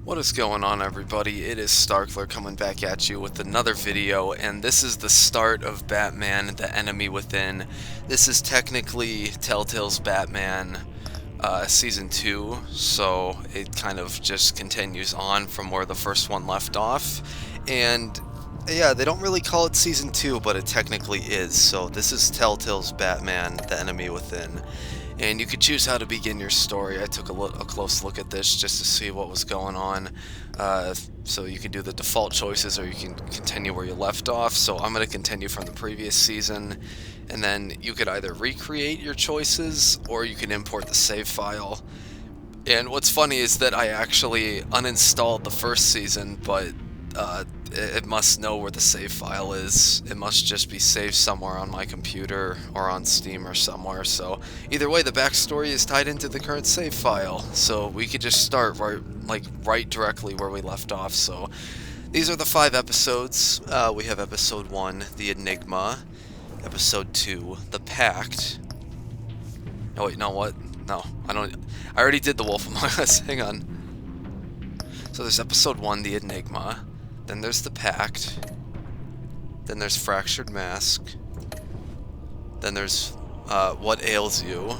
What is going on, everybody? It is Starkler coming back at you with another video, and this is the start of Batman: The Enemy Within. This is technically Telltale's Batman Season 2, so it kind of just continues on from where the first one left off. And yeah, they don't really call it Season 2, but it technically is. So this is Telltale's Batman: The Enemy Within. And you could choose how to begin your story. I took a close look at this just to see what was going on. So you can do the default choices, or you can continue where you left off. So I'm going to continue from the previous season, and then you could either recreate your choices, or you can import the save file. And what's funny is that I actually uninstalled the first season, but it must know where the save file is. It must just be saved somewhere on my computer or on Steam or somewhere. So either way, the backstory is tied into the current save file. So we could just start right directly where we left off. So these are the 5 episodes. We have episode 1, The Enigma. Episode 2, The Pact. Oh wait, no, what? No, I already did The Wolf Among Us. Hang on. So there's episode 1, The Enigma. Then there's The Pact. Then there's Fractured Mask. Then there's What Ails You.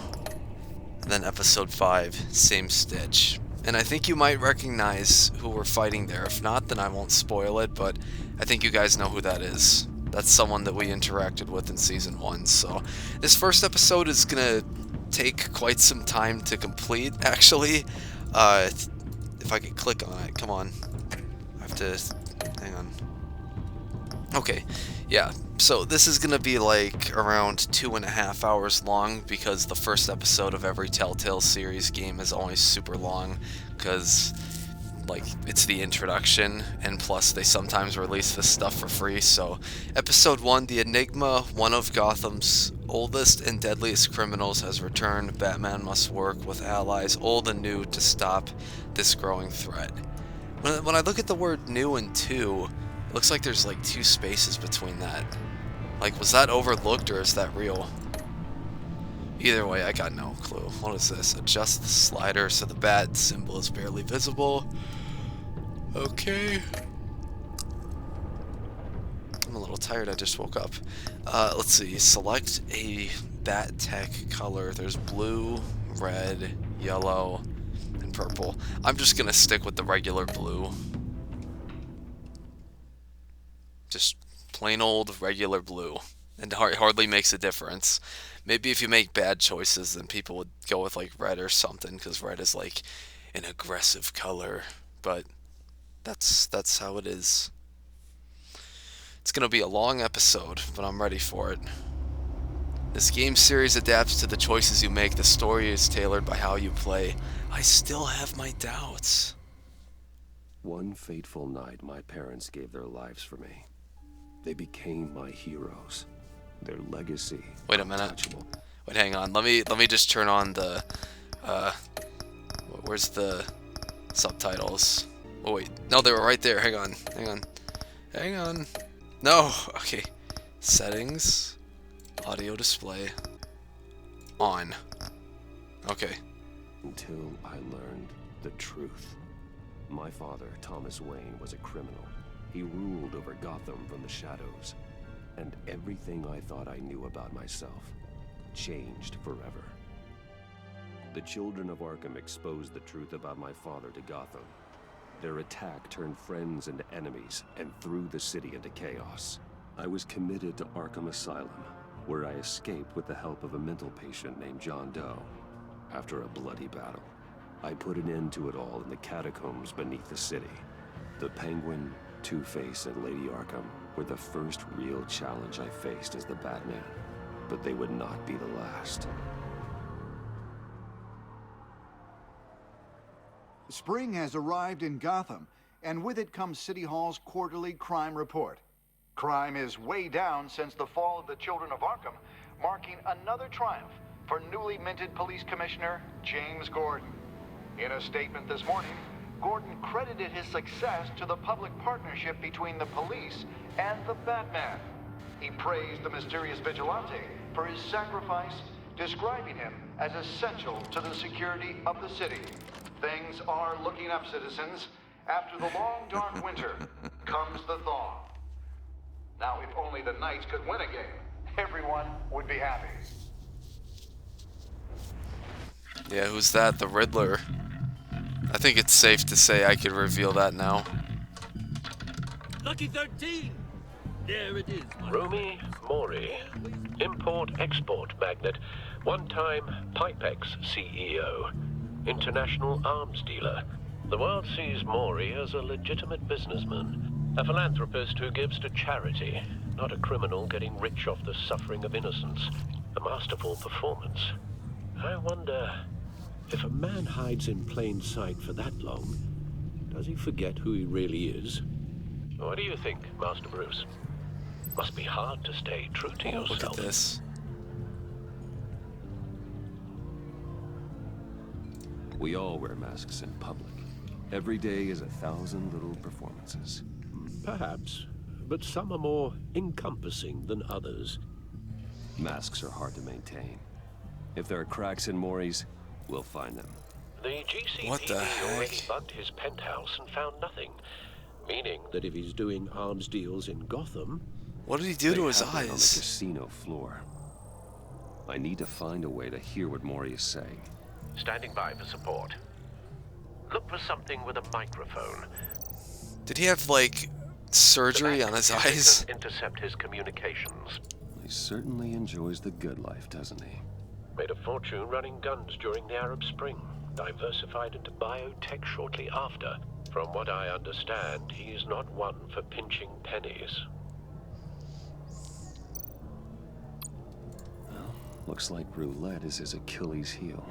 And then episode 5, Same Stitch. And I think you might recognize who we're fighting there. If not, then I won't spoil it, but I think you guys know who that is. That's someone that we interacted with in Season 1. So this first episode is gonna take quite some time to complete, actually. If I could click on it, come on. I have to... hang on. Okay, yeah, so this is gonna be like around 2.5 hours long, because the first episode of every Telltale Series game is always super long, because like it's the introduction, and plus they sometimes release this stuff for free. So episode 1, The Enigma, one of Gotham's oldest and deadliest criminals has returned. Batman must work with allies old and new to stop this growing threat. When I look at the word new and two, it looks like there's like 2 spaces between that. Like, was that overlooked, or is that real? Either way, I got no clue. What is this? Adjust the slider so the bat symbol is barely visible. Okay. I'm a little tired, I just woke up. Let's see, select a bat tech color. There's blue, red, yellow, and purple. I'm just gonna stick with the regular blue. Just plain old regular blue. And hardly makes a difference. Maybe if you make bad choices, then people would go with like red or something, because red is like an aggressive color. But that's how it is. It's gonna be a long episode, but I'm ready for it. This game series adapts to the choices you make. The story is tailored by how you play. I still have my doubts. One fateful night, my parents gave their lives for me. They became my heroes. Their legacy. Wait a minute. Wait, hang on. Let me just turn on the where's the subtitles? Oh wait. No, they were right there. Hang on. Hang on. No. Okay. Settings. Audio display. On. Okay. Until I learned the truth. My father, Thomas Wayne, was a criminal. He ruled over Gotham from the shadows. And everything I thought I knew about myself changed forever. The children of Arkham exposed the truth about my father to Gotham. Their attack turned friends into enemies and threw the city into chaos. I was committed to Arkham Asylum, where I escaped with the help of a mental patient named John Doe. After a bloody battle, I put an end to it all in the catacombs beneath the city. The Penguin, Two-Face, and Lady Arkham were the first real challenge I faced as the Batman, but they would not be the last. Spring has arrived in Gotham, and with it comes City Hall's quarterly crime report. Crime is way down since the fall of the Children of Arkham, marking another triumph for newly minted Police Commissioner James Gordon. In a statement this morning, Gordon credited his success to the public partnership between the police and the Batman. He praised the mysterious vigilante for his sacrifice, describing him as essential to the security of the city. Things are looking up, citizens, After the long, dark winter comes the thaw. Now, if only the Knights could win a game, everyone would be happy. Yeah, who's that? The Riddler. I think it's safe to say I could reveal that now. Lucky 13! There it is. Rumi Mori, import-export magnate, one-time Pipex CEO, international arms dealer. The world sees Mori as a legitimate businessman, a philanthropist who gives to charity, not a criminal getting rich off the suffering of innocence. A masterful performance. I wonder, if a man hides in plain sight for that long, does he forget who he really is? What do you think, Master Bruce? Must be hard to stay true to yourself. Look at this. We all wear masks in public. Every day is 1,000 little performances. Perhaps, but some are more encompassing than others. Masks are hard to maintain. If there are cracks in Mori's, we'll find them. The GCPD What the already heck? bugged his penthouse and found nothing. Meaning that if he's doing arms deals in Gotham, What did he do They to his have it on the eyes? casino floor. I need to find a way to hear what Mori is saying. standing by for support. Look for something with a microphone. Did he have, like, surgery on his eyes? Intercept his communications. He certainly enjoys the good life, doesn't he? Made a fortune running guns during the Arab Spring. Diversified into biotech shortly after. From what I understand, he's not one for pinching pennies. Well, looks like roulette is his Achilles heel.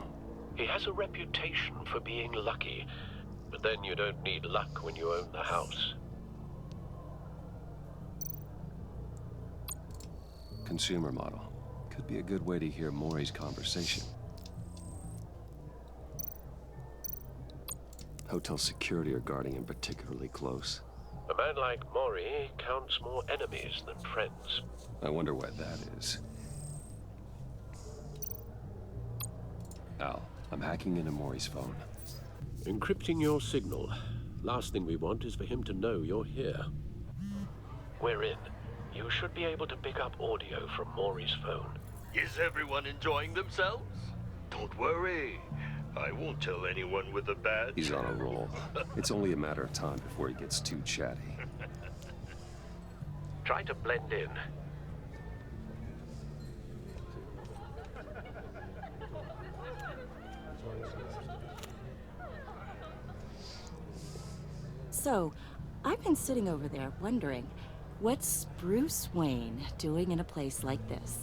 He has a reputation for being lucky, but then you don't need luck when you own the house. Consumer model. Could be a good way to hear Mori's conversation. Hotel security are guarding him particularly close. A man like Mori counts more enemies than friends. I wonder why that is. Al, I'm hacking into Mori's phone. Encrypting your signal. Last thing we want is for him to know you're here. We're in. You should be able to pick up audio from Mori's phone. Is everyone enjoying themselves? Don't worry. I won't tell anyone with a badge. He's on a roll. It's only a matter of time before he gets too chatty. Try to blend in. So, I've been sitting over there wondering, what's Bruce Wayne doing in a place like this?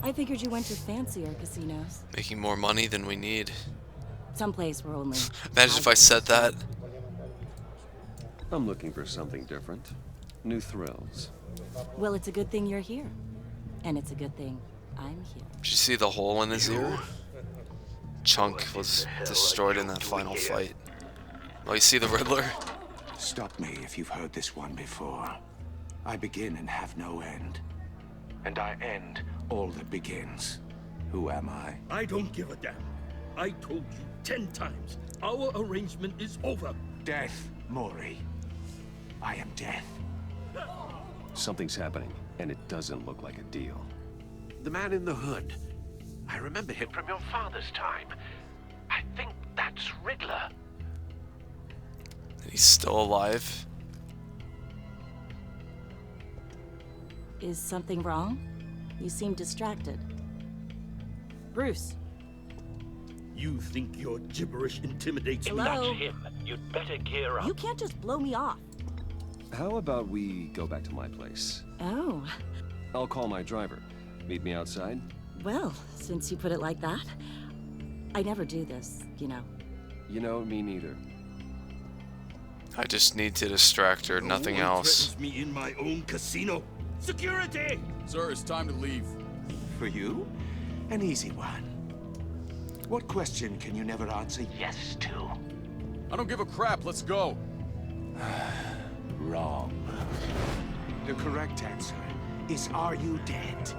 I figured you went to fancier casinos. Making more money than we need. Someplace where only... Imagine if I said that. I'm looking for something different. New thrills. Well, it's a good thing you're here. And it's a good thing I'm here. Did you see the hole in his ear? Chunk was destroyed in that final fight. Oh, you see the Riddler? Stop me if you've heard this one before. I begin and have no end. And I end all that begins. Who am I? I don't give a damn. I told you 10 times. Our arrangement is over. Death, Mori. I am death. Something's happening, and it doesn't look like a deal. The man in the hood. I remember him from your father's time. I think that's Riddler. He's still alive. Is something wrong? You seem distracted. Bruce. You think your gibberish intimidates me? Hello? That's him. You'd better gear up. You can't just blow me off. How about we go back to my place? Oh, I'll call my driver. Meet me outside? well, since you put it like that. I never do this, you know. You know, me neither. I just need to distract her, nothing No one else. threatens me in my own casino. Security! Sir, it's time to leave. For you? An easy one. What question can you never answer yes to? I don't give a crap. Let's go. Wrong. The correct answer is, are you dead?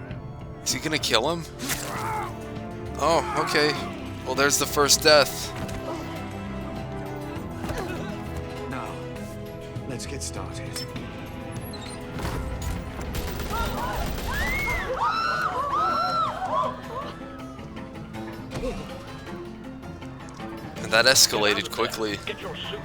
Is he gonna kill him? Oh, okay. Well, there's the first death. Let's get started. And that escalated quickly. Get your suit.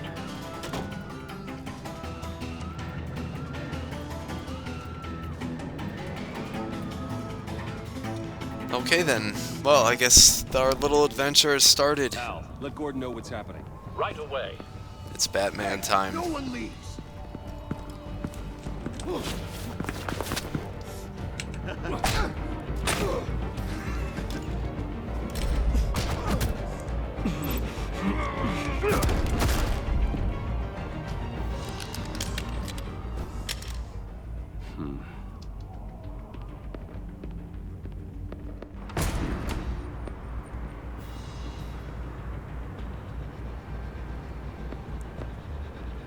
Okay then. Well, I guess our little adventure has started. Al, let Gordon know what's happening. Right away. It's Batman time. No one leaves.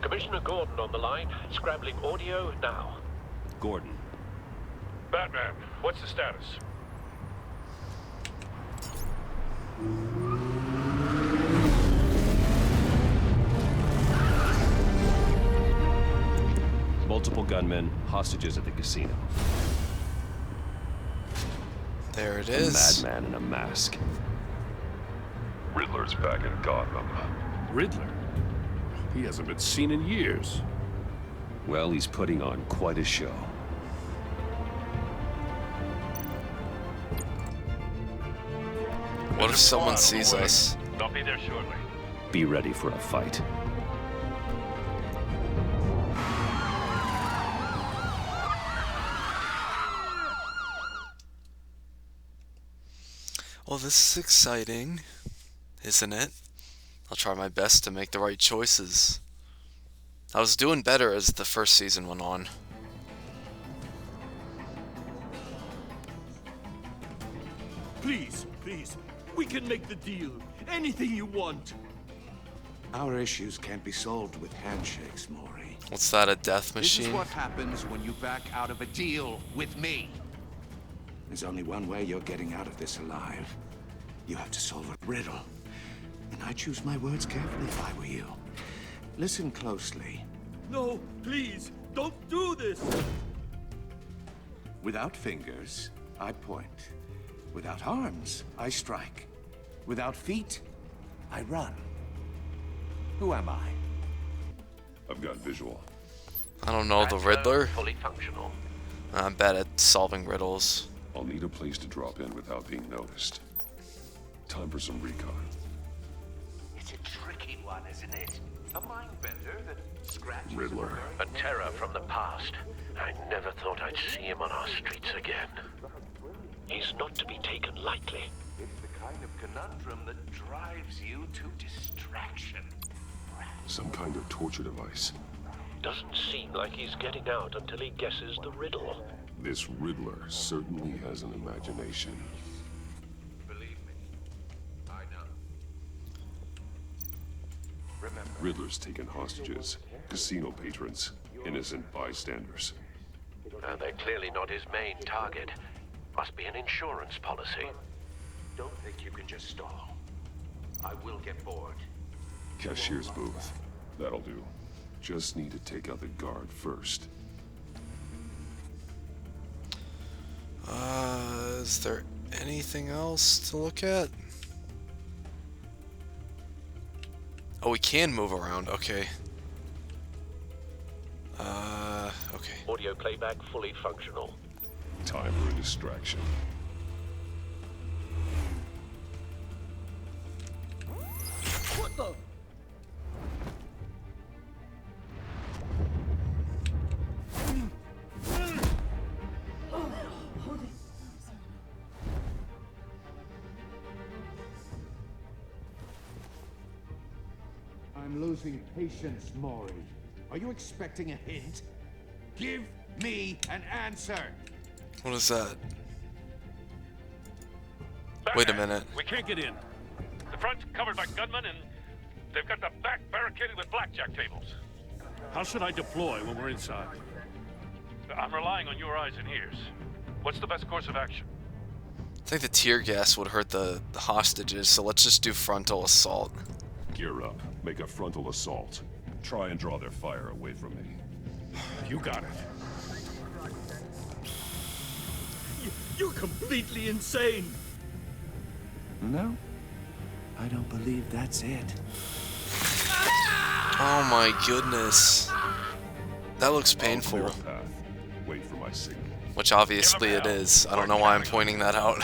Commissioner Gordon on the line. Scrambling audio now. Gordon. Batman, what's the status? Multiple gunmen, hostages at the casino. There it A is. madman in a mask. Riddler's back in Gotham. Riddler? He hasn't been seen in years. Well, he's putting on quite a show. What if someone sees us? They'll be there shortly. Be ready for a fight. Well, this is exciting, isn't it? I'll try my best to make the right choices. I was doing better as the first season went on. Please, we can make the deal. Anything you want. Our issues can't be solved with handshakes, Maury. What's that, a death This is machine? what happens when you back out of a deal with me. There's only one way you're getting out of this alive. You have to solve a riddle. And I choose my words carefully if I were you. Listen closely. No, please, don't do this. Without fingers, I point. Without arms, I strike. Without feet, I run. Who am I? I've got visual. I don't know, the Riddler? Fully functional. I'm bad at solving riddles. I'll need a place to drop in without being noticed. Time for some recon. It's a tricky one, isn't it? A mind bender that scratches... Riddler. A terror from the past. I never thought I'd see him on our streets again. He's not to be taken lightly. It's the kind of conundrum that drives you to distraction. Some kind of torture device. Doesn't seem like he's getting out until he guesses the riddle. This Riddler certainly has an imagination. Believe me, I know. Remember, Riddler's taken hostages, casino patrons, innocent bystanders. They're clearly not his main target. Must be an insurance policy. don't think you can just stall. I will get bored. Cashier's booth. That'll do. Just need to take out the guard first. Is there anything else to look at? Oh, we can move around, okay. Okay. Audio playback fully functional. Time for a distraction. What the? I'm losing patience, Maury. Are you expecting a hint? Give me an answer! What is that? Wait a minute. We can't get in. The front's covered by gunmen and they've got the back barricaded with blackjack tables. How should I deploy when we're inside? I'm relying on your eyes and ears. What's the best course of action? I think the tear gas would hurt the hostages, so let's just do frontal assault. Gear up. Make a frontal assault. Try and draw their fire away from me. You got it. You're completely insane. No, I don't believe that's it. Oh my goodness. That looks I'll clear painful. a path. Wait for my signal. Which obviously it is. I don't know why I'm pointing that out.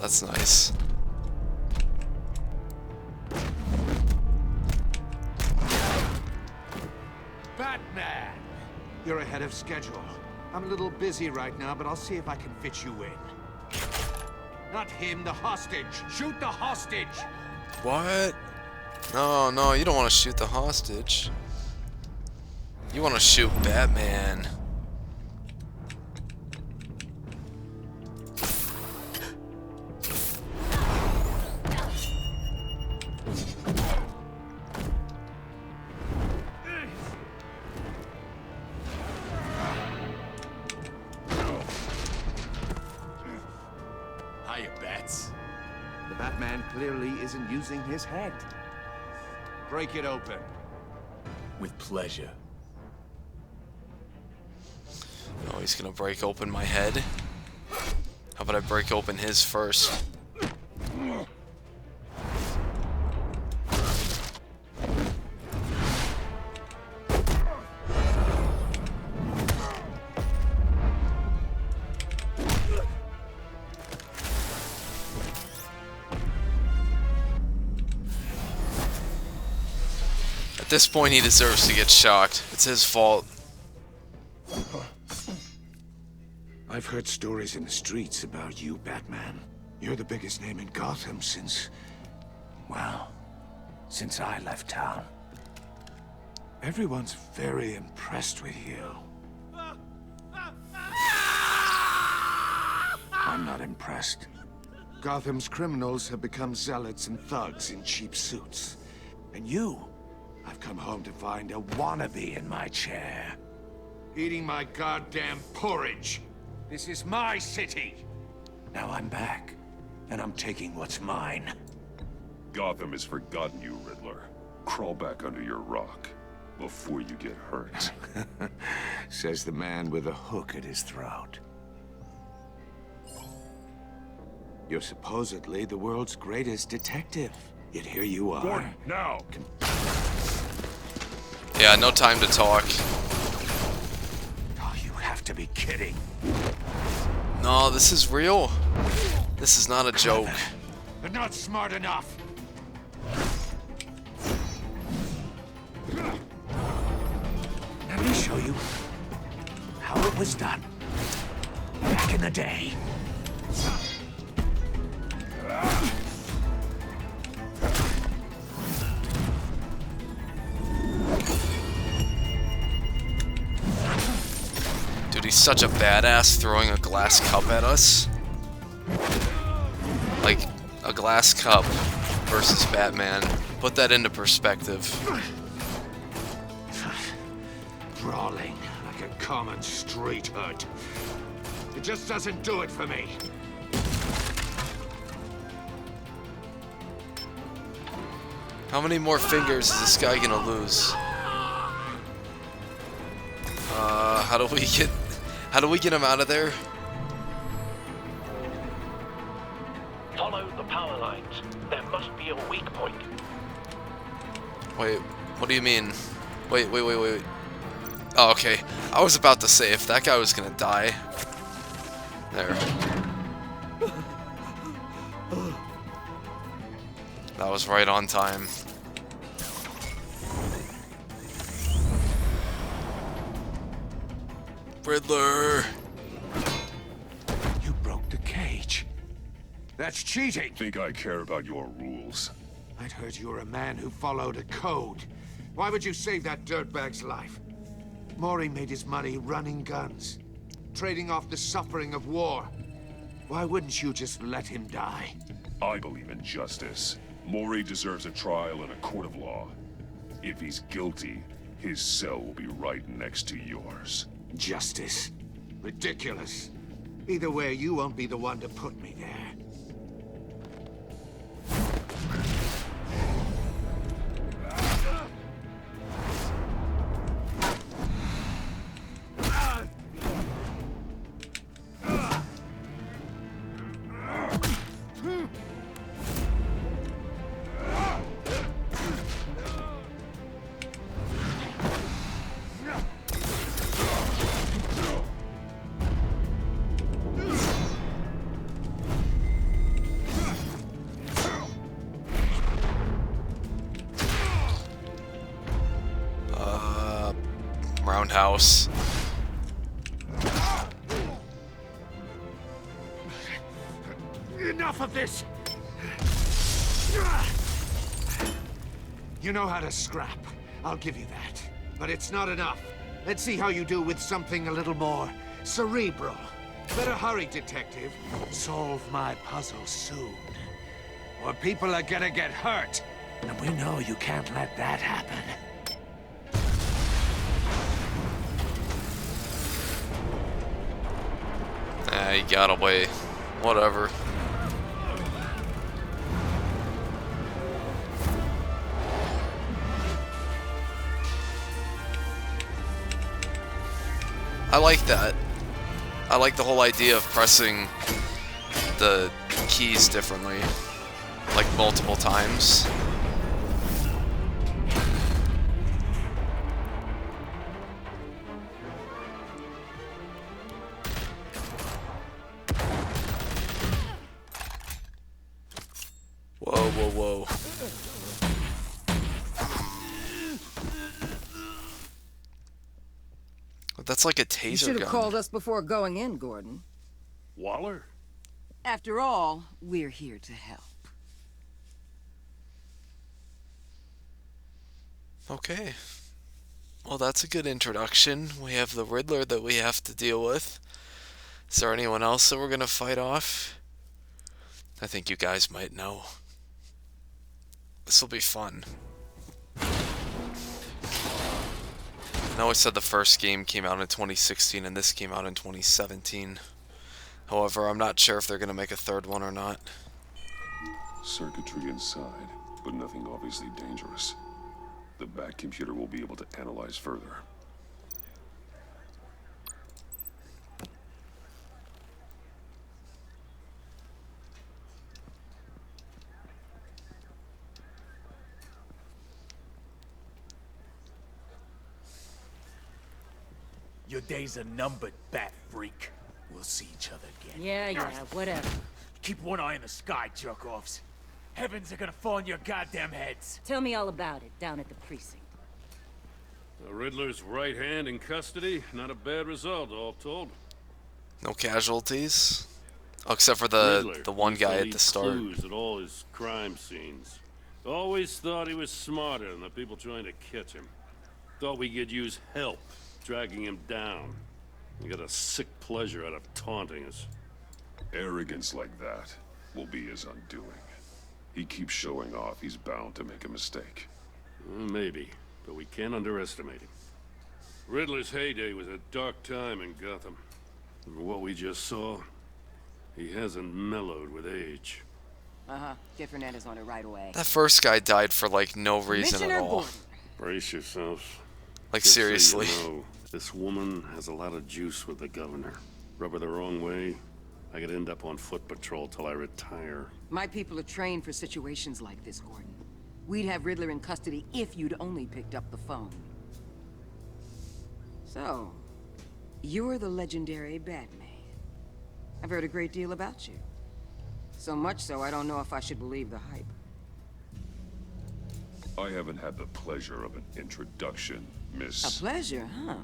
That's nice. Batman! You're ahead of schedule. I'm a little busy right now, but I'll see if I can fit you in. Not him, the hostage! Shoot the hostage! What? No, no, you don't want to shoot the hostage. You want to shoot Batman. Hiya, Bats. The Batman clearly isn't using his head. Break it open. With pleasure. Oh, he's gonna break open my head. How about I break open his first? At this point, he deserves to get shocked. It's his fault. I've heard stories in the streets about you, Batman. You're the biggest name in Gotham since... well, since I left town. Everyone's very impressed with you. I'm not impressed. Gotham's criminals have become zealots and thugs in cheap suits. And you, I've come home to find a wannabe in my chair. Eating my goddamn porridge. This is my city. Now I'm back, and I'm taking what's mine. Gotham has forgotten you, Riddler. Crawl back under your rock before you get hurt. Says the man with a hook at his throat. You're supposedly the world's greatest detective. Yet here you are. Gordon, now! Yeah, no time to talk. Oh, you have to be kidding. No, this is real. This is not a joke. But not smart enough. Let me show you how it was done back in the day. Dude, he's such a badass throwing a glass cup at us. Like, a glass cup versus Batman. Put that into perspective. Brawling like a common street hood. It just doesn't do it for me. How many more fingers is this guy gonna lose? How do we get him out of there? Follow the power lines. There must be a weak point. Wait, what do you mean? Wait. Oh, okay. I was about to say, if that guy was gonna die. There. That was right on time. Riddler! You broke the cage. That's cheating. Think I care about your rules? I'd heard you were a man who followed a code. Why would you save that dirtbag's life? Mori made his money running guns, trading off the suffering of war. Why wouldn't you just let him die? I believe in justice. Mori deserves a trial in a court of law. If he's guilty, his cell will be right next to yours. Justice. Ridiculous. Either way, you won't be the one to put me there. Roundhouse. Enough of this! You know how to scrap. I'll give you that. But it's not enough. Let's see how you do with something a little more cerebral. Better hurry, detective. Solve my puzzle soon. Or people are gonna get hurt. And we know you can't let that happen. He got away. Whatever. I like that. I like the whole idea of pressing the keys differently, like multiple times. Whoa, whoa, whoa. That's like a taser gun. You should have called us before going in, Gordon. Waller? After all, we're here to help. Okay. Well, that's a good introduction. We have the Riddler that we have to deal with. Is there anyone else that we're going to fight off? I think you guys might know. This will be fun. I know I said the first game came out in 2016 and this came out in 2017. However, I'm not sure if they're going to make a third one or not. Circuitry inside, but nothing obviously dangerous. The back computer will be able to analyze further. Your days are numbered, bat freak. We'll see each other again. Yeah, whatever. Keep one eye in the sky, jerk-offs. Heavens are gonna fall on your goddamn heads. Tell me all about it down at the precinct. The Riddler's right hand in custody. Not a bad result, all told. No casualties? Oh, except for the one guy at the start. Clues at all his crime scenes. Always thought he was smarter than the people trying to catch him. Thought we could use help dragging him down. He got a sick pleasure out of taunting us. Arrogance like that will be his undoing. He keeps showing off, he's bound to make a mistake. Maybe, but we can't underestimate him. Riddler's heyday was a dark time in Gotham. From what we just saw, he hasn't mellowed with age. Get Fernandez on it right away. That first guy died for like no reason at all. Gordon. Brace yourselves. Like Just so you seriously. know, this woman has a lot of juice with the governor. Rub her the wrong way, I could end up on foot patrol till I retire. My people are trained for situations like this, Gordon. We'd have Riddler in custody if you'd only picked up the phone. So, you're the legendary Batman. I've heard a great deal about you. So much so, I don't know if I should believe the hype. I haven't had the pleasure of an introduction, Miss... A pleasure, huh?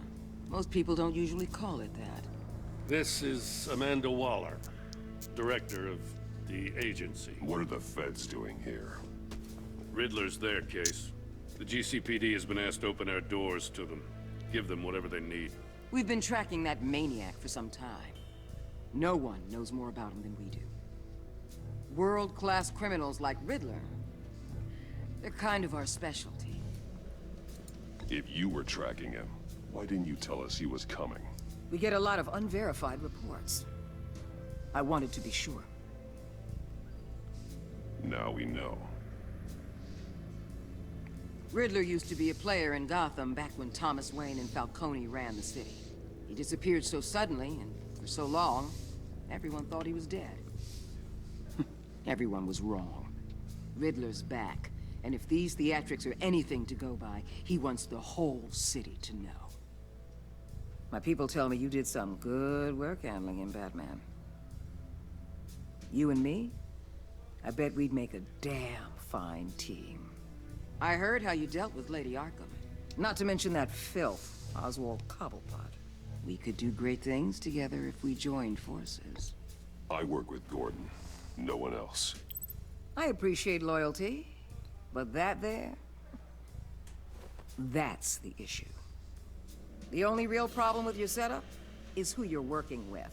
Most people don't usually call it that. This is Amanda Waller, director of the agency. What are the feds doing here? Riddler's their case. The GCPD has been asked to open our doors to them. Give them whatever they need. We've been tracking that maniac for some time. No one knows more about him than we do. World-class criminals like Riddler, they're kind of our specialty. If you were tracking him, why didn't you tell us he was coming? We get a lot of unverified reports. I wanted to be sure. Now we know. Riddler used to be a player in Gotham back when Thomas Wayne and Falcone ran the city. He disappeared so suddenly and for so long, everyone thought he was dead. Everyone was wrong. Riddler's back, and if these theatrics are anything to go by, he wants the whole city to know. My people tell me you did some good work handling him, Batman. You and me? I bet we'd make a damn fine team. I heard how you dealt with Lady Arkham. Not to mention that filth, Oswald Cobblepot. We could do great things together if we joined forces. I work with Gordon. No one else. I appreciate loyalty, but that there... that's the issue. The only real problem with your setup is who you're working with.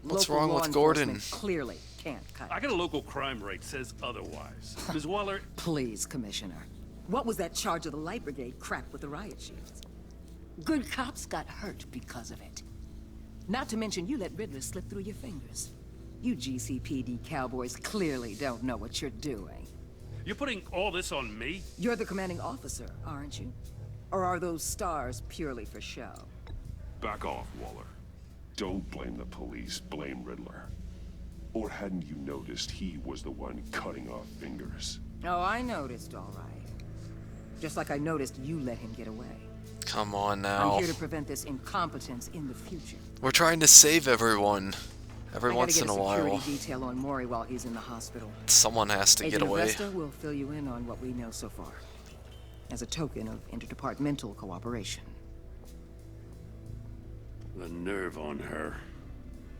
What's Local wrong law with Gordon? enforcement clearly can't cut I it. got a local crime rate says otherwise. Ms. Waller, Please, Commissioner. What was that charge of the Light Brigade crap with the riot shields? Good cops got hurt because of it. Not to mention you let Riddler slip through your fingers. You GCPD cowboys clearly don't know what you're doing. you're putting all this on me? You're the commanding officer, aren't you? Or are those stars purely for show? Back off, Waller. Don't blame the police, blame Riddler. Or hadn't you noticed he was the one cutting off fingers? Oh, I noticed, all right. Just like I noticed you let him get away. Come on I'm now. here to prevent this incompetence in the future. We're trying to save everyone. Every I gotta once get in a a security while, detail on Mori while he's in the hospital. someone has to get Agent away. Avesta will fill you in on what we know so far, as a token of interdepartmental cooperation. The nerve on her.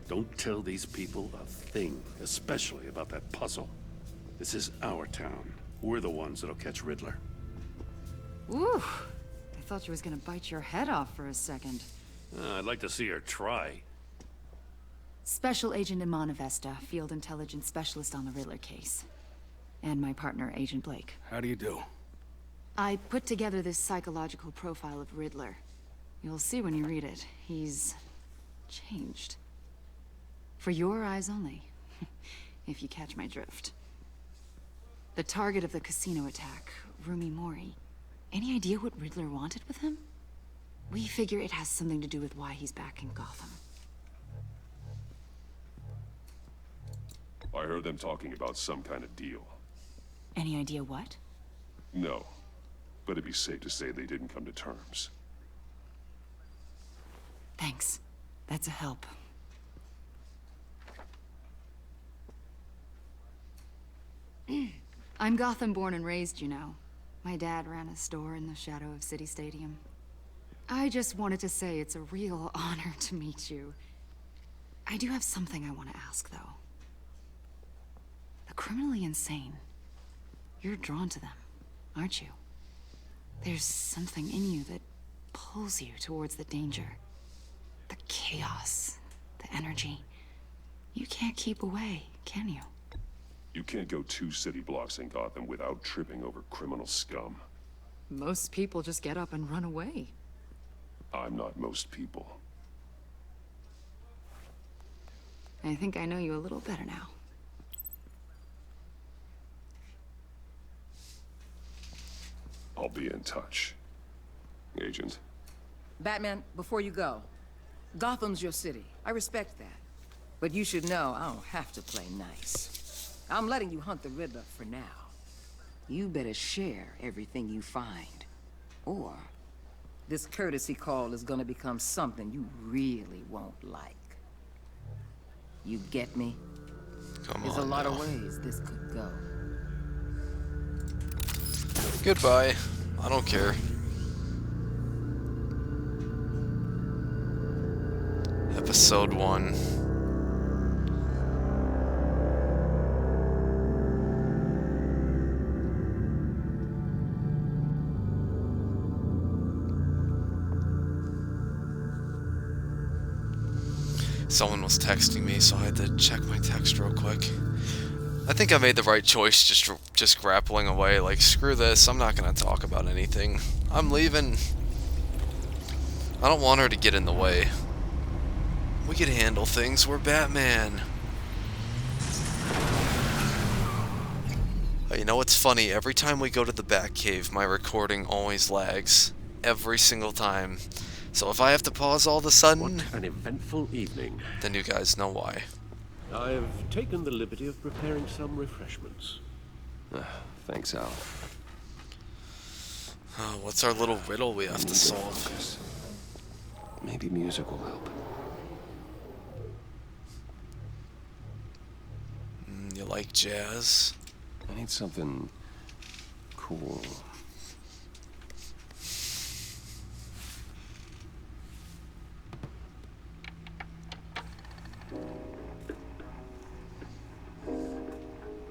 Don't tell these people a thing, especially about that puzzle. This is our town. We're the ones that'll catch Riddler. Ooh, I thought you was gonna bite your head off for a second. I'd like to see her try. Special Agent Iman Avesta, Field Intelligence Specialist on the Riddler case. And my partner, Agent Blake. How do you do? I put together this psychological profile of Riddler. You'll see when you read it. He's changed. For your eyes only, if you catch my drift. The target of the casino attack, Rumi Mori. Any idea what Riddler wanted with him? We figure it has something to do with why he's back in Gotham. I heard them talking about some kind of deal. Any idea what? No, but it'd be safe to say they didn't come to terms. Thanks. That's a help. I'm Gotham born and raised, you know. My dad ran a store in the shadow of City Stadium. I just wanted to say it's a real honor to meet you. I do have something I want to ask, though. The criminally insane. You're drawn to them, aren't you? There's something in you that pulls you towards the danger. The chaos, the energy. You can't keep away, can you? You can't go 2 city blocks in Gotham without tripping over criminal scum. Most people just get up and run away. I'm not most people. I think I know you a little better now. I'll be in touch. Agent. Batman, before you go, Gotham's your city. I respect that. But you should know I don't have to play nice. I'm letting you hunt the Riddler for now. You better share everything you find. Or this courtesy call is gonna become something you really won't like. You get me? Come There's on a lot now. of ways this could go. Goodbye. I don't care. Episode 1. Someone was texting me, so I had to check my text real quick. I think I made the right choice just grappling away. Like, screw this, I'm not gonna talk about anything. I'm leaving. I don't want her to get in the way. We can handle things, we're Batman. You know what's funny? Every time we go to the Batcave, my recording always lags. Every single time. So if I have to pause all of a sudden... What an eventful evening. Then you guys know why. I've taken the liberty of preparing some refreshments. Thanks, Al. What's our little riddle we have to solve? Maybe music will help. You like jazz? I need something cool.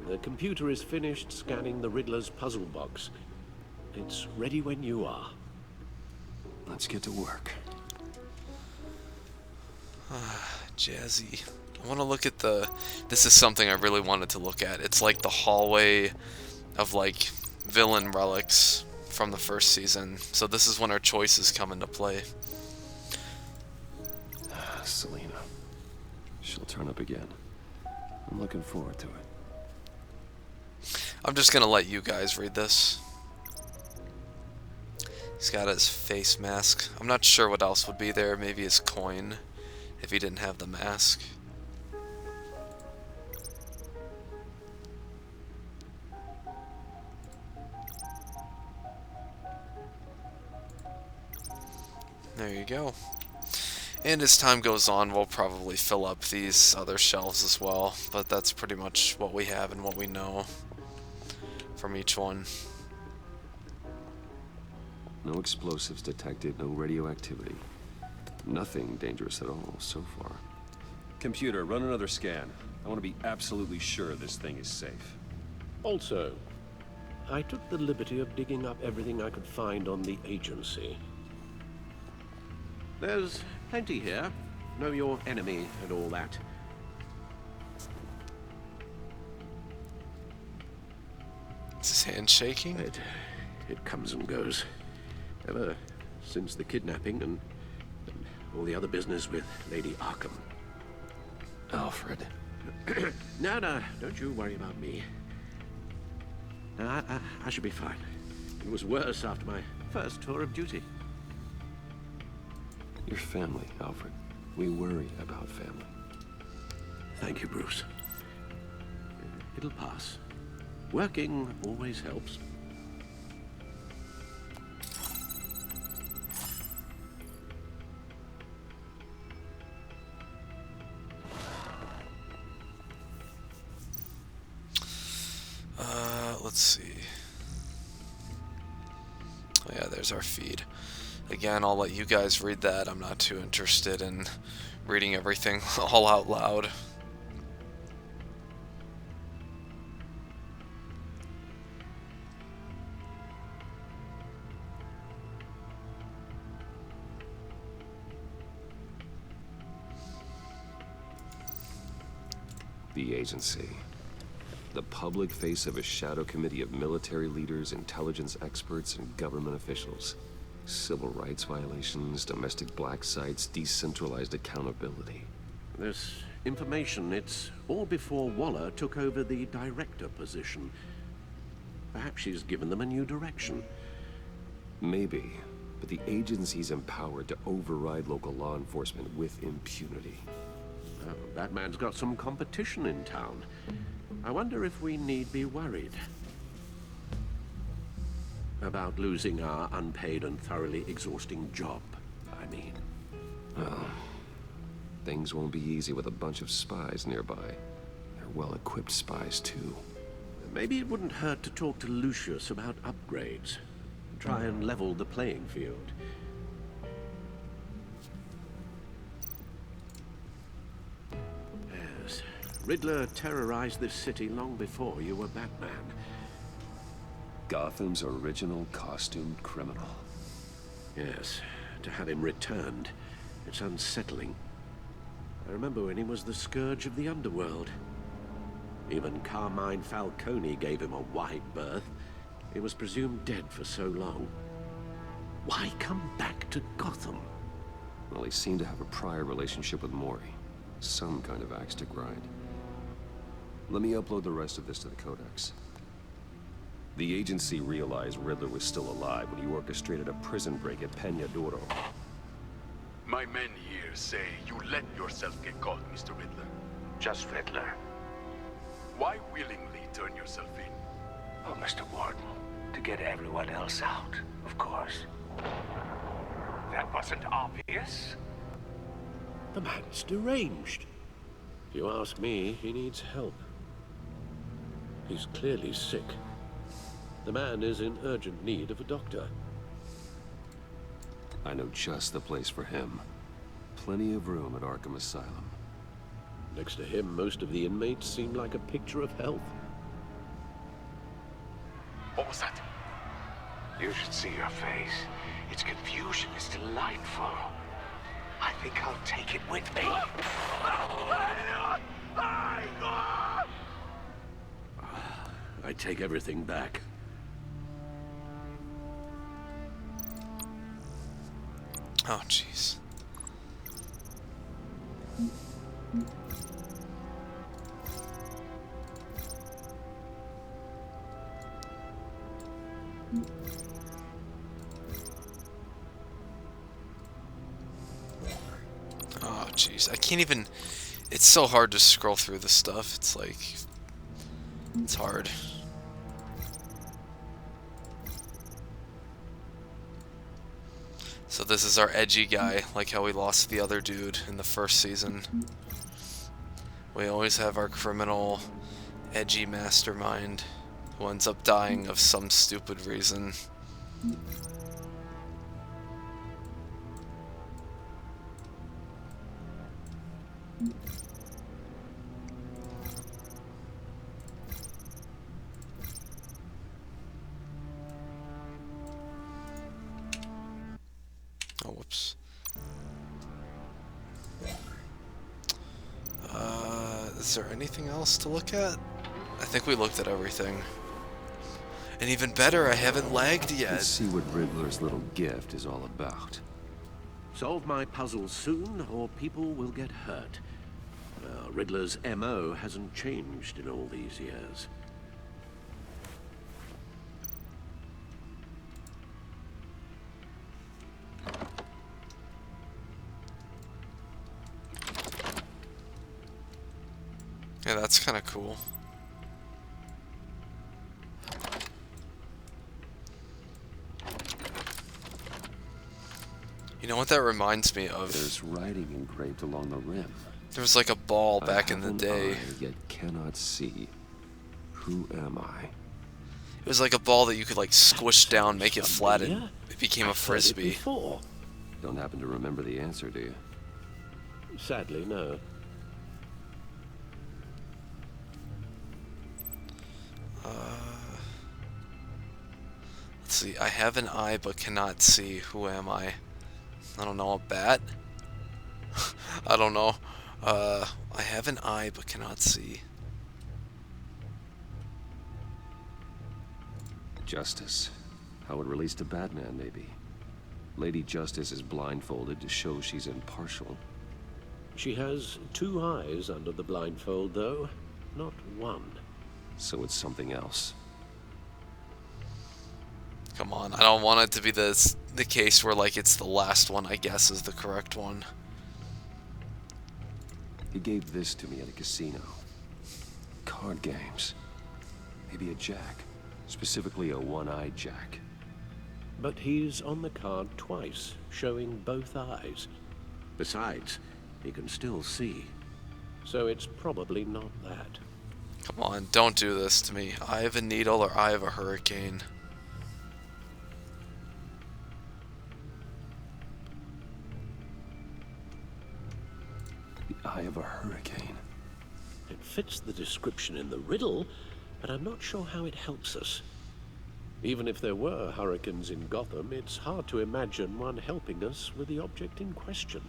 The computer is finished scanning the Riddler's puzzle box. It's ready when you are. Let's get to work. Jazzy. I want to look at the... This is something I really wanted to look at. It's like the hallway of, like, villain relics from the first season. So this is when our choices come into play. Selena. She'll turn up again. I'm looking forward to it. I'm just gonna let you guys read this. He's got his face mask. I'm not sure what else would be there. Maybe his coin, if he didn't have the mask. There you go. And as time goes on, we'll probably fill up these other shelves as well, but that's pretty much what we have and what we know from each one. No explosives detected, no radioactivity. Nothing dangerous at all so far. Computer, run another scan. I want to be absolutely sure this thing is safe. Also, I took the liberty of digging up everything I could find on the agency. There's plenty here. Know your enemy and all that. Is his hand shaking? It comes and goes. Ever since the kidnapping and all the other business with Lady Arkham. Alfred. No, don't you worry about me. No, I should be fine. It was worse after my first tour of duty. Your family, Alfred. We worry about family. Thank you, Bruce. It'll pass. Working always helps. Let's see. Oh yeah, there's our feed. Again, I'll let you guys read that. I'm not too interested in reading everything all out loud. The agency. The public face of a shadow committee of military leaders, intelligence experts, and government officials. Civil rights violations, domestic black sites, decentralized accountability. This information, it's all before Waller took over the director position. Perhaps she's given them a new direction. Maybe, but the agency's empowered to override local law enforcement with impunity. Oh, Batman's got some competition in town. I wonder if we need be worried about losing our unpaid and thoroughly exhausting job, I mean. Well, things won't be easy with a bunch of spies nearby. They're well-equipped spies, too. Maybe it wouldn't hurt to talk to Lucius about upgrades. Try and level the playing field. Yes, Riddler terrorized this city long before you were Batman. Gotham's original costumed criminal. Yes, to have him returned, it's unsettling. I remember when he was the scourge of the underworld. Even Carmine Falcone gave him a wide berth. He was presumed dead for so long. Why come back to Gotham? Well, he seemed to have a prior relationship with Mori. Some kind of axe to grind. Let me upload the rest of this to the Codex. The agency realized Riddler was still alive when he orchestrated a prison break at Peñadoro. My men here say you let yourself get caught, Mr. Riddler. Just Riddler. Why willingly turn yourself in? Oh, Mr. Warden, to get everyone else out, of course. That wasn't obvious. The man's deranged. If you ask me, he needs help. He's clearly sick. The man is in urgent need of a doctor. I know just the place for him. Plenty of room at Arkham Asylum. Next to him, most of the inmates seem like a picture of health. What was that? You should see your face. Its confusion is delightful. I think I'll take it with me. I take everything back. Oh, jeez. Oh, jeez. I can't even... It's so hard to scroll through this stuff. It's like... It's hard. So this is our edgy guy, like how we lost the other dude in the first season. We always have our criminal, edgy mastermind who ends up dying of some stupid reason. Oh, whoops. Is there anything else to look at? I think we looked at everything. And even better, I haven't lagged yet. Let's see what Riddler's little gift is all about. Solve my puzzle soon, or people will get hurt. Riddler's MO hasn't changed in all these years. Yeah, that's kind of cool. You know what that reminds me of? There's writing engraved along the rim. There was like a ball back in the day. I yet cannot see. Who am I? It was like a ball that you could like squish down, make it flat, and it became a frisbee. Don't happen to remember the answer, do you? Sadly, no. Let's see. I have an eye but cannot see. Who am I? I don't know. A bat? I don't know. I have an eye but cannot see. Justice. How it relates to Batman, maybe. Lady Justice is blindfolded to show she's impartial. She has two eyes under the blindfold, though, not one. So it's something else. Come on, I don't want it to be the case where like it's the last one I guess is the correct one. He gave this to me at a casino. Card games. Maybe a jack. Specifically a one-eyed jack. But he's on the card twice, showing both eyes. Besides, he can still see. So it's probably not that. Come on, don't do this to me. Eye of a needle or eye of a hurricane. The eye of a hurricane. It fits the description in the riddle, but I'm not sure how it helps us. Even if there were hurricanes in Gotham, it's hard to imagine one helping us with the object in question.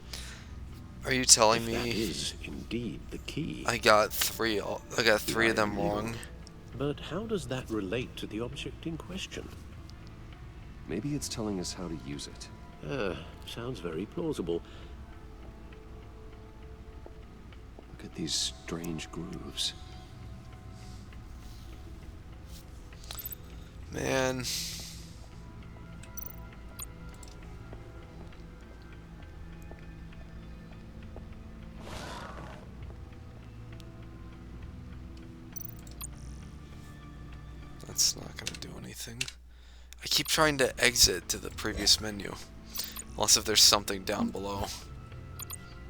Are you telling me that is indeed the key? I got three of them wrong. But how does that relate to the object in question? Maybe it's telling us how to use it. Sounds very plausible. Look at these strange grooves. Man. That's not gonna do anything. I keep trying to exit to the previous menu. Unless if there's something down below.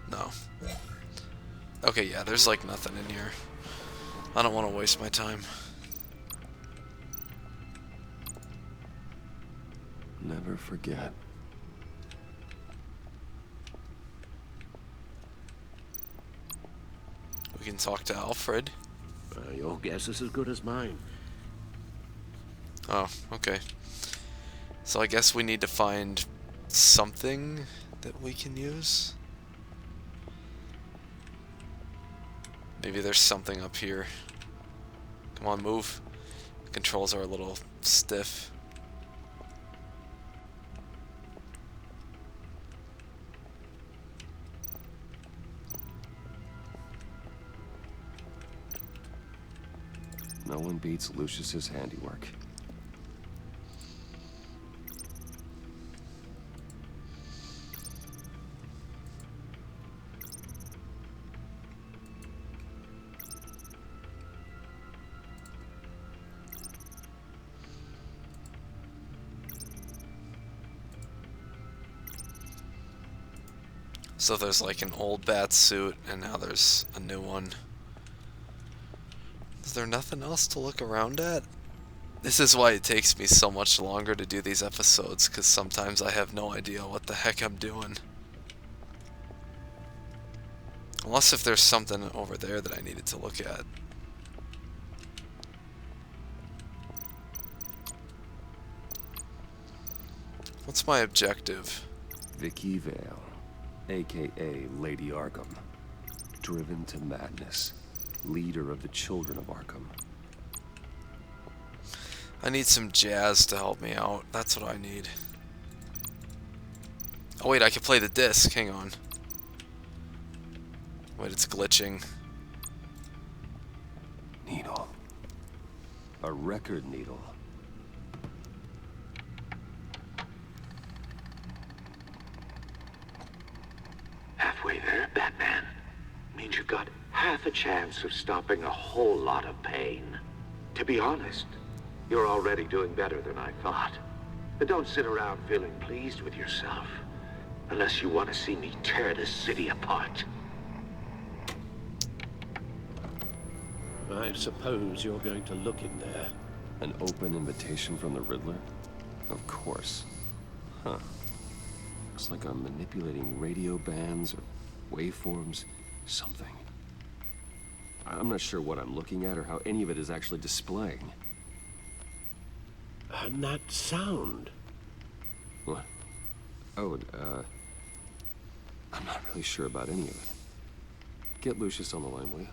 No. Okay, yeah, there's like nothing in here. I don't want to waste my time. Never forget. We can talk to Alfred. Your guess is as good as mine. Oh, okay. So I guess we need to find something that we can use. Maybe there's something up here. Come on, move. The controls are a little stiff. No one beats Lucius's handiwork. So there's like an old bat suit, and now there's a new one. Is there nothing else to look around at? This is why it takes me so much longer to do these episodes, because sometimes I have no idea what the heck I'm doing. Unless if there's something over there that I needed to look at. What's my objective? Vicky Vale, aka Lady Arkham. Driven to madness. Leader of the children of Arkham. I need some jazz to help me out. That's what I need. Oh wait, I can play the disc. Hang on. Wait, it's glitching. Needle. A record needle. Halfway there, Batman. Means you've got half a chance of stopping a whole lot of pain. To be honest, you're already doing better than I thought. But don't sit around feeling pleased with yourself. Unless you want to see me tear this city apart. I suppose you're going to look in there. An open invitation from the Riddler? Of course. Huh. Looks like I'm manipulating radio bands or waveforms. Something. I'm not sure what I'm looking at or how any of it is actually displaying. And that sound. What? Oh, I'm not really sure about any of it. Get Lucius on the line, will you?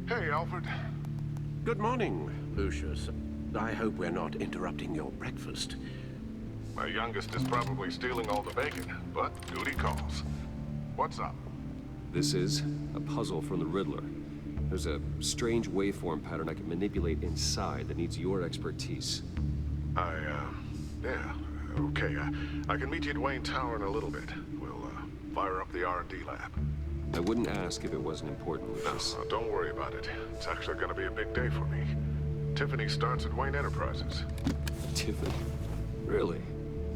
Hey, Alfred. Good morning, Lucius. I hope we're not interrupting your breakfast. My youngest is probably stealing all the bacon, but duty calls. What's up? This is a puzzle from the Riddler. There's a strange waveform pattern I can manipulate inside that needs your expertise. Yeah, okay. I can meet you at Wayne Tower in a little bit. We'll, fire up the R&D lab. I wouldn't ask if it wasn't important, Lucius. No, don't worry about it. It's actually gonna be a big day for me. Tiffany starts at Wayne Enterprises. Tiffany? Really?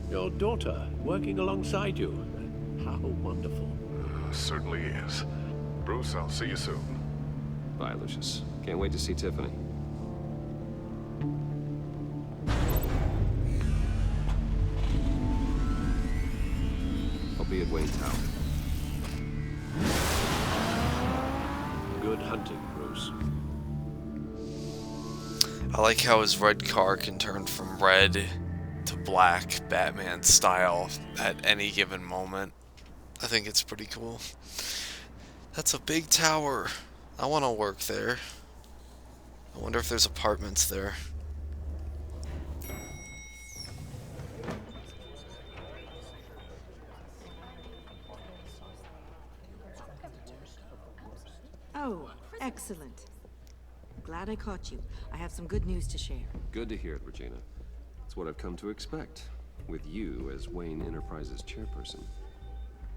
Your daughter working alongside you. How wonderful. Certainly is. Bruce, I'll see you soon. Bye, Lucius. Can't wait to see Tiffany. I'll be at Wayne Tower. Good hunting, Bruce. I like how his red car can turn from red to black Batman style at any given moment. I think it's pretty cool. That's a big tower. I want to work there. I wonder if there's apartments there. Oh, excellent. Glad I caught you. I have some good news to share. Good to hear it, Regina. It's what I've come to expect, with you as Wayne Enterprises chairperson.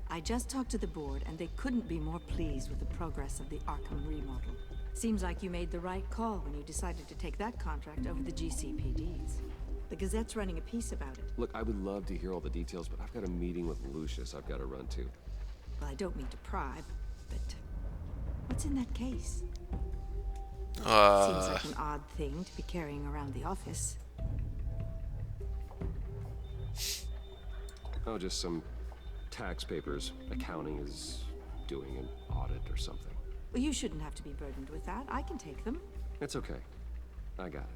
I just talked to the board, and they couldn't be more pleased with the progress of the Arkham remodel. Seems like you made the right call when you decided to take that contract over the GCPD's. The Gazette's running a piece about it. Look, I would love to hear all the details, but I've got a meeting with Lucius I've got to run to. Well, I don't mean to pry, but what's in that case? Seems like an odd thing to be carrying around the office. Oh, just some tax papers. Accounting is doing an audit or something. Well, you shouldn't have to be burdened with that. I can take them. It's okay. I got it.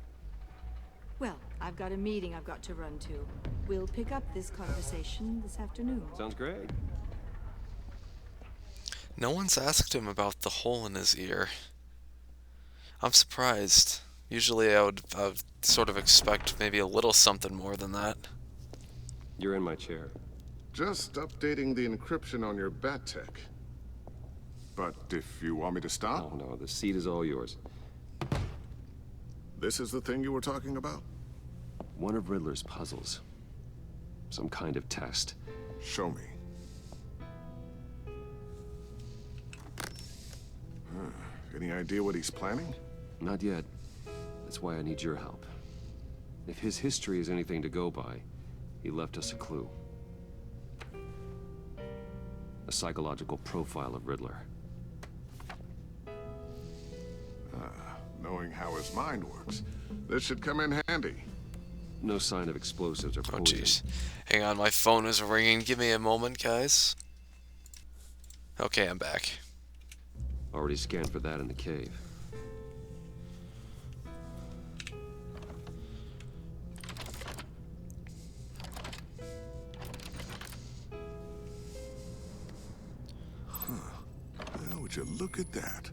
Well, I've got a meeting I've got to run to. We'll pick up this conversation this afternoon. Sounds great. No one's asked him about the hole in his ear. I'm surprised. Usually I would sort of expect maybe a little something more than that. You're in my chair. Just updating the encryption on your bat tech. But if you want me to stop? Oh, no, the seat is all yours. This is the thing you were talking about? One of Riddler's puzzles. Some kind of test. Show me. Any idea what he's planning? Not yet. That's why I need your help. If his history is anything to go by, he left us a clue. A psychological profile of Riddler. Knowing how his mind works, this should come in handy. No sign of explosives or poison. Oh, jeez. Hang on, my phone is ringing. Give me a moment, guys. Okay, I'm back. Already scanned for that in the cave. Well, would you look at that?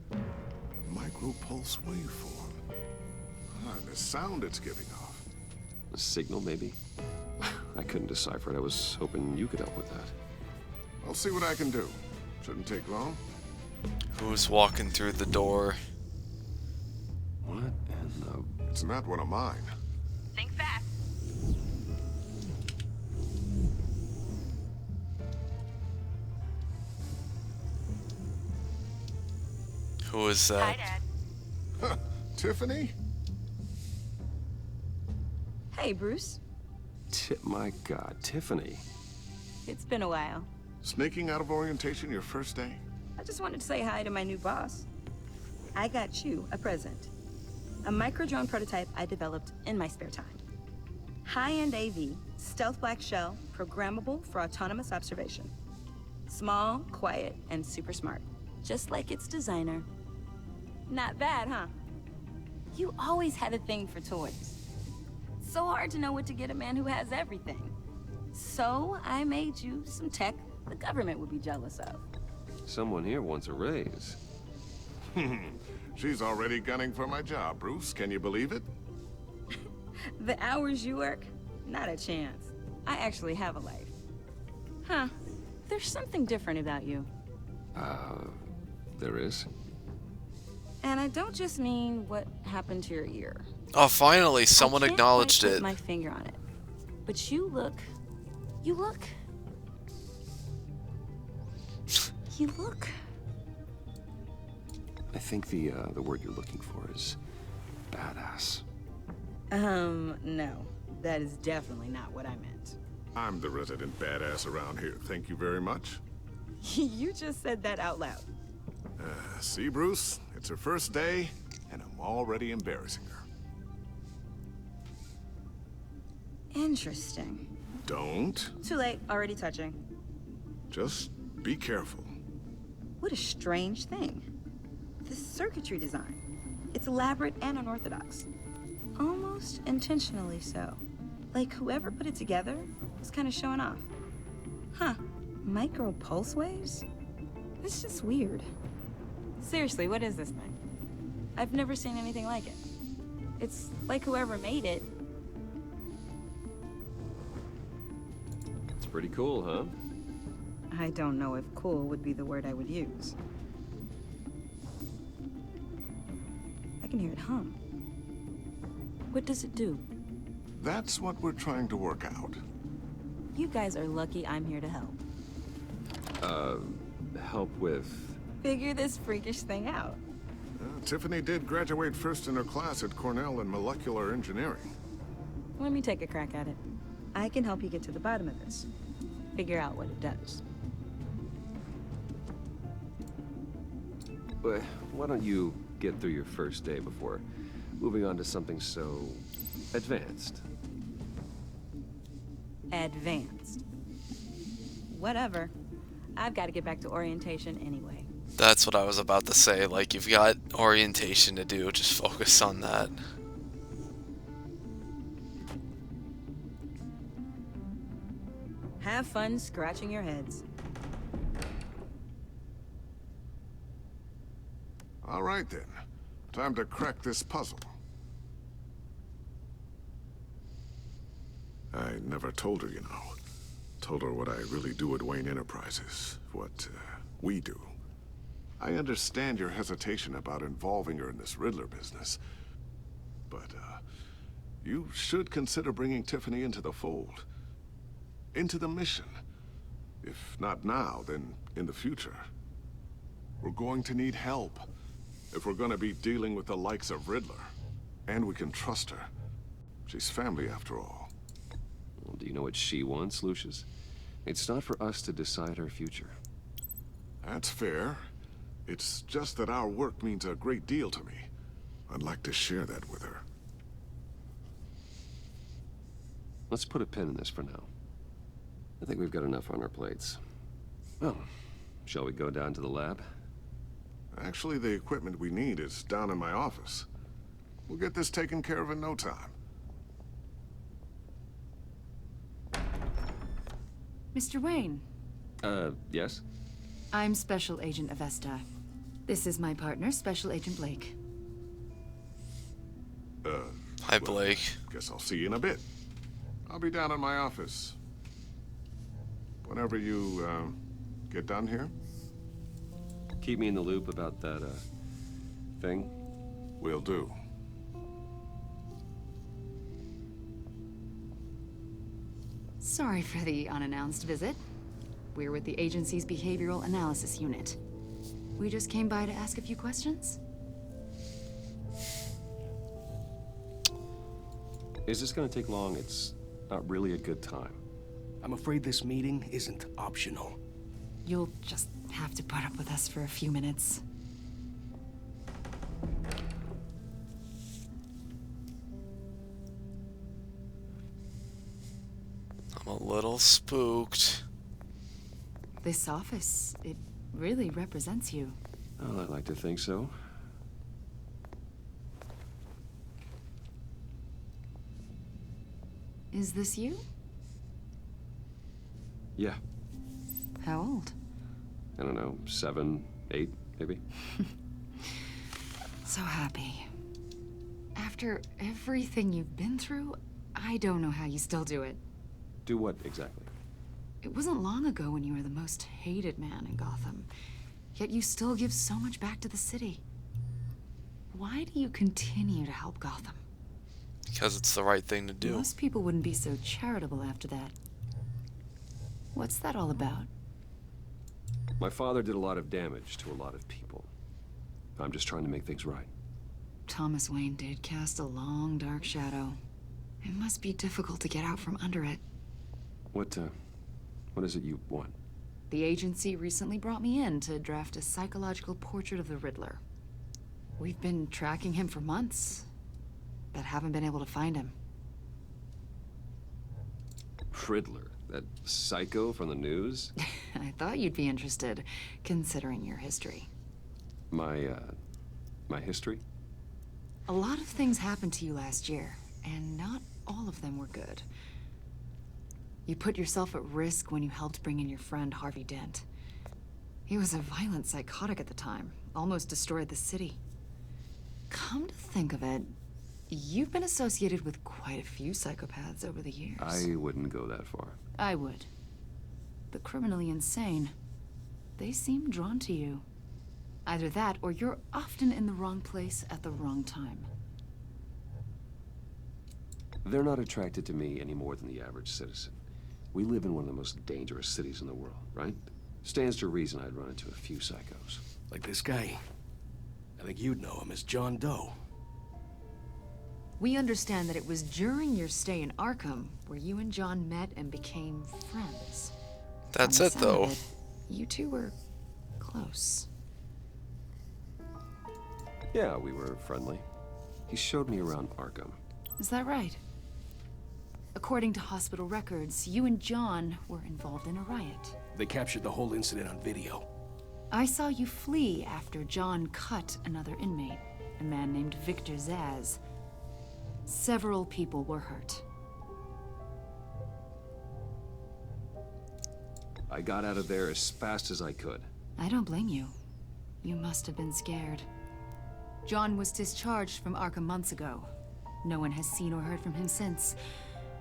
Micro-pulse waveform. And the sound it's giving off. A signal, maybe? I couldn't decipher it. I was hoping you could help with that. I'll see what I can do. Shouldn't take long. Who's walking through the door? What in the... It's not one of mine. Think fast. Who is that? Hi, Dad. Tiffany? Hey, Bruce. My God, Tiffany. It's been a while. Sneaking out of orientation your first day? I just wanted to say hi to my new boss. I got you a present. A micro-drone prototype I developed in my spare time. High-end AV, stealth black shell, programmable for autonomous observation. Small, quiet, and super smart. Just like its designer. Not bad, huh? You always had a thing for toys. So hard to know what to get a man who has everything. So I made you some tech the government would be jealous of. Someone here wants a raise. She's already gunning for my job, Bruce. Can you believe it? The hours you work? Not a chance. I actually have a life. Huh. There's something different about you. There is? And I don't just mean what happened to your ear. Oh, finally, someone acknowledged I can't it. put my finger on it. But you look... You look... I think the word you're looking for is badass. No. That is definitely not what I meant. I'm the resident badass around here. Thank you very much. You just said that out loud. See, Bruce? It's her first day, and I'm already embarrassing her. Interesting. Don't. Too late. Already touching. Just be careful. What a strange thing. The circuitry design. It's elaborate and unorthodox. Almost intentionally so. Like whoever put it together was kind of showing off. Huh. Micro pulse waves? It's just weird. Seriously, what is this thing? I've never seen anything like it. It's like whoever made it. It's pretty cool, huh? I don't know if cool would be the word I would use. I can hear it hum. What does it do? That's what we're trying to work out. You guys are lucky I'm here to help. Help with... Figure this freakish thing out. Tiffany did graduate first in her class at Cornell in molecular engineering. Let me take a crack at it. I can help you get to the bottom of this. Figure out what it does. But why don't you get through your first day before moving on to something so advanced? Advanced. Whatever. I've got to get back to orientation anyway. That's what I was about to say. Like, you've got orientation to do, just focus on that. Have fun scratching your heads. All right then. Time to crack this puzzle. I never told her, you know. Told her what I really do at Wayne Enterprises. What we do. I understand your hesitation about involving her in this Riddler business. But, you should consider bringing Tiffany into the fold. Into the mission. If not now, then in the future. We're going to need help. If we're going to be dealing with the likes of Riddler. And we can trust her. She's family after all. Well, do you know what she wants, Lucius? It's not for us to decide her future. That's fair. It's just that our work means a great deal to me. I'd like to share that with her. Let's put a pin in this for now. I think we've got enough on our plates. Well, shall we go down to the lab? Actually, the equipment we need is down in my office. We'll get this taken care of in no time. Mr. Wayne. Yes? I'm Special Agent Avesta. This is my partner, Special Agent Blake. Hi, Blake. Guess I'll see you in a bit. I'll be down in my office. Whenever you, get done here. Keep me in the loop about that, thing. Will do. Sorry for the unannounced visit. We're with the agency's Behavioral Analysis Unit. We just came by to ask a few questions. Is this gonna take long? It's not really a good time. I'm afraid this meeting isn't optional. You'll just have to put up with us for a few minutes. I'm a little spooked. This office, it really represents you. Well, I'd like to think so. Is this you? Yeah. How old? I don't know, 7, 8, maybe? So happy. After everything you've been through, I don't know how you still do it. Do what, exactly? It wasn't long ago when you were the most hated man in Gotham. Yet you still give so much back to the city. Why do you continue to help Gotham? Because it's the right thing to do. Most people wouldn't be so charitable after that. What's that all about? My father did a lot of damage to a lot of people. I'm just trying to make things right. Thomas Wayne did cast a long, dark shadow. It must be difficult to get out from under it. What is it you want? The agency recently brought me in to draft a psychological portrait of the Riddler. We've been tracking him for months, but haven't been able to find him. Riddler? That psycho from the news? I thought you'd be interested, considering your history. My history? A lot of things happened to you last year, and not all of them were good. You put yourself at risk when you helped bring in your friend Harvey Dent. He was a violent psychotic at the time, almost destroyed the city. Come to think of it, you've been associated with quite a few psychopaths over the years. I wouldn't go that far. I would. The criminally insane, they seem drawn to you. Either that, or you're often in the wrong place at the wrong time. They're not attracted to me any more than the average citizen. We live in one of the most dangerous cities in the world, right? Stands to reason I'd run into a few psychos. Like this guy. I think you'd know him as John Doe. We understand that it was during your stay in Arkham where you and John met and became friends. That's From the it, sound though. of it, you two were close. Yeah, we were friendly. He showed me around Arkham. Is that right? According to hospital records, you and John were involved in a riot. They captured the whole incident on video. I saw you flee after John cut another inmate, a man named Victor Zaz. Several people were hurt. I got out of there as fast as I could. I don't blame you. You must have been scared. John was discharged from Arkham months ago. No one has seen or heard from him since.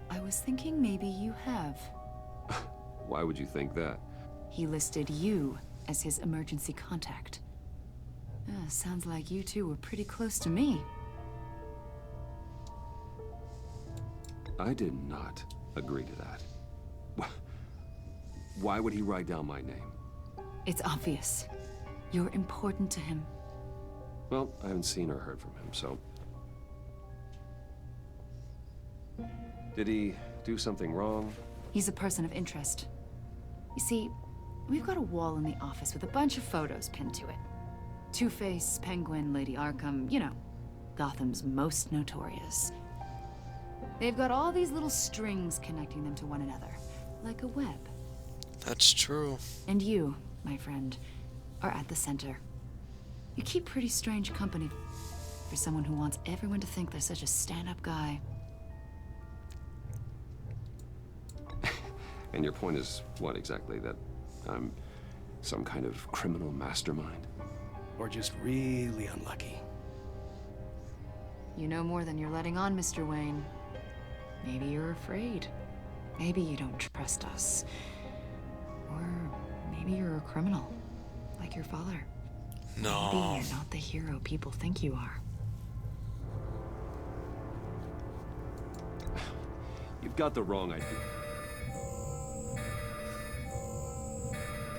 I was thinking maybe you have. Why would you think that? He listed you as his emergency contact. Sounds like you two were pretty close to me. I did not agree to that. Why would he write down my name? It's obvious. You're important to him. Well, I haven't seen or heard from him, so... Did he do something wrong? He's a person of interest. You see, we've got a wall in the office with a bunch of photos pinned to it. Two-Face, Penguin, Lady Arkham, you know, Gotham's most notorious. They've got all these little strings connecting them to one another, like a web. That's true. And you, my friend, are at the center. You keep pretty strange company for someone who wants everyone to think they're such a stand-up guy. And your point is what exactly? That I'm some kind of criminal mastermind? Or just really unlucky? You know more than you're letting on, Mr. Wayne. Maybe you're afraid. Maybe you don't trust us. Or maybe you're a criminal, like your father. No. Maybe you're not the hero people think you are. You've got the wrong idea.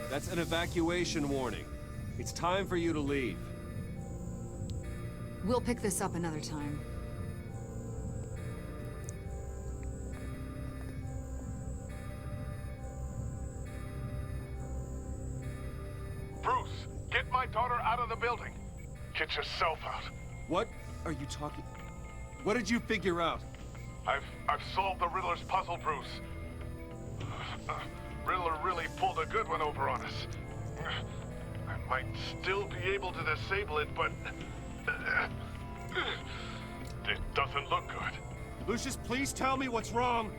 That's an evacuation warning. It's time for you to leave. We'll pick this up another time. Bruce, get my daughter out of the building. Get yourself out. What are you talking? What did you figure out? I've solved the Riddler's puzzle, Bruce. Riddler really pulled a good one over on us. I might still be able to disable it, but it doesn't look good. Lucius, please tell me what's wrong.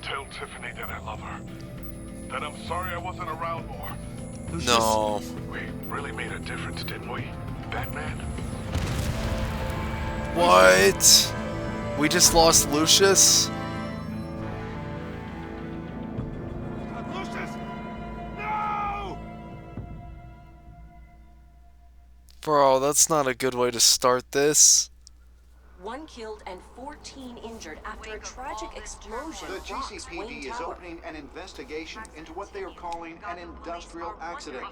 Tell Tiffany that I love her. That I'm sorry I wasn't around more. Lucius. No. We really made a difference, didn't we, Batman? What? We just lost Lucius? Lucius! No! Bro, that's not a good way to start this. 1 killed and 14 injured after a tragic explosion The rocks Wayne GCPD is Tower. opening an investigation into what they are calling an industrial accident.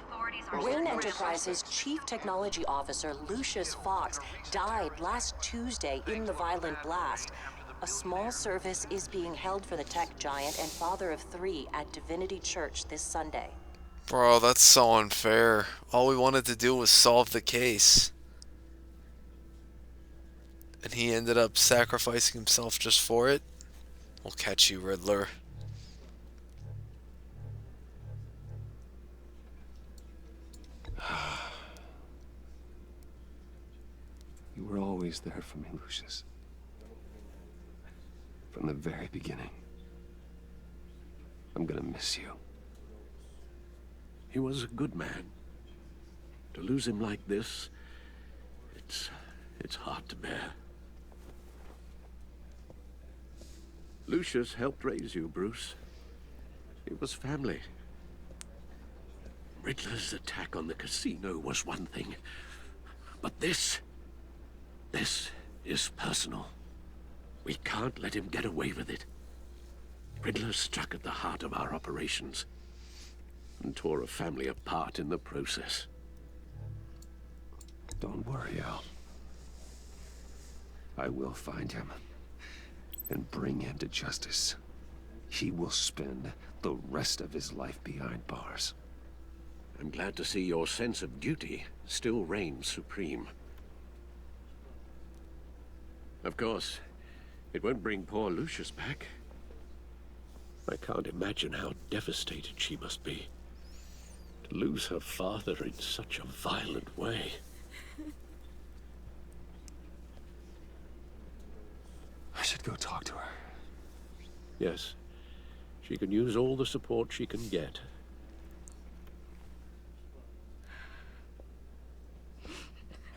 Wayne Enterprises Chief Technology Officer Lucius Fox died last Tuesday in the violent blast. A small service is being held for the tech giant and father of 3 at Divinity Church this Sunday. Bro, that's so unfair. All we wanted to do was solve the case. And he ended up sacrificing himself just for it? We'll catch you, Riddler. You were always there for me, Lucius. From the very beginning. I'm gonna miss you. He was a good man. To lose him like this, it's hard to bear. Lucius helped raise you, Bruce. It was family. Riddler's attack on the casino was one thing. But this is personal. We can't let him get away with it. Riddler struck at the heart of our operations and tore a family apart in the process. Don't worry, Al. I will find him and bring him to justice. He will spend the rest of his life behind bars. I'm glad to see your sense of duty still reigns supreme. Of course, it won't bring poor Lucius back. I can't imagine how devastated she must be. To lose her father in such a violent way. I should go talk to her. Yes, she can use all the support she can get.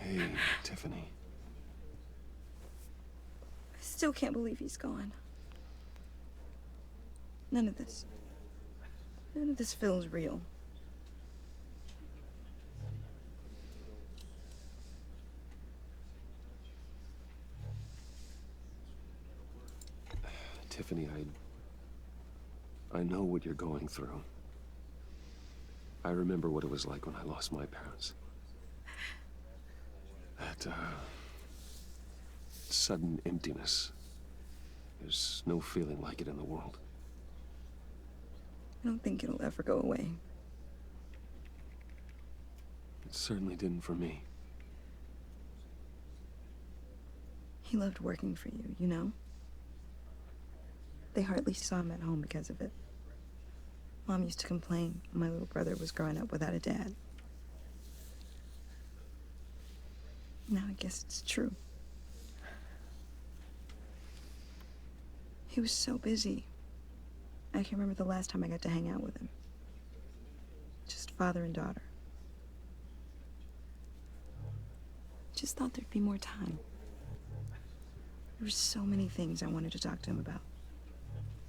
Hey, Tiffany. I still can't believe he's gone. None of this feels real. Tiffany, I know what you're going through. I remember what it was like when I lost my parents. That, sudden emptiness. There's no feeling like it in the world. I don't think it'll ever go away. It certainly didn't for me. He loved working for you, you know? They hardly saw him at home because of it. Mom used to complain when my little brother was growing up without a dad. Now I guess it's true. He was so busy. I can remember the last time I got to hang out with him. Just father and daughter. Just thought there'd be more time. There were so many things I wanted to talk to him about.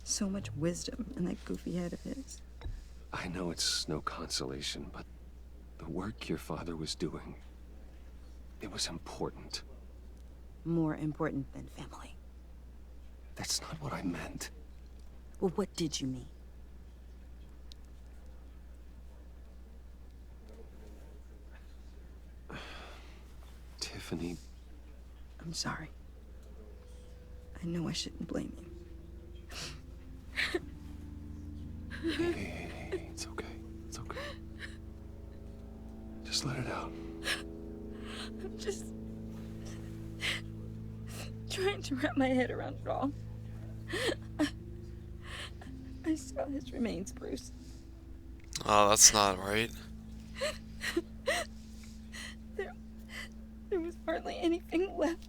So much wisdom in that goofy head of his. I know it's no consolation, but the work your father was doing, it was important. More important than family. That's not what I meant. Well, what did you mean? Tiffany. I'm sorry. I know I shouldn't blame you. Hey, it's okay. It's okay. Just let it out. I'm just trying to wrap my head around it all. I saw his remains, Bruce. Oh, that's not right. There was hardly anything left.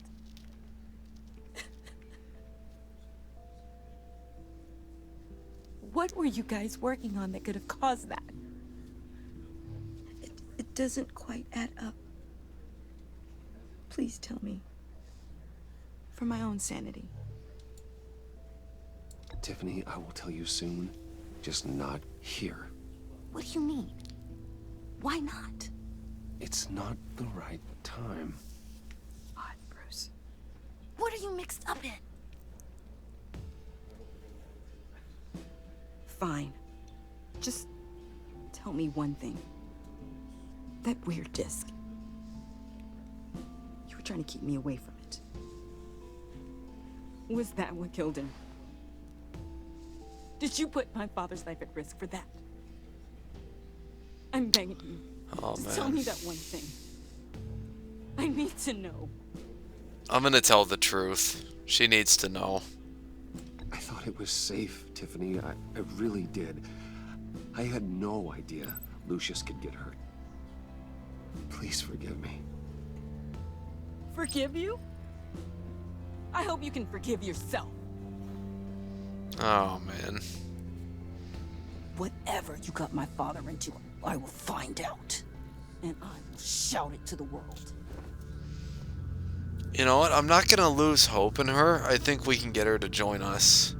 What were you guys working on that could have caused that? It doesn't quite add up. Please tell me. For my own sanity. Tiffany, I will tell you soon. Just not here. What do you mean? Why not? It's not the right time. Odd, Bruce. What are you mixed up in? Fine. Just tell me one thing. That weird disc. You were trying to keep me away from it. Was that what killed him? Did you put my father's life at risk for that? I'm begging you. Oh, Just man. tell me that one thing. I need to know. I'm gonna tell the truth. She needs to know. I thought it was safe, Tiffany. I really did. I had no idea Lucius could get hurt. Please forgive me. Forgive you? I hope you can forgive yourself. Oh, man. Whatever you got my father into, I will find out. And I will shout it to the world. You know what? I'm not gonna lose hope in her. I think we can get her to join us.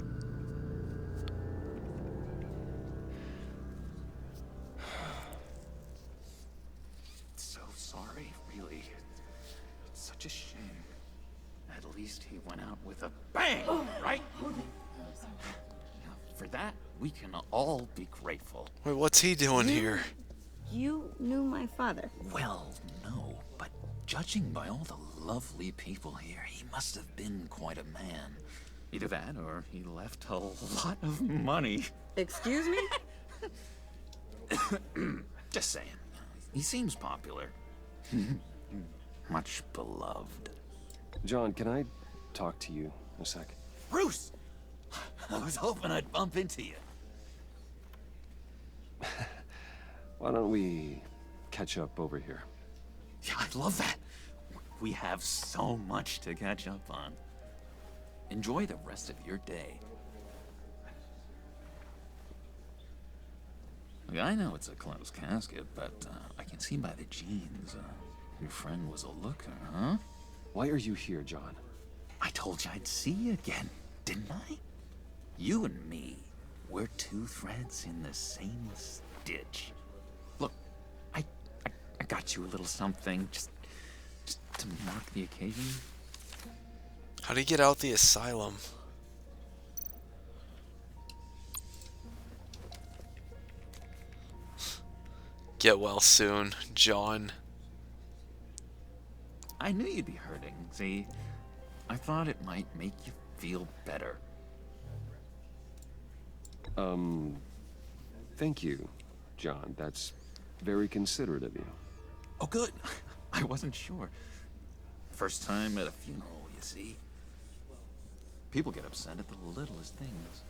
least he went out with a bang, right? For that, we can all be grateful. Wait, what's he doing here? You knew my father. Well, no, but judging by all the lovely people here, he must have been quite a man. Either that, or he left a lot of money. Excuse me? Just saying. He seems popular. Much beloved. John, can I talk to you a sec? Bruce! I was hoping I'd bump into you. Why don't we catch up over here? Yeah, I love that. We have so much to catch up on. Enjoy the rest of your day. Look, I know it's a closed casket, but I can see by the jeans, your friend was a looker, huh? Why are you here, John? I told you I'd see you again, didn't I? You and me, we're two threads in the same stitch. Look, I got you a little something, just to mark the occasion. How do you get out the asylum? Get well soon, John. I knew you'd be hurting, see? I thought it might make you feel better. Thank you, John. That's very considerate of you. Oh, good. I wasn't sure. First time at a funeral, you see. People get upset at the littlest things.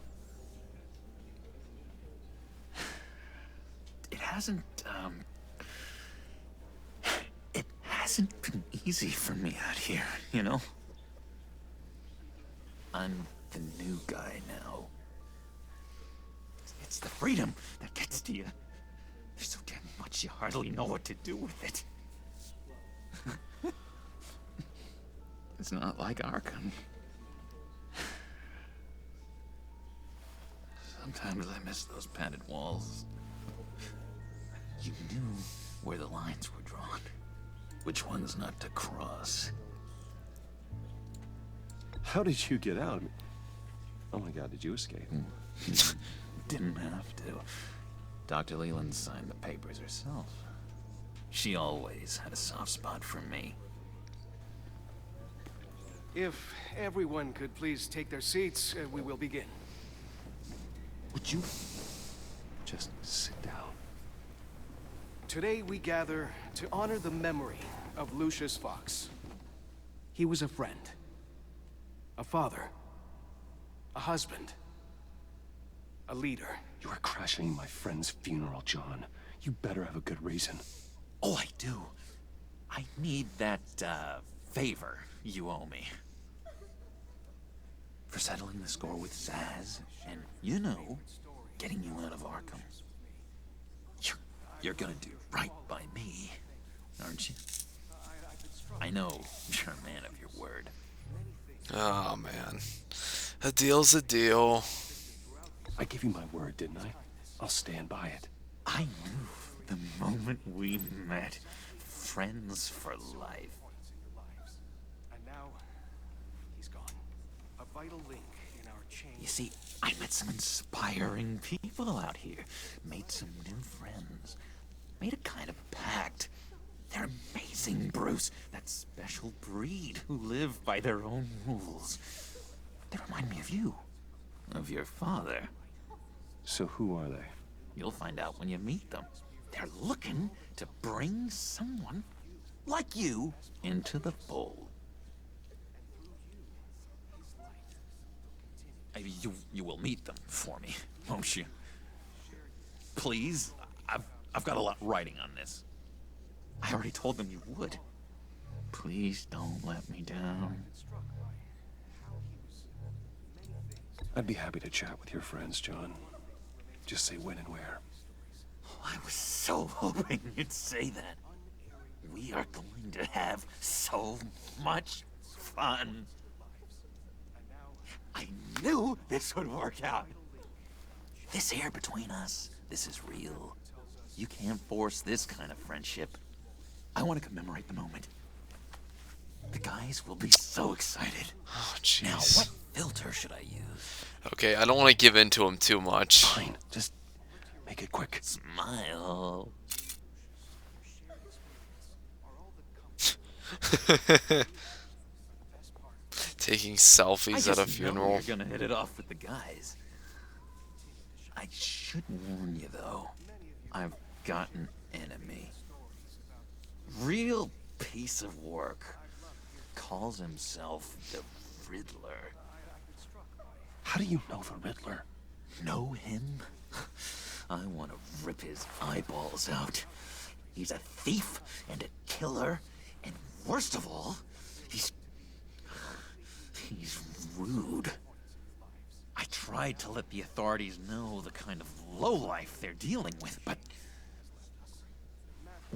It hasn't been easy for me out here, you know? I'm the new guy now. It's the freedom that gets to you. There's so damn much you hardly know what to do with it. It's not like Arkham. Sometimes I miss those padded walls. You knew where the lines were drawn. Which ones not to cross. How did you get out? Oh my god, did you escape? Didn't have to. Dr. Leland signed the papers herself. She always had a soft spot for me. If everyone could please take their seats, we will begin. Would you just sit down? Today we gather to honor the memory of Lucius Fox. He was a friend, a father, a husband, a leader. You are crashing my friend's funeral, John. You better have a good reason. Oh, I do. I need that, favor you owe me. For settling the score with Zaz, and, you know, getting you out of Arkham. You're gonna do right by me, aren't you? I know you're a man of your word. Oh, man. A deal's a deal. I gave you my word, didn't I? I'll stand by it. I knew the moment we met. Friends for life. And now, he's gone. A vital link in our chain. You see, I met some inspiring people out here. Made some new friends. Made a kind of pact. They're amazing, Bruce. That special breed who live by their own rules. They remind me of you. Of your father. So who are they? You'll find out when you meet them. They're looking to bring someone like you into the fold. You will meet them for me, won't you? Please? I've got a lot writing on this. I already told them you would. Please don't let me down. I'd be happy to chat with your friends, John. Just say when and where. I was so hoping you'd say that. We are going to have so much fun. I knew this would work out. This air between us, this is real. You can't force this kind of friendship. I want to commemorate the moment. The guys will be so excited. Oh, Now, jeez. what filter should I use? Okay, I don't want to give in to him too much. Fine, just make it quick. Smile. Taking selfies at a I just know funeral. you're gonna hit it off with the guys. I should warn you, though. I've got an enemy. Real piece of work. Calls himself the Riddler. How do you know the Riddler? Know him? I want to rip his eyeballs out. He's a thief and a killer, and worst of all, he's rude. I tried to let the authorities know the kind of lowlife they're dealing with, but...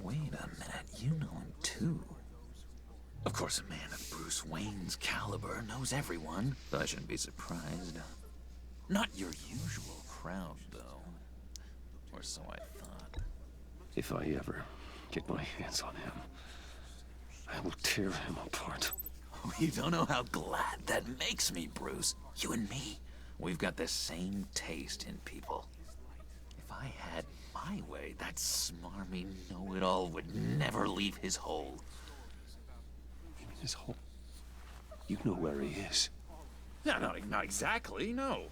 Wait a minute, you know him too. Of course, a man of Bruce Wayne's caliber knows everyone, but I shouldn't be surprised. Not your usual crowd, though. Or so I thought. If I ever get my hands on him, I will tear him apart. Oh, you don't know how glad that makes me, Bruce. You and me, we've got the same taste in people. If I had my way, that smarmy know-it-all would never leave his hole. You mean his hole? You know where he is. No, not exactly, no.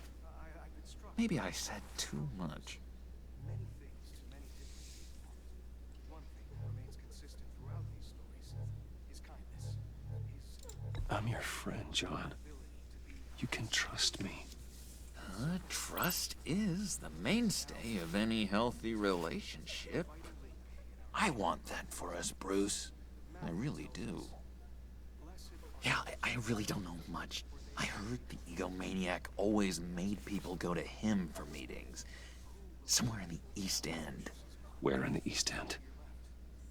Maybe I said too much. I'm your friend, John. You can trust me. Trust is the mainstay of any healthy relationship. I want that for us, Bruce. I really do. Yeah, I really don't know much. I heard the egomaniac always made people go to him for meetings. Somewhere in the East End. Where in the East End?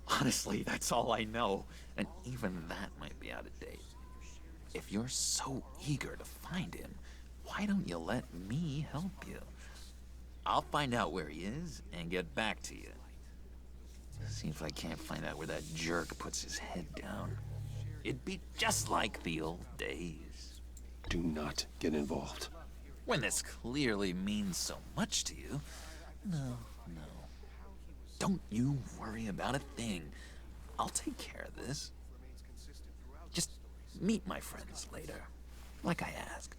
Honestly, that's all I know. And even that might be out of date. If you're so eager to find him, why don't you let me help you? I'll find out where he is and get back to you. See if I can't find out where that jerk puts his head down. It'd be just like the old days. Do not get involved. When this clearly means so much to you. No. Don't you worry about a thing. I'll take care of this. Just meet my friends later, like I asked.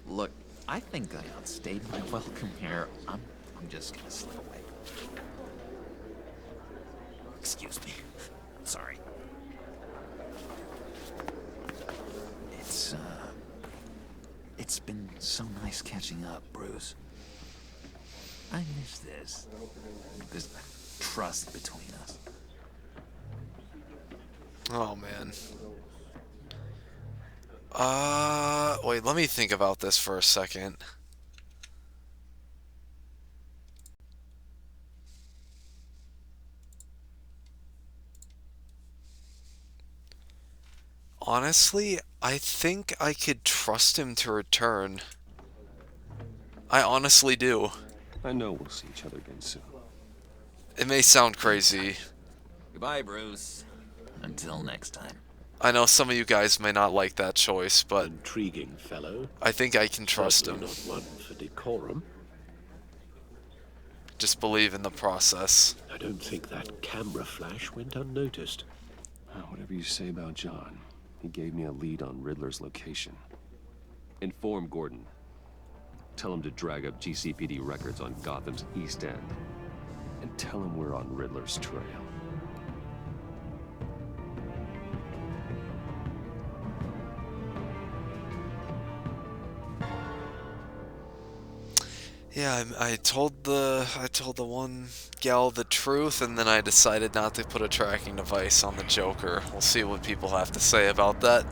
Look, I think I outstayed my welcome here. I'm just gonna slip away. Excuse me. I'm sorry. It's been so nice catching up, Bruce. I miss this trust between us. Oh, man. Wait, let me think about this for a second. Honestly, I think I could trust him to return. I honestly do. I know we'll see each other again soon. It may sound crazy. Goodbye, Bruce. Until next time. I know some of you guys may not like that choice, but intriguing fellow. I think I can trust him. Not one for decorum. Just believe in the process. I don't think that camera flash went unnoticed. Whatever you say about John, he gave me a lead on Riddler's location. Inform Gordon. Tell him to drag up GCPD records on Gotham's East End. And tell him we're on Riddler's trail. Yeah, I told the one gal the truth, and then I decided not to put a tracking device on the Joker. We'll see what people have to say about that.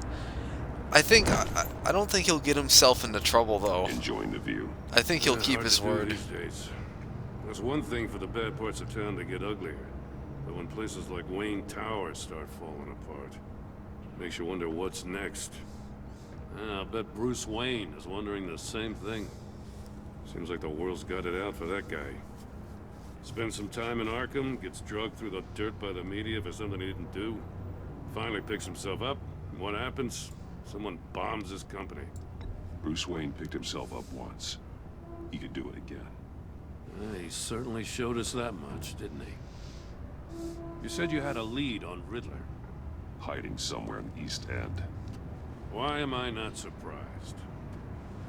I don't think he'll get himself into trouble, though. Enjoying the view. I think he'll keep his word. These days. There's one thing for the bad parts of town to get uglier, but when places like Wayne Tower start falling apart, makes you wonder what's next. I bet Bruce Wayne is wondering the same thing. Seems like the world's got it out for that guy. Spends some time in Arkham, gets drugged through the dirt by the media for something he didn't do. Finally picks himself up, and what happens? Someone bombs his company. Bruce Wayne picked himself up once. He could do it again. He certainly showed us that much, didn't he? You said you had a lead on Riddler. Hiding somewhere in the East End. Why am I not surprised?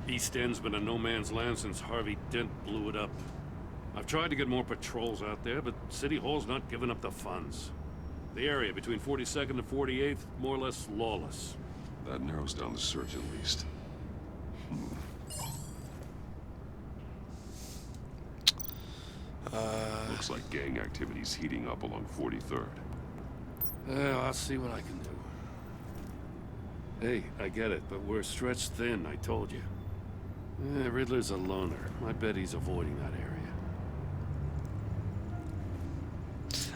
East End's been a no-man's land since Harvey Dent blew it up. I've tried to get more patrols out there, but City Hall's not giving up the funds. The area between 42nd and 48th, more or less lawless. That narrows down the search at least. Looks like gang activity's heating up along 43rd. Well, I'll see what I can do. Hey, I get it, but we're stretched thin, I told you. Riddler's a loner. I bet he's avoiding that area.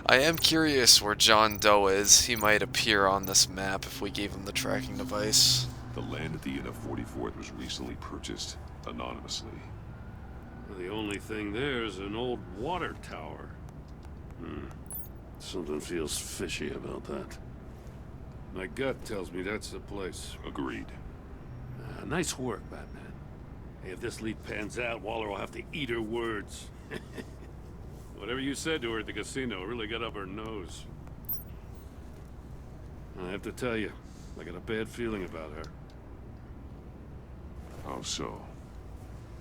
I am curious where John Doe is. He might appear on this map if we gave him the tracking device. The land at the end of 44th was recently purchased, anonymously. Well, the only thing there is an old water tower. Something feels fishy about that. My gut tells me that's the place. Agreed. Nice work, Batman. Hey, if this lead pans out, Waller will have to eat her words. Whatever you said to her at the casino really got up her nose. I have to tell you, I got a bad feeling about her. How so?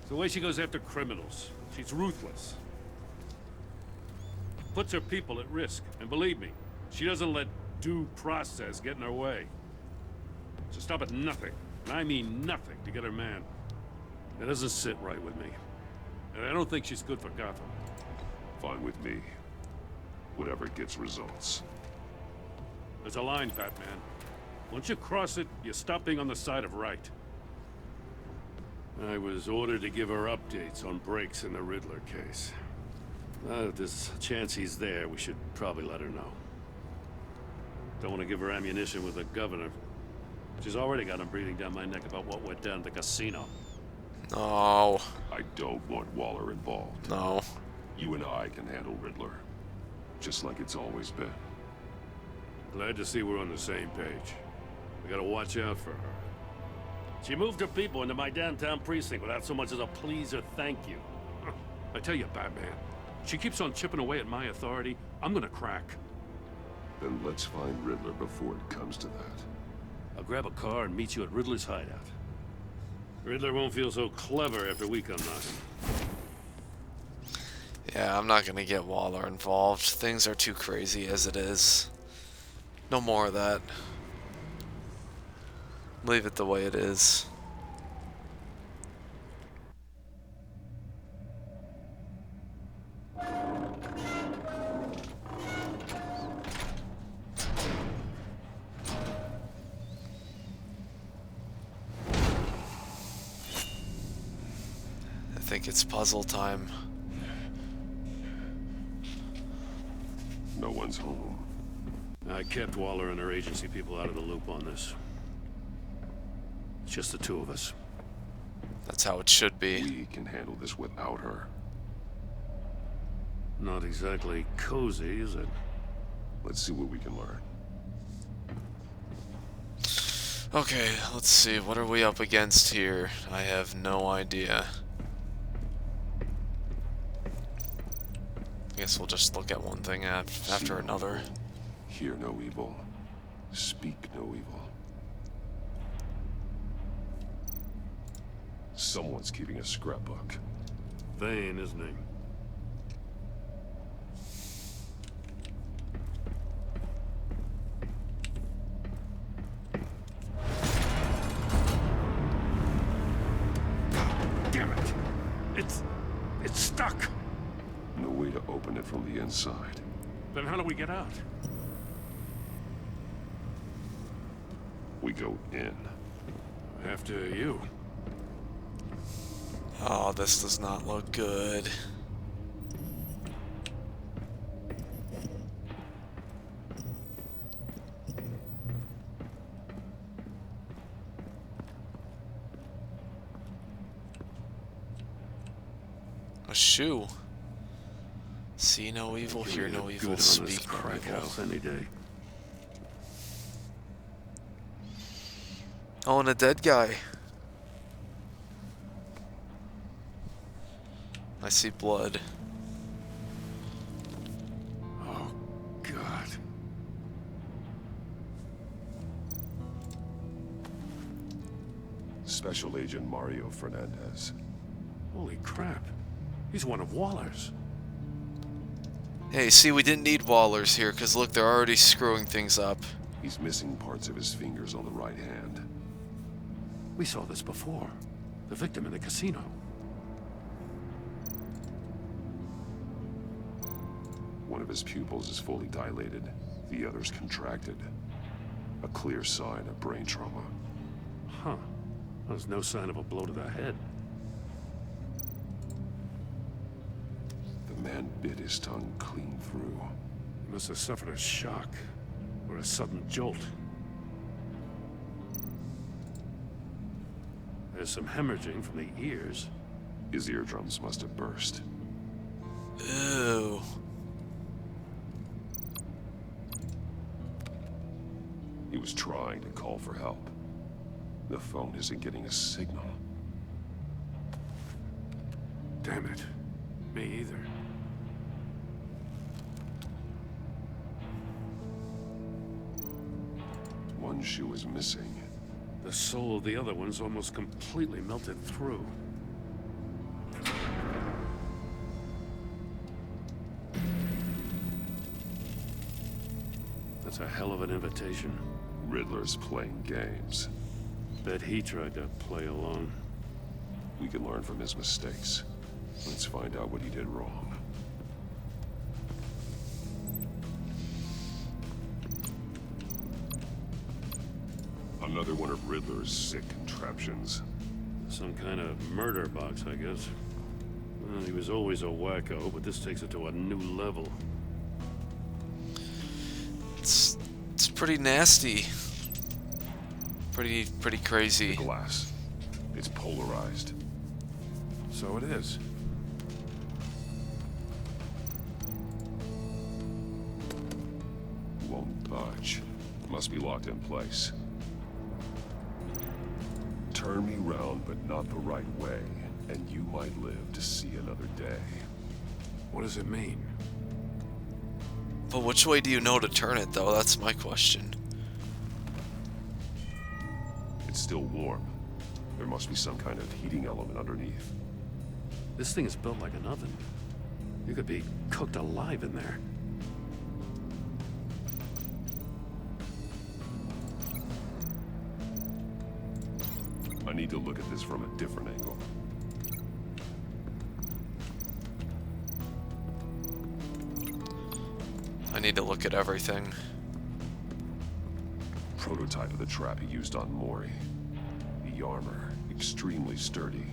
The way she goes after criminals. She's ruthless. Puts her people at risk. And believe me, she doesn't let due process get in her way. So stop at nothing, and I mean nothing, to get her man. That doesn't sit right with me. And I don't think she's good for Gotham. Fine with me. Whatever gets results. There's a line, Batman. Once you cross it, you stop being on the side of right. I was ordered to give her updates on breaks in the Riddler case. If there's a chance he's there, we should probably let her know. Don't want to give her ammunition with the governor. She's already got him breathing down my neck about what went down at the casino. No. I don't want Waller involved. No. You and I can handle Riddler. Just like it's always been. Glad to see we're on the same page. We gotta watch out for her. She moved her people into my downtown precinct without so much as a please or thank you. I tell you, Batman, she keeps on chipping away at my authority. I'm gonna crack. Then let's find Riddler before it comes to that. I'll grab a car and meet you at Riddler's hideout. Riddler won't feel so clever after we come knocking. Yeah, I'm not gonna get Waller involved. Things are too crazy as it is. No more of that. Leave it the way it is. I think it's puzzle time. No one's home. I kept Waller and her agency people out of the loop on this. It's just the two of us. That's how it should be. We can handle this without her. Not exactly cozy, is it? Let's see what we can learn. Okay, let's see. What are we up against here? I have no idea. I guess we'll just look at one thing after another. Hear no evil. Speak no evil. Someone's keeping a scrapbook. Vane, isn't he? Damn it! It's stuck! No way to open it from the inside. Then how do we get out? We go in. After you. Oh, this does not look good. A shoe. See no evil, hear no evil, speak no evil. House any day. Oh, and a dead guy. I see blood. Oh, God. Special Agent Mario Fernandez. Holy crap. He's one of Waller's. Hey, see, we didn't need Wallers here, because look, they're already screwing things up. He's missing parts of his fingers on the right hand. We saw this before. The victim in the casino. One of his pupils is fully dilated. The other's contracted. A clear sign of brain trauma. Huh. There's no sign of a blow to the head. The man bit his tongue clean through. He must have suffered a shock. Or a sudden jolt. There's some hemorrhaging from the ears. His eardrums must have burst. Ew. He was trying to call for help. The phone isn't getting a signal. Damn it. Me either. One shoe is missing. The sole of the other one's almost completely melted through. That's a hell of an invitation. Riddler's playing games. Bet he tried to play along. We can learn from his mistakes. Let's find out what he did wrong. Another one of Riddler's sick contraptions. Some kind of murder box, I guess. Well, he was always a wacko, but this takes it to a new level. It's pretty nasty. Pretty crazy. The glass. It's polarized. So it is. Won't budge. Must be locked in place. Turn me round, but not the right way, and you might live to see another day. What does it mean? But which way do you know to turn it, though? That's my question. It's still warm. There must be some kind of heating element underneath. This thing is built like an oven. You could be cooked alive in there. I need to look at this from a different angle. I need to look at everything. Prototype of the trap he used on Mori. The armor, extremely sturdy,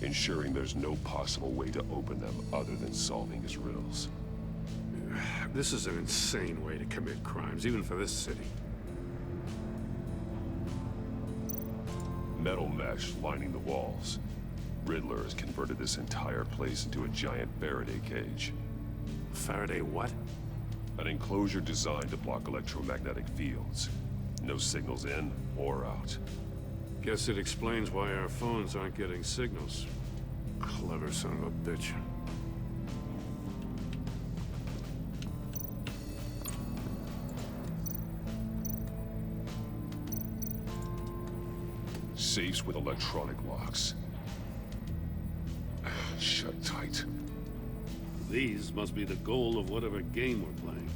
ensuring there's no possible way to open them other than solving his riddles. This is an insane way to commit crimes, even for this city. Metal mesh lining the walls. Riddler has converted this entire place into a giant Faraday cage. Faraday what? An enclosure designed to block electromagnetic fields. No signals in or out. Guess it explains why our phones aren't getting signals. Clever son of a bitch. Safes with electronic locks. Shut tight. These must be the goal of whatever game we're playing.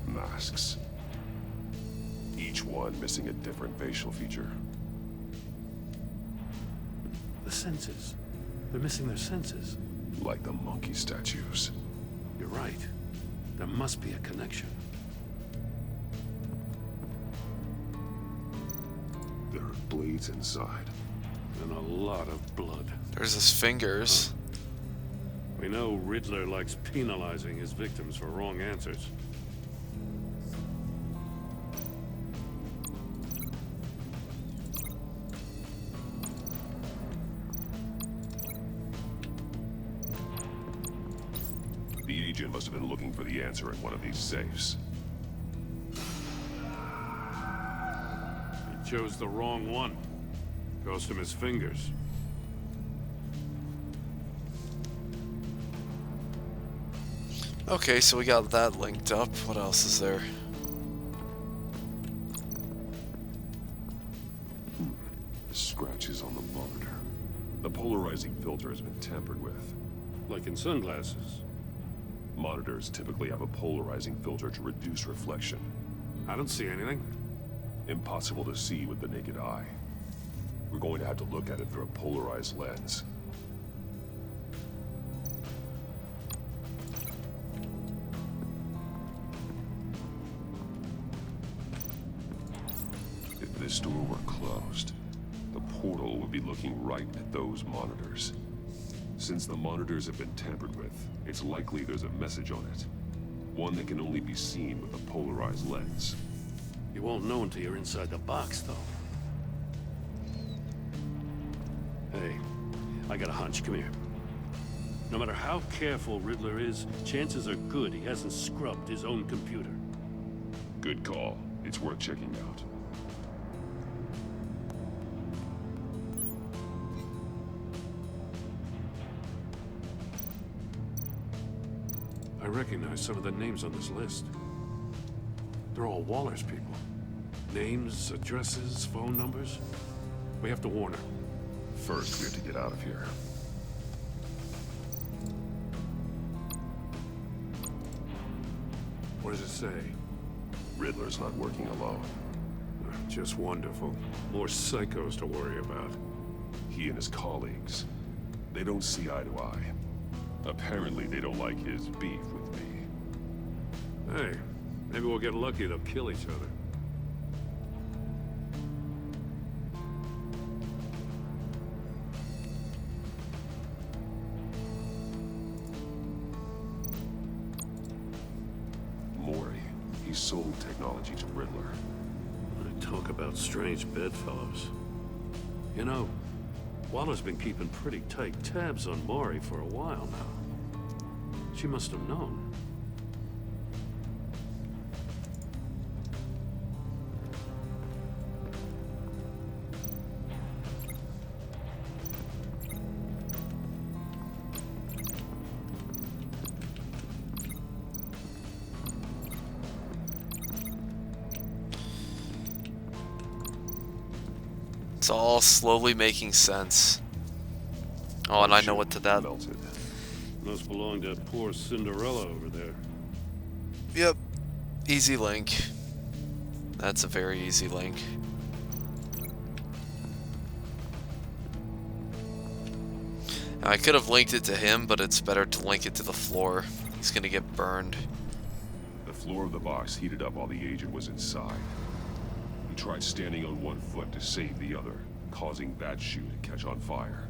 Masks. Each one missing a different facial feature. The senses. They're missing their senses. Like the monkey statues. You're right. There must be a connection. There are blades inside. And a lot of blood. There's his fingers. We know Riddler likes penalizing his victims for wrong answers. The agent must have been looking for the answer in one of these safes. He chose the wrong one. Cost him his fingers. Okay, so we got that linked up. What else is there? Scratches on the monitor. The polarizing filter has been tampered with. Like in sunglasses. Monitors typically have a polarizing filter to reduce reflection. I don't see anything. Impossible to see with the naked eye. We're going to have to look at it through a polarized lens. If this door were closed, the portal would be looking right at those monitors. Since the monitors have been tampered with, it's likely there's a message on it. One that can only be seen with a polarized lens. You won't know until you're inside the box, though. Hey, I got a hunch. Come here. No matter how careful Riddler is, chances are good he hasn't scrubbed his own computer. Good call. It's worth checking out. I recognize some of the names on this list. They're all Waller's people. Names, addresses, phone numbers. We have to warn her. First, we have to get out of here. What does it say? Riddler's not working alone. Just wonderful. More psychos to worry about. He and his colleagues, they don't see eye to eye. Apparently, they don't like his beef with me. Hey, maybe we'll get lucky they'll kill each other. Mori, he sold technology to Riddler. Talk about strange bedfellows. You know, Waller's been keeping pretty tight tabs on Mori for a while now. She must have known. It's all slowly making sense. Oh, and I know what to that. Melted. Must belong to poor Cinderella over there. Yep. Easy link. That's a very easy link. Now, I could have linked it to him, but it's better to link it to the floor. He's gonna get burned. The floor of the box heated up while the agent was inside. He tried standing on one foot to save the other, causing that shoe to catch on fire.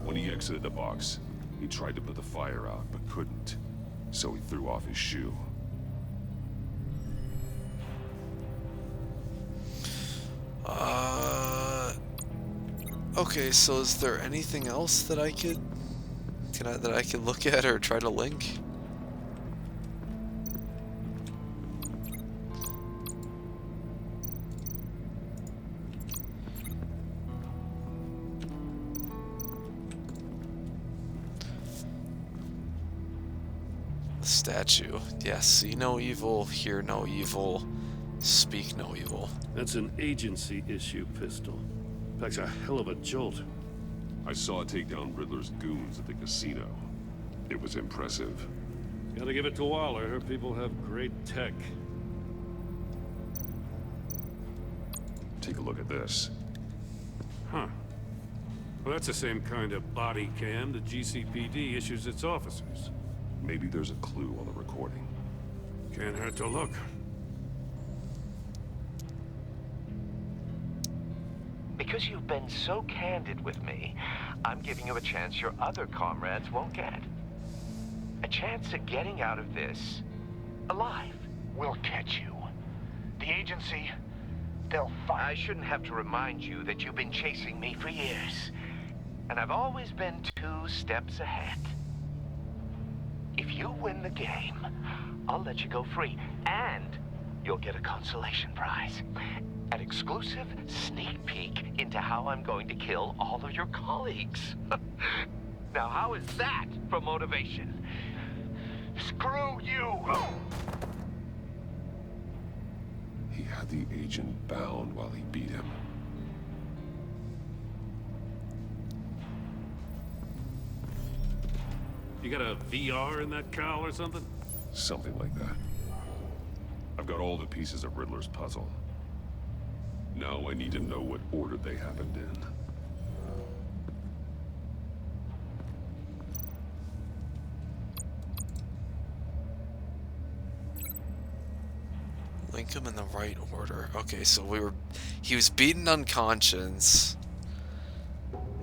When he exited the box, he tried to put the fire out, but couldn't. So he threw off his shoe. Okay, so is there anything else that I could look at or try to link? The statue. Yes, see no evil, hear no evil, speak no evil. That's an agency issue pistol. Packs a hell of a jolt. I saw it take down Riddler's goons at the casino. It was impressive. Gotta give it to Waller. Her people have great tech. Take a look at this. Huh. Well, that's the same kind of body cam the GCPD issues its officers. Maybe there's a clue on the recording. Can't hurt to look. Because you've been so candid with me, I'm giving you a chance your other comrades won't get. A chance at getting out of this alive. We'll catch you. The agency, they'll find... I shouldn't have to remind you that you've been chasing me for years. And I've always been 2 steps ahead. If If you win the game, I'll let you go free, and you'll get a consolation prize. An exclusive sneak peek into how I'm going to kill all of your colleagues. Now, how is that for motivation? Screw you! He had the agent bound while he beat him. You got a VR in that cowl or something? Something like that. I've got all the pieces of Riddler's puzzle. Now I need to know what order they happened in. Link him in the right order. Okay, so he was beaten unconscious,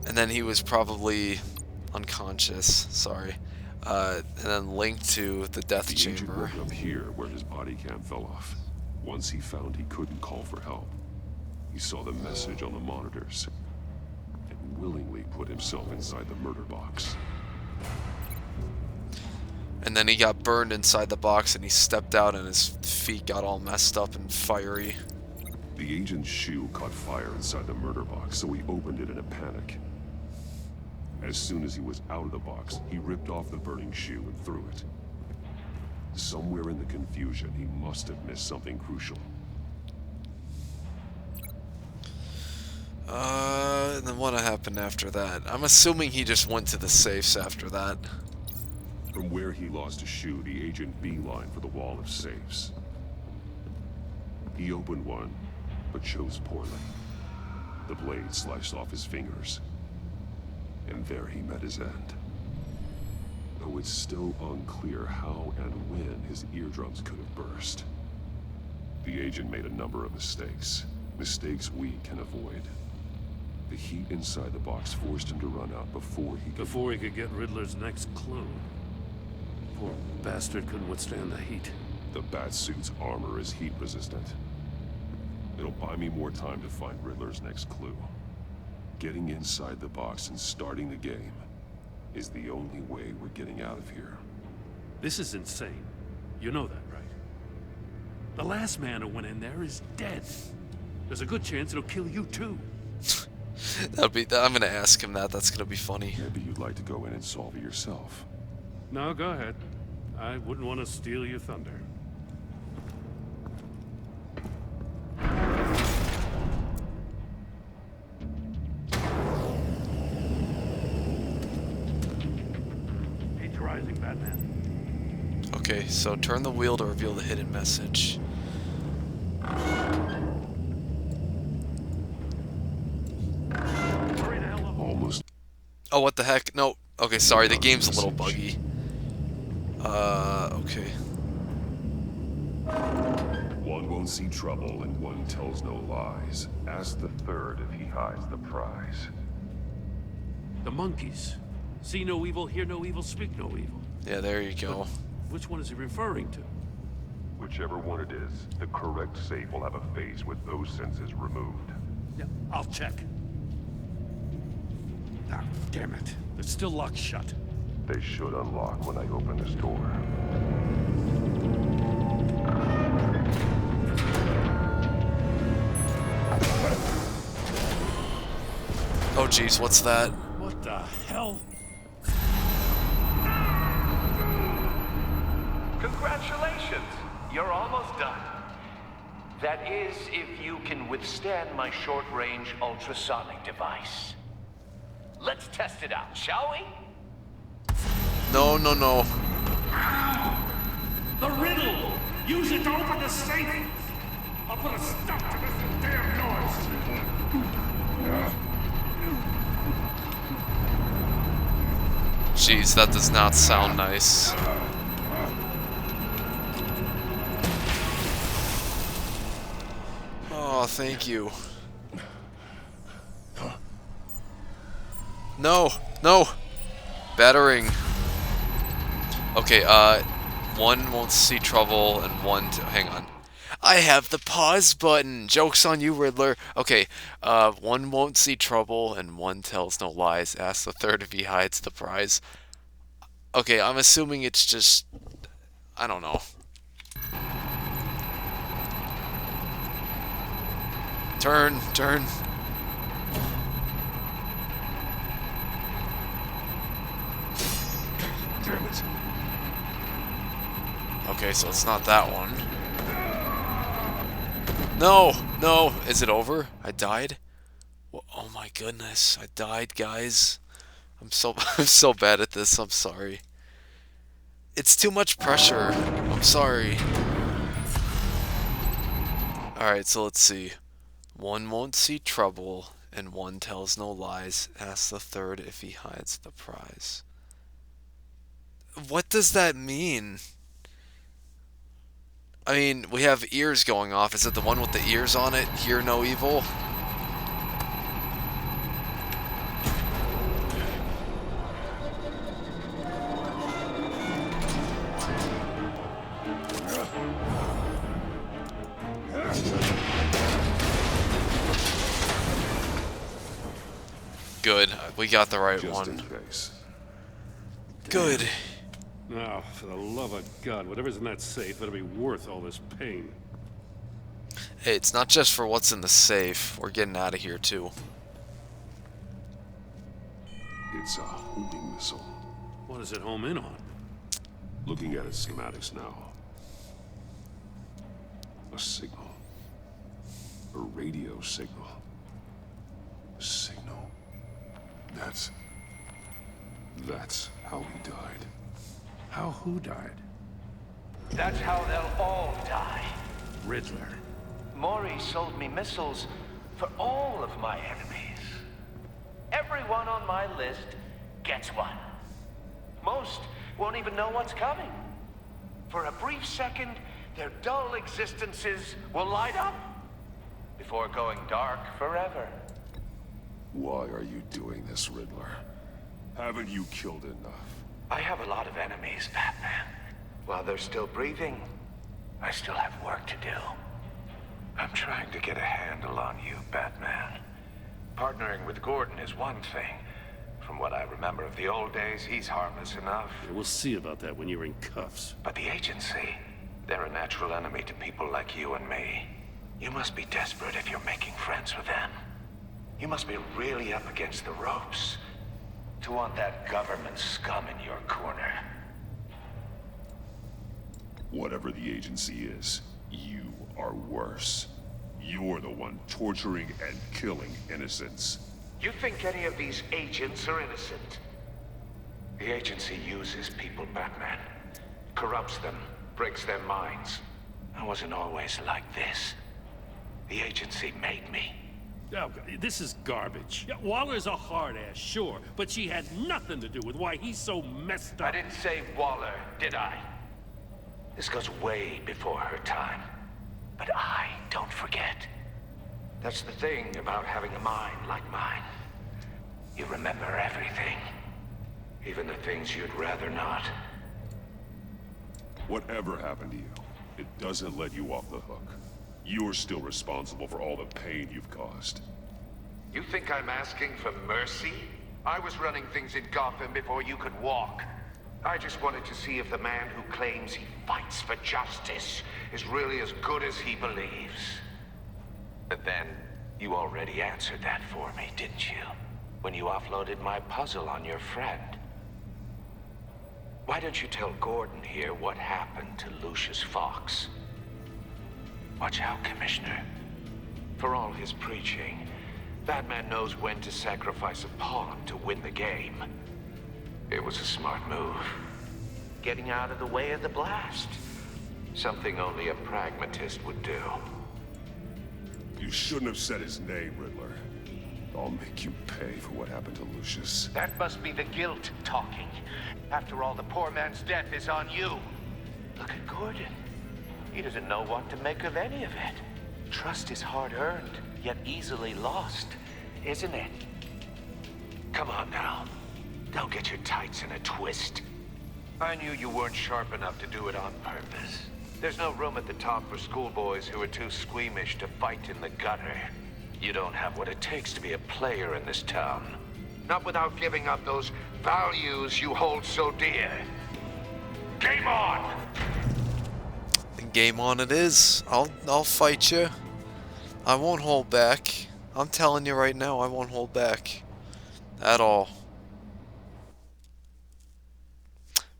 and then he was probably unconscious, sorry, and then linked to the death chamber. The agent woke up here where his body cam fell off. Once he found he couldn't call for help, he saw the message on the monitors and willingly put himself inside the murder box. And then he got burned inside the box and he stepped out and his feet got all messed up and fiery. The agent's shoe caught fire inside the murder box, so he opened it in a panic. As soon as he was out of the box, he ripped off the burning shoe and threw it. Somewhere in the confusion, he must have missed something crucial. And then what happened after that? I'm assuming he just went to the safes after that. From where he lost a shoe, the agent beelined for the wall of safes. He opened one, but chose poorly. The blade sliced off his fingers. And there he met his end. Though it's still unclear how and when his eardrums could have burst. The agent made a number of mistakes. Mistakes we can avoid. The heat inside the box forced him to run out before he could get Riddler's next clue. Poor bastard couldn't withstand the heat. The Batsuit's armor is heat resistant. It'll buy me more time to find Riddler's next clue. Getting inside the box and starting the game is the only way we're getting out of here. This is insane. You know that, right? The last man who went in there is dead. There's a good chance it'll kill you too. I'm gonna ask him that. That's gonna be funny. Maybe you'd like to go in and solve it yourself. No, go ahead. I wouldn't want to steal your thunder. Rising, Batman. Okay, so turn the wheel to reveal the hidden message. Almost. Oh, what the heck? No. Okay, sorry, the game's a little buggy. Okay. One won't see trouble and one tells no lies. Ask the third if he hides the prize. The monkeys. See no evil, hear no evil, speak no evil. Yeah, there you go. But which one is he referring to? Whichever one it is, the correct safe will have a face with those senses removed. Yeah, I'll check. Ah, damn it. They're still locked shut. They should unlock when I open this door. Oh jeez, what's that? What the hell? Congratulations! You're almost done. That is, if you can withstand my short-range ultrasonic device. Let's test it out, shall we? No, no, no. The riddle! Use it to open the safe! I'll put a stop to this damn noise! Jeez, that does not sound nice. Oh, thank you. No, no. Battering. Okay, one won't see trouble and one to hang on. I have the pause button. Joke's on you, Riddler. Okay, one won't see trouble and one tells no lies. Ask the third if he hides the prize. Okay, I'm assuming it's just... I don't know. Turn, turn. Damn it. Okay, so it's not that one. No, no. Is it over? I died? Oh my goodness, I died, guys. I'm so bad at this. I'm sorry. It's too much pressure. I'm sorry. Alright, so let's see. One won't see trouble, and one tells no lies. Ask the third if he hides the prize. What does that mean? I mean, we have ears going off. Is it the one with the ears on it? Hear no evil? Good. We got the right Just one. in case. Good. Now, for the love of God, whatever's in that safe better be worth all this pain. Hey, it's not just for what's in the safe. We're getting out of here, too. It's a homing missile. What does it home in on? Looking at its schematics now. A signal. A radio signal. A signal. That's how he died. How who died? That's how they'll all die. Riddler. Maury sold me missiles for all of my enemies. Everyone on my list gets one. Most won't even know what's coming. For a brief second, their dull existences will light up before going dark forever. Why are you doing this, Riddler? Haven't you killed enough? I have a lot of enemies, Batman. While they're still breathing, I still have work to do. I'm trying to get a handle on you, Batman. Partnering with Gordon is one thing. From what I remember of the old days, he's harmless enough. Yeah, we'll see about that when you're in cuffs. But the agency, they're a natural enemy to people like you and me. You must be desperate if you're making friends with them. You must be really up against the ropes to want that government scum in your corner. Whatever the agency is, you are worse. You're the one torturing and killing innocents. You think any of these agents are innocent? The agency uses people, Batman. Corrupts them, breaks their minds. I wasn't always like this. The agency made me. Oh, this is garbage. Yeah, Waller's a hard-ass, sure, but she had nothing to do with why he's so messed up. I didn't say Waller, did I? This goes way before her time. But I don't forget. That's the thing about having a mind like mine. You remember everything. Even the things you'd rather not. Whatever happened to you, it doesn't let you off the hook. You're still responsible for all the pain you've caused. You think I'm asking for mercy? I was running things in Gotham before you could walk. I just wanted to see if the man who claims he fights for justice is really as good as he believes. But then, you already answered that for me, didn't you? When you offloaded my puzzle on your friend. Why don't you tell Gordon here what happened to Lucius Fox? Watch out, Commissioner. For all his preaching, Batman knows when to sacrifice a pawn to win the game. It was a smart move. Getting out of the way of the blast. Something only a pragmatist would do. You shouldn't have said his name, Riddler. I'll make you pay for what happened to Lucius. That must be the guilt talking. After all, the poor man's death is on you. Look at Gordon. He doesn't know what to make of any of it. Trust is hard-earned, yet easily lost, isn't it? Come on now. Don't get your tights in a twist. I knew you weren't sharp enough to do it on purpose. There's no room at the top for schoolboys who are too squeamish to fight in the gutter. You don't have what it takes to be a player in this town. Not without giving up those values you hold so dear. Game on! Game on it is. I'll fight you. I won't hold back. I'm telling you right now, I won't hold back. At all.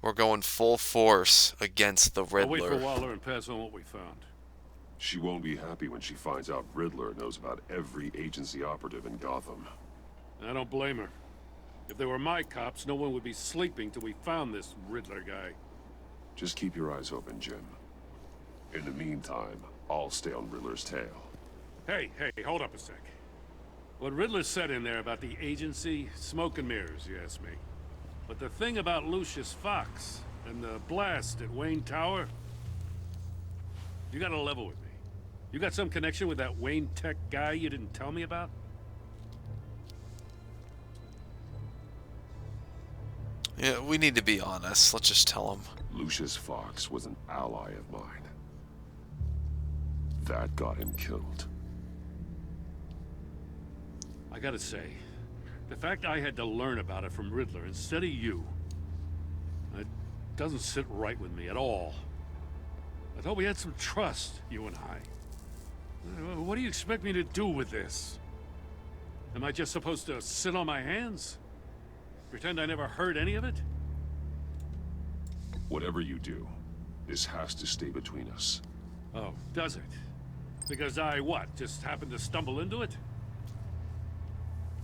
We're going full force against the I'll wait for Riddler. Waller and pass on what we found. She won't be happy when she finds out Riddler knows about every agency operative in Gotham. I don't blame her. If they were my cops, no one would be sleeping till we found this Riddler guy. Just keep your eyes open, Jim. In the meantime, I'll stay on Riddler's tail. Hey, hold up a sec. What Riddler said in there about the agency, smoke and mirrors, you ask me. But the thing about Lucius Fox and the blast at Wayne Tower, you gotta level with me. You got some connection with that Wayne Tech guy you didn't tell me about? Yeah, we need to be honest. Let's just tell him. Lucius Fox was an ally of mine. That got him killed. I gotta say, the fact I had to learn about it from Riddler instead of you, it doesn't sit right with me at all. I thought we had some trust, you and I. What do you expect me to do with this? Am I just supposed to sit on my hands? Pretend I never heard any of it? Whatever you do, this has to stay between us. Oh, does it? Because I, what, just happened to stumble into it?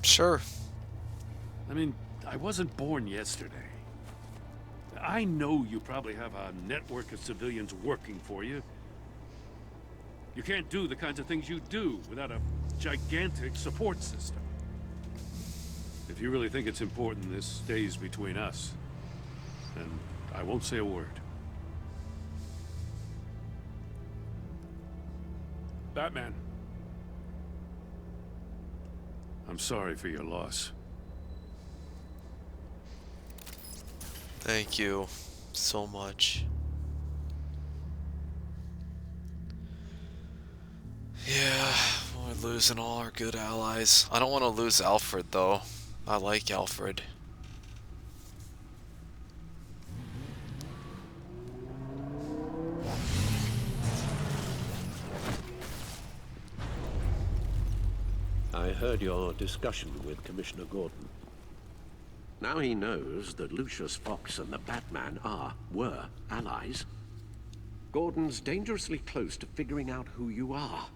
Sure. I mean, I wasn't born yesterday. I know you probably have a network of civilians working for you. You can't do the kinds of things you do without a gigantic support system. If you really think it's important this stays between us, then I won't say a word. Batman. I'm sorry for your loss. Thank you so much. Yeah, we're losing all our good allies. I don't want to lose Alfred, though. I like Alfred. I heard your discussion with Commissioner Gordon. Now he knows that Lucius Fox and the Batman were allies. Gordon's dangerously close to figuring out who you are.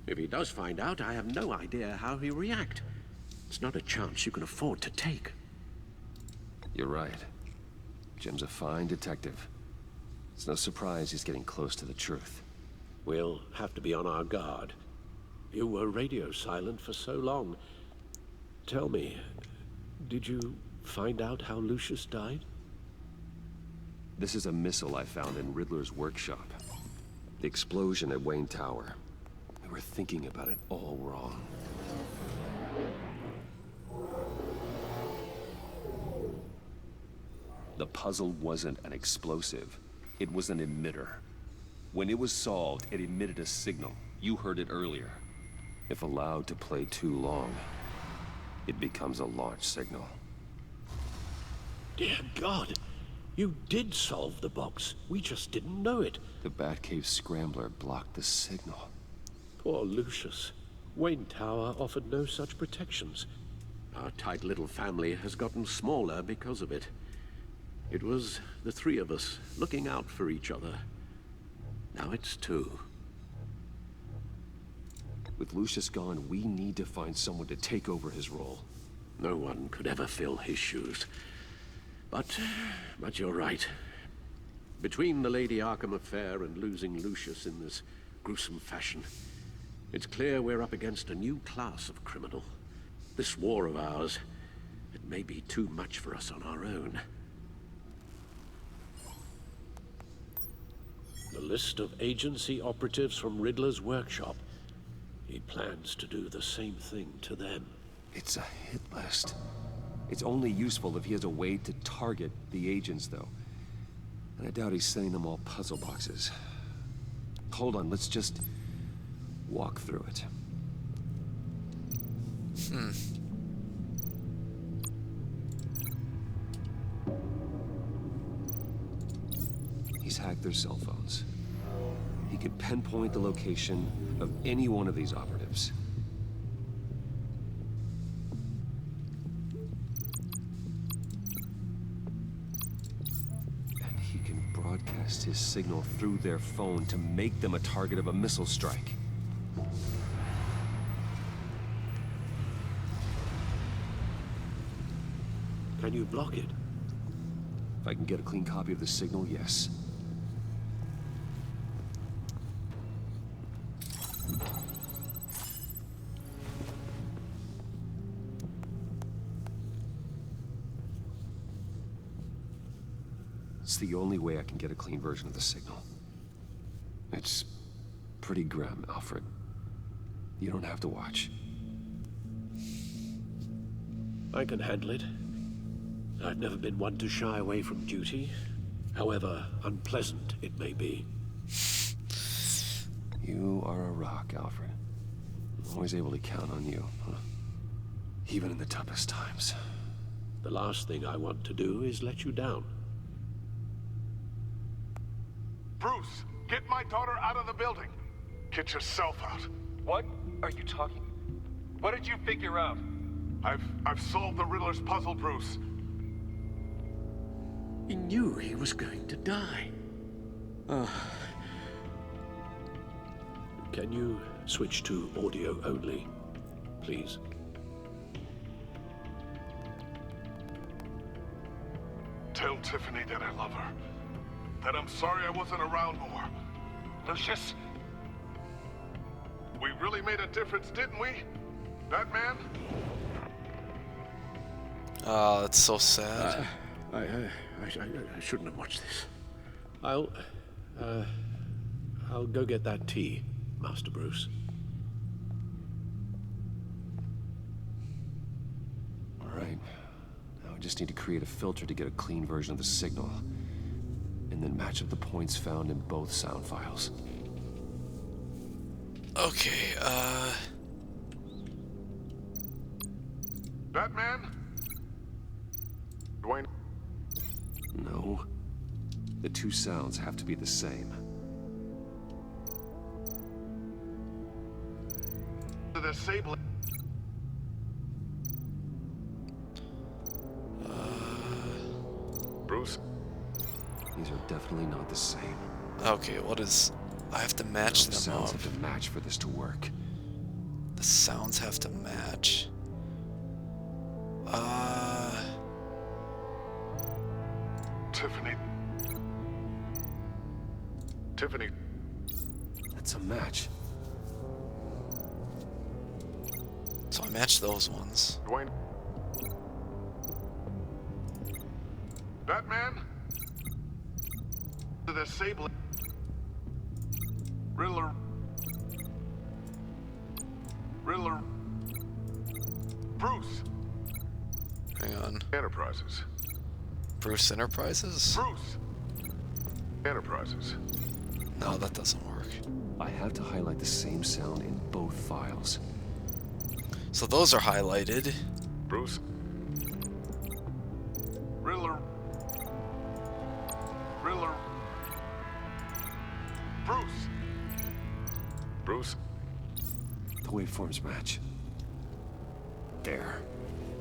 If he does find out, I have no idea how he'll react. It's not a chance you can afford to take. You're right. Jim's a fine detective. It's no surprise he's getting close to the truth. We'll have to be on our guard. You were radio silent for so long. Tell me, did you find out how Lucius died? This is a missile I found in Riddler's workshop. The explosion at Wayne Tower. We were thinking about it all wrong. The puzzle wasn't an explosive. It was an emitter. When it was solved, it emitted a signal. You heard it earlier. If allowed to play too long, it becomes a launch signal. Dear God, you did solve the box. We just didn't know it. The Batcave scrambler blocked the signal. Poor Lucius. Wayne Tower offered no such protections. Our tight little family has gotten smaller because of it. It was the three of us looking out for each other. Now it's two. With Lucius gone, we need to find someone to take over his role. No one could ever fill his shoes. But you're right. Between the Lady Arkham affair and losing Lucius in this gruesome fashion, it's clear we're up against a new class of criminal. This war of ours, it may be too much for us on our own. The list of agency operatives from Riddler's workshop. He plans to do the same thing to them. It's a hit list. It's only useful if he has a way to target the agents, though. And I doubt he's sending them all puzzle boxes. Hold on, let's just walk through it. hacked their cell phones. He could pinpoint the location of any one of these operatives. And he can broadcast his signal through their phone to make them a target of a missile strike. Can you block it? If I can get a clean copy of the signal, yes. It's the only way I can get a clean version of the signal. It's pretty grim, Alfred. You don't have to watch. I can handle it. I've never been one to shy away from duty, however unpleasant it may be. You are a rock, Alfred. I'm always able to count on you, huh? Even in the toughest times. The last thing I want to do is let you down. Bruce, get my daughter out of the building. Get yourself out. What are you talking? What did you figure out? I've solved the Riddler's puzzle, Bruce. He knew he was going to die. Can you switch to audio only, please? Tell Tiffany that I love her. That I'm sorry I wasn't around more. Lucius, we really made a difference, didn't we? Batman? Oh, that's so sad. I shouldn't have watched this. I'll go get that tea, Master Bruce. All right. Now I just need to create a filter to get a clean version of the signal. And then match up the points found in both sound files. Okay, Batman? Dwayne? No. The two sounds have to be the same. The disabling. Bruce? These are definitely not the same. okay, what is... I have to match The them sounds up. have to match for this to work. The sounds have to match. Tiffany. Tiffany. That's a match. So I matched those ones. Dwayne. Batman? The disabling. Riddler. Riddler. Bruce. Hang on. Enterprises. Bruce Enterprises? Bruce. Enterprises. No, that doesn't work. I have to highlight the same sound in both files. So those are highlighted. Bruce. Riddler. Riddler. Bruce. Bruce. The waveforms match. There.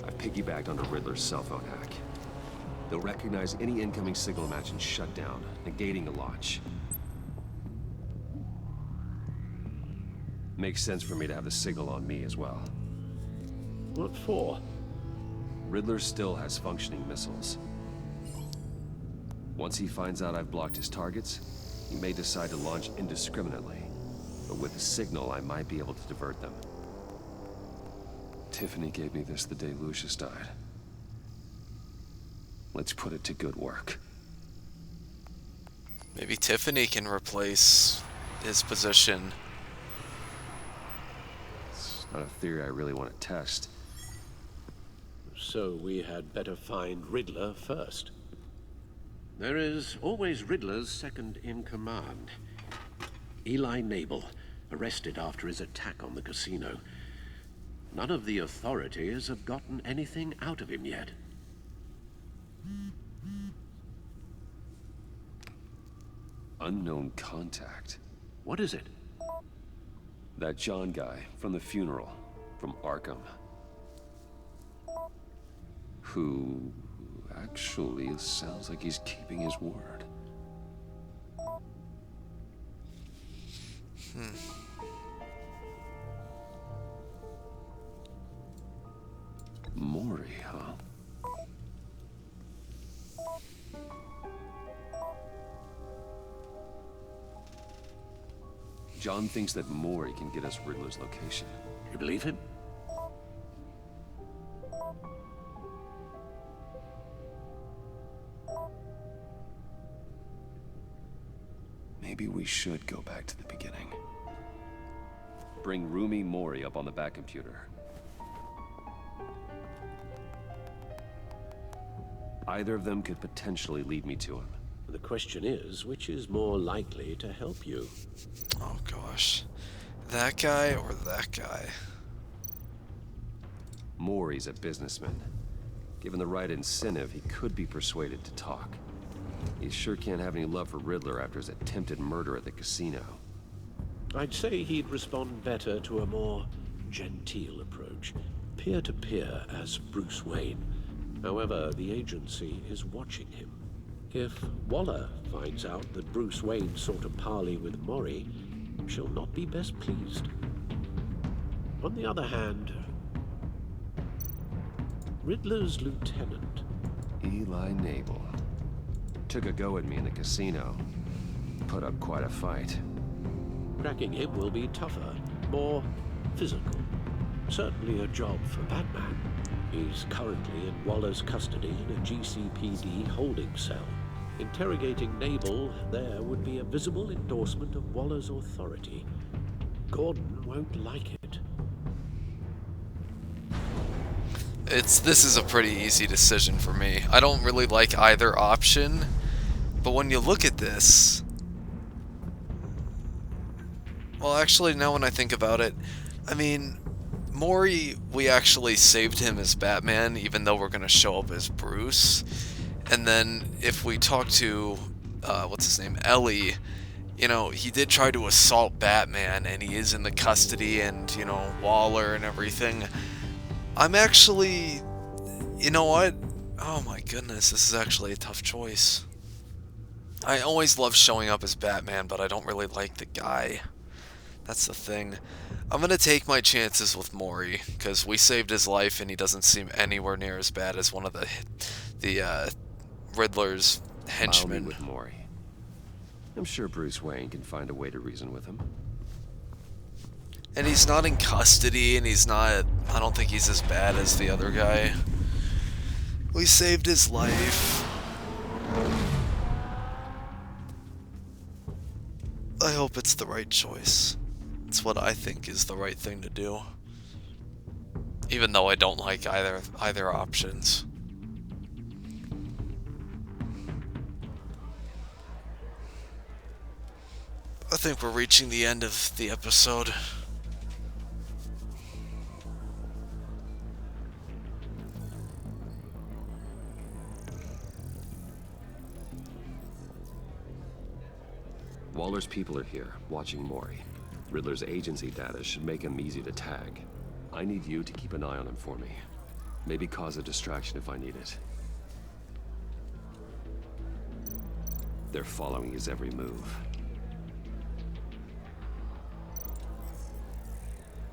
I piggybacked onto Riddler's cell phone hack. They'll recognize any incoming signal match and shut down, negating the launch. Makes sense for me to have the signal on me as well. What for? Riddler still has functioning missiles. Once he finds out I've blocked his targets, he may decide to launch indiscriminately. But with the signal, I might be able to divert them. Tiffany gave me this the day Lucius died. Let's put it to good work. Maybe Tiffany can replace his position. It's not a theory I really want to test. So we had better find Riddler first. There is always Riddler's second in command. Eli Nabel, arrested after his attack on the casino. None of the authorities have gotten anything out of him yet. Unknown contact. What is it? That John guy from the funeral, from Arkham. Who actually sounds like he's keeping his word. Mori, huh? John thinks that Mori can get us Riddler's location. You believe him? Maybe we should go back to the beginning. Bring Rumi Mori up on the back computer. Either of them could potentially lead me to him. The question is, which is more likely to help you? Oh gosh. That guy or that guy? Mori's a businessman. Given the right incentive, he could be persuaded to talk. He sure can't have any love for Riddler after his attempted murder at the casino. I'd say he'd respond better to a more genteel approach, peer-to-peer as Bruce Wayne. However, the agency is watching him. If Waller finds out that Bruce Wayne sought a parley with Mori, she'll not be best pleased. On the other hand, Riddler's lieutenant, Eli Nabel. Took a go at me in the casino. Put up quite a fight. cracking him will be tougher, more physical. Certainly a job for Batman. He's currently in Waller's custody in a GCPD holding cell. Interrogating Nabel there would be a visible endorsement of Waller's authority. Gordon won't like it. This is a pretty easy decision for me. I don't really like either option, but when you look at this... Well, actually, now when I think about it, I mean, Mori, we actually saved him as Batman, even though we're going to show up as Bruce. And then if we talk to, what's his name, Ellie, you know, he did try to assault Batman, and he is in the custody, and, you know, Waller and everything. I'm actually, you know what? Oh my goodness, this is actually a tough choice. I always love showing up as Batman, but I don't really like the guy. That's the thing. I'm going to take my chances with Mori, because we saved his life, and he doesn't seem anywhere near as bad as one of the Riddler's henchmen. I'll meet with Mori. I'm sure Bruce Wayne can find a way to reason with him. And he's not in custody, and he's not... I don't think he's as bad as the other guy. We saved his life. I hope it's the right choice. It's what I think is the right thing to do. Even though I don't like either options. I think we're reaching the end of the episode. Waller's people are here, watching Mori. Riddler's agency data should make him easy to tag. I need you to keep an eye on him for me. Maybe cause a distraction if I need it. They're following his every move.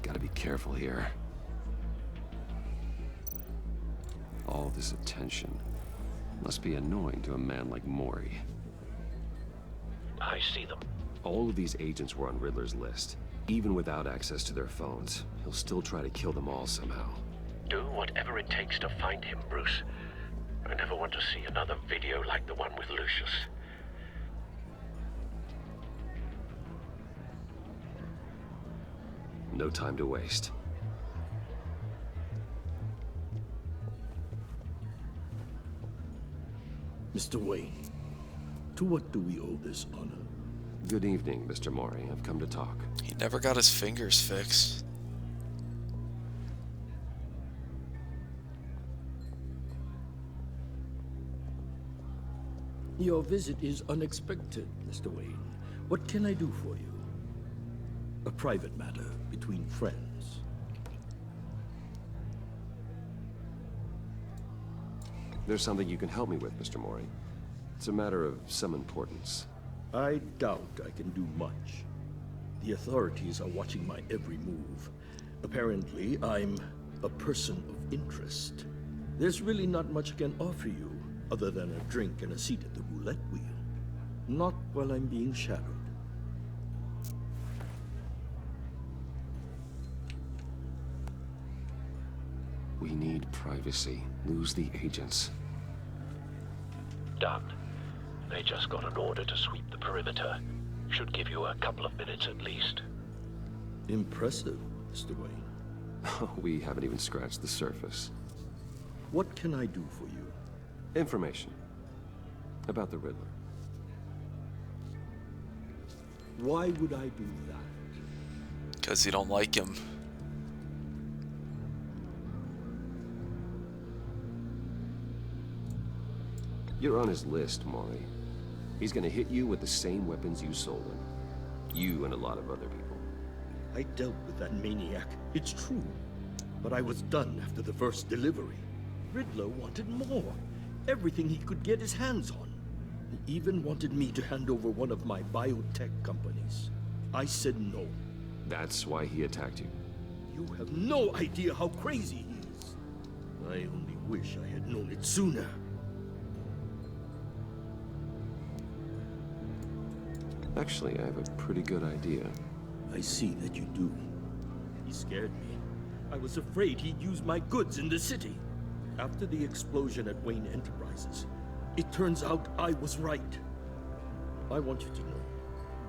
Gotta be careful here. All this attention must be annoying to a man like Mori. I see them. All of these agents were on Riddler's list. Even without access to their phones, he'll still try to kill them all somehow. Do whatever it takes to find him, Bruce. I never want to see another video like the one with Lucius. No time to waste. Mr. Wayne, to what do we owe this honor? Good evening, Mr. Mori. I've come to talk. He never got his fingers fixed. Your visit is unexpected, Mr. Wayne. What can I do for you? A private matter between friends. There's something you can help me with, Mr. Mori. It's a matter of some importance. I doubt I can do much. The authorities are watching my every move. Apparently, I'm a person of interest. There's really not much I can offer you, other than a drink and a seat at the roulette wheel. Not while I'm being shadowed. We need privacy. Lose the agents. Done. They just got an order to sweep the perimeter. Should give you a couple of minutes at least. Impressive, Mr. Wayne. We haven't even scratched the surface. What can I do for you? Information. About the Riddler. Why would I do that? Because you don't like him. You're on his list, Maury. He's gonna hit you with the same weapons you sold him. You and a lot of other people. I dealt with that maniac, it's true. But I was done after the first delivery. Riddler wanted more. Everything he could get his hands on. He even wanted me to hand over one of my biotech companies. I said no. That's why he attacked you. You have no idea how crazy he is. I only wish I had known it sooner. Actually, I have a pretty good idea. I see that you do. He scared me. I was afraid he'd use my goods in the city. After the explosion at Wayne Enterprises, it turns out I was right. I want you to know,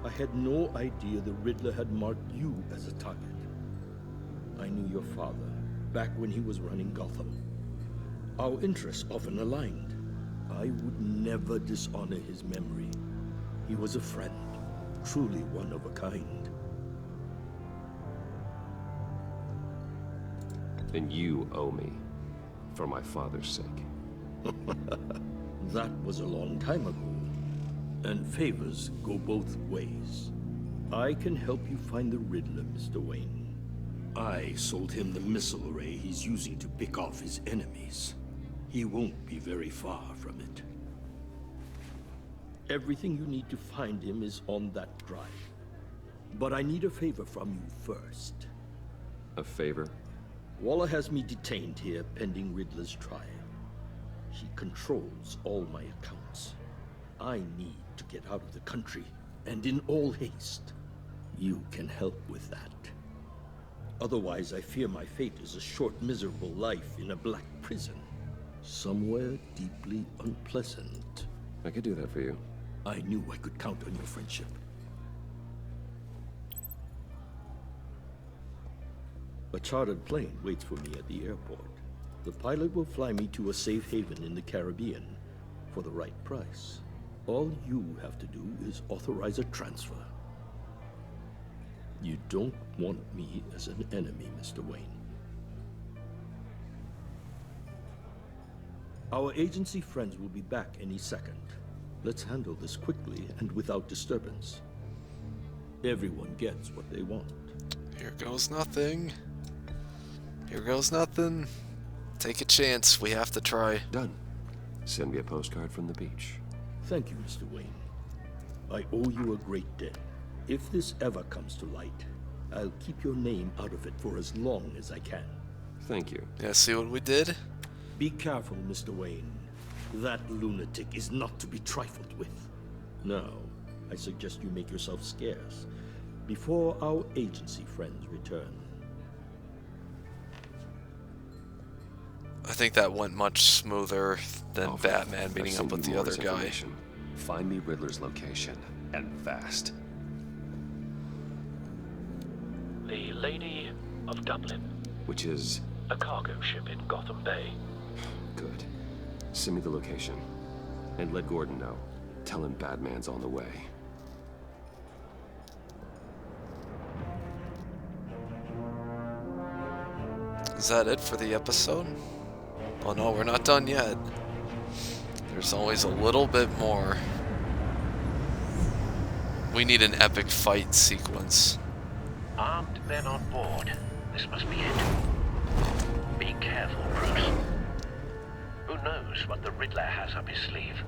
I had no idea the Riddler had marked you as a target. I knew your father back when he was running Gotham. Our interests often aligned. I would never dishonor his memory. He was a friend, truly one of a kind. And you owe me, for my father's sake. That was a long time ago, and favors go both ways. I can help you find the Riddler, Mr. Wayne. I sold him the missile array he's using to pick off his enemies. He won't be very far from it. Everything you need to find him is on that drive. But I need a favor from you first. A favor? Waller has me detained here pending Riddler's trial. He controls all my accounts. I need to get out of the country, and in all haste. You can help with that. Otherwise, I fear my fate is a short, miserable life in a black prison. Somewhere deeply unpleasant. I could do that for you. I knew I could count on your friendship. A chartered plane waits for me at the airport. The pilot will fly me to a safe haven in the Caribbean for the right price. All you have to do is authorize a transfer. You don't want me as an enemy, Mr. Wayne. Our agency friends will be back any second. Let's handle this quickly and without disturbance. Everyone gets what they want. Here goes nothing. Here goes nothing. Take a chance. We have to try. Done. Send me a postcard from the beach. Thank you, Mr. Wayne. I owe you a great debt. If this ever comes to light, I'll keep your name out of it for as long as I can. Thank you. Yeah, see what we did? Be careful, Mr. Wayne. That lunatic is not to be trifled with. Now, I suggest you make yourself scarce before our agency friends return. I think that went much smoother than Batman meeting up with the other guy. Find me Riddler's location, and fast. The Lady of Dublin. Which is? A cargo ship in Gotham Bay. Good. Send me the location. And let Gordon know. Tell him Batman's on the way. Is that it for the episode? Oh no, we're not done yet. There's always a little bit more. We need an epic fight sequence. Armed men on board. This must be it. Be careful, Bruce. Who knows what the Riddler has up his sleeve?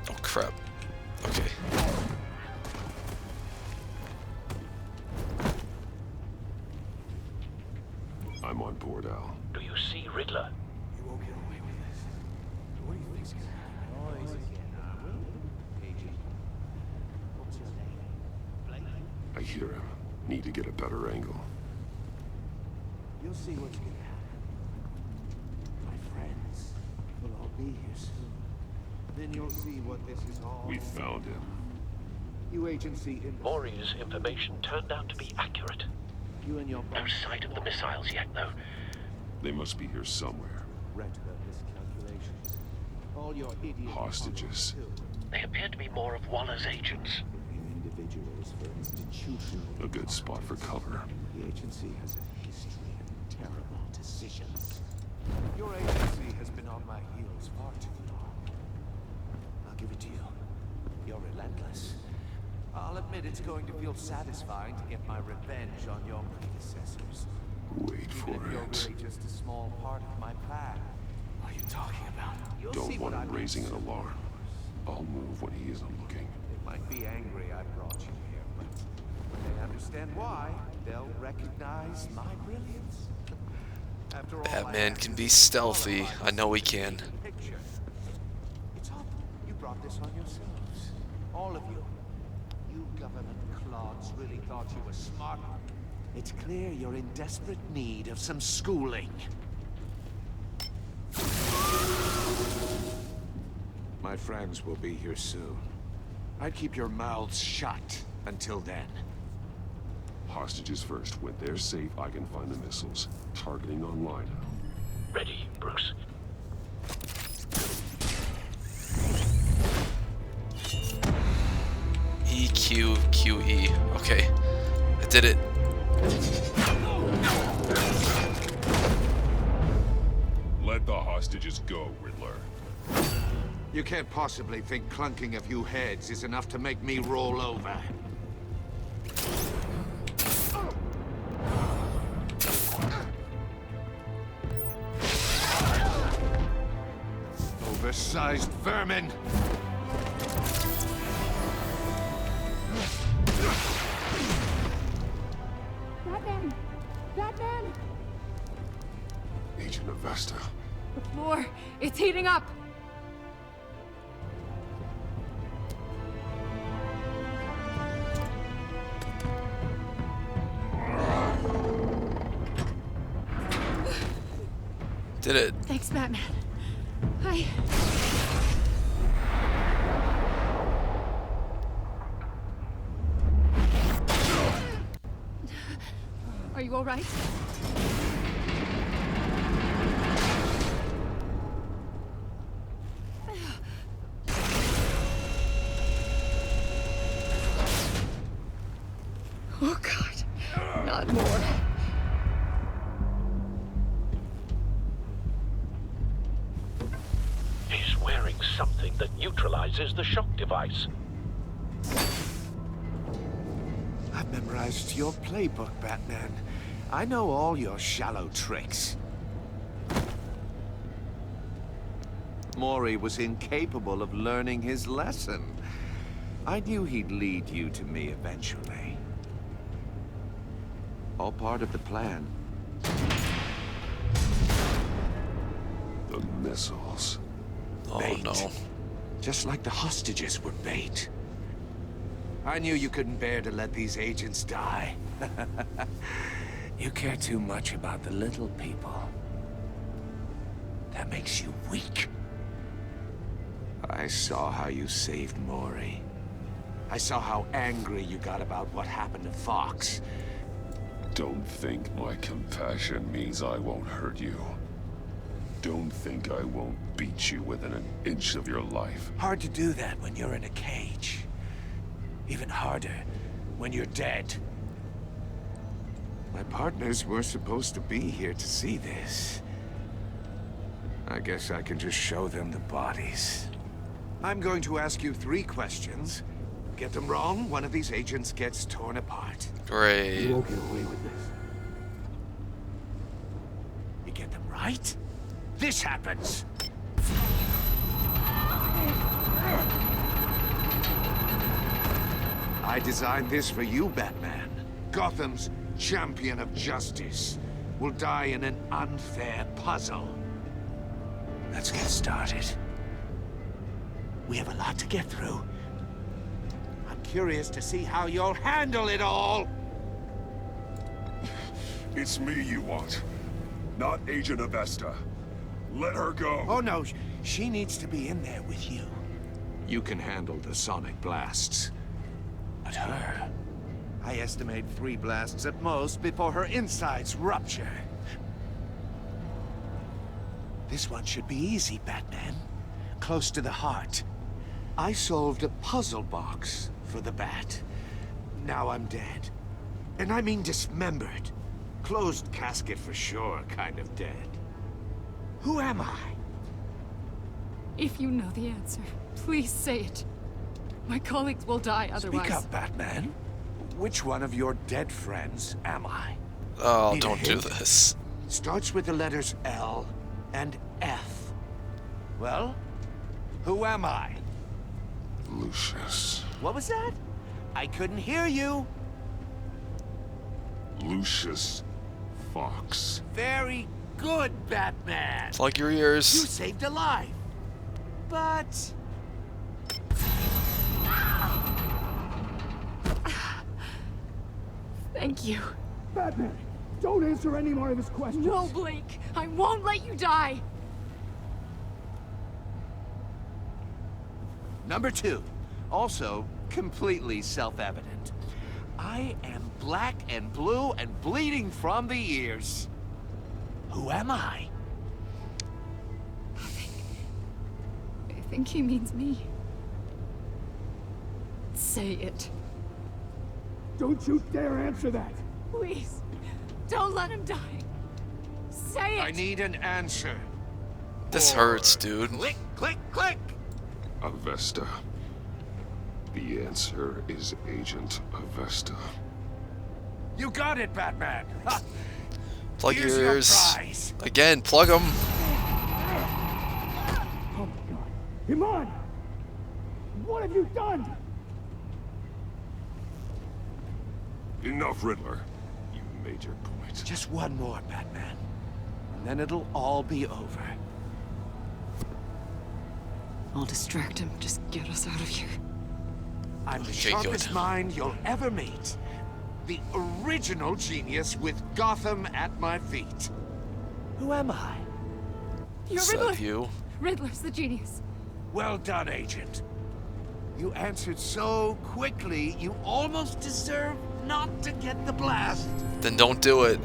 Oh crap. Okay. I'm on board, Al. Do you see Riddler? You won't get away with this. What do you think's gonna happen? Noise again. Agent. What's your name? I hear him. Need to get a better angle. You'll see what's gonna happen. My friends will all be here soon. Then you'll see what this is all. We found him. You agency in Maury's information turned out to be accurate. You and your No sight of the missiles yet, though. They must be here somewhere. Retro miscalculations. All your idiot Hostages. They appear to be more of Waller's agents. Individuals for institutional. A good spot for cover. The agency has a history of terrible decisions. Your agency has been on my heels far too long. I'll give it to you. You're relentless. I'll admit it's going to feel satisfying to get my revenge on your predecessors. Wait for Even if you're it. really just a small part of my plan. What are you talking about? You'll see Don't want what him I mean raising an soon. alarm. I'll move when he isn't looking. They might be angry I brought you here, but when they understand why, they'll recognize my brilliance. After all, Batman can be stealthy. I know he can. Picture. It's up. You brought this on yourselves. All of you. You government clods really thought you were smart. It's clear you're in desperate need of some schooling. My friends will be here soon. I'd keep your mouths shut until then. Hostages first. When they're safe, I can find the missiles. Targeting online. Ready, Bruce. EQQE. Okay. I did it. Let the hostages go, Riddler. You can't possibly think clunking a few heads is enough to make me roll over. Oversized vermin! Batman! Batman! Agent Avesta. The floor, it's heating up! Did it. Thanks, Batman. Hi. Are you all right? Oh, God. Not more. He's wearing something that neutralizes the shock device. I've memorized your playbook, Batman. I know all your shallow tricks. Maury was incapable of learning his lesson. I knew he'd lead you to me eventually. All part of the plan. The missiles. Oh Bait. no. Just like the hostages were bait. I knew you couldn't bear to let these agents die. You care too much about the little people. That makes you weak. I saw how you saved Maury. I saw how angry you got about what happened to Fox. Don't think my compassion means I won't hurt you. don't think I won't beat you within an inch of your life. Hard to do that when you're in a cage. Even harder when you're dead. My partners were supposed to be here to see this. I guess I can just show them the bodies. I'm going to ask you 3 questions. Get them wrong, one of these agents gets torn apart. Great. You won't get away with this. You get them right, this happens. I designed this for you, Batman. Gotham's champion of justice will die in an unfair puzzle. Let's get started. We have a lot to get through. I'm curious to see how you'll handle it all. It's me you want, not Agent Avesta. Let her go. Oh no, she needs to be in there with you. You can handle the sonic blasts. But her, I estimate 3 blasts at most before her insides rupture. This one should be easy, Batman. Close to the heart. I solved a puzzle box for the Bat. Now I'm dead. And I mean dismembered. Closed casket for sure, kind of dead. Who am I? If you know the answer, please say it. My colleagues will die otherwise. Speak up, Batman. Which one of your dead friends am I? Oh, Need a don't do hint? this. Starts with the letters L and F. Well, who am I? Lucius. What was that? I couldn't hear you. Lucius Fox. Very good, Batman. Plug your You ears. saved a life. But... Thank you. Batman, don't answer any more of his questions. No, Blake. I won't let you die. Number 2. Also, completely self-evident. I am black and blue and bleeding from the ears. Who am I? I think he means me. Say it. Don't you dare answer that. Please. Don't let him die. Say it. I need an answer. This hurts, dude. Click, click, click. Avesta. The answer is Agent Avesta. You got it, Batman. Ha. Plug your Here's your ears. prize. Again, plug them. Oh my God. Iman! What have you done? Enough, Riddler. You made your point. Just one more, Batman. And then it'll all be over. I'll distract him. Just get us out of here. I'm the Okay, sharpest good. mind you'll ever meet. The original genius with Gotham at my feet. Who am I? You're Is that Riddler. you? Riddler's the genius. Well done, Agent. You answered so quickly, you almost deserve not to get the blast. Then don't do it.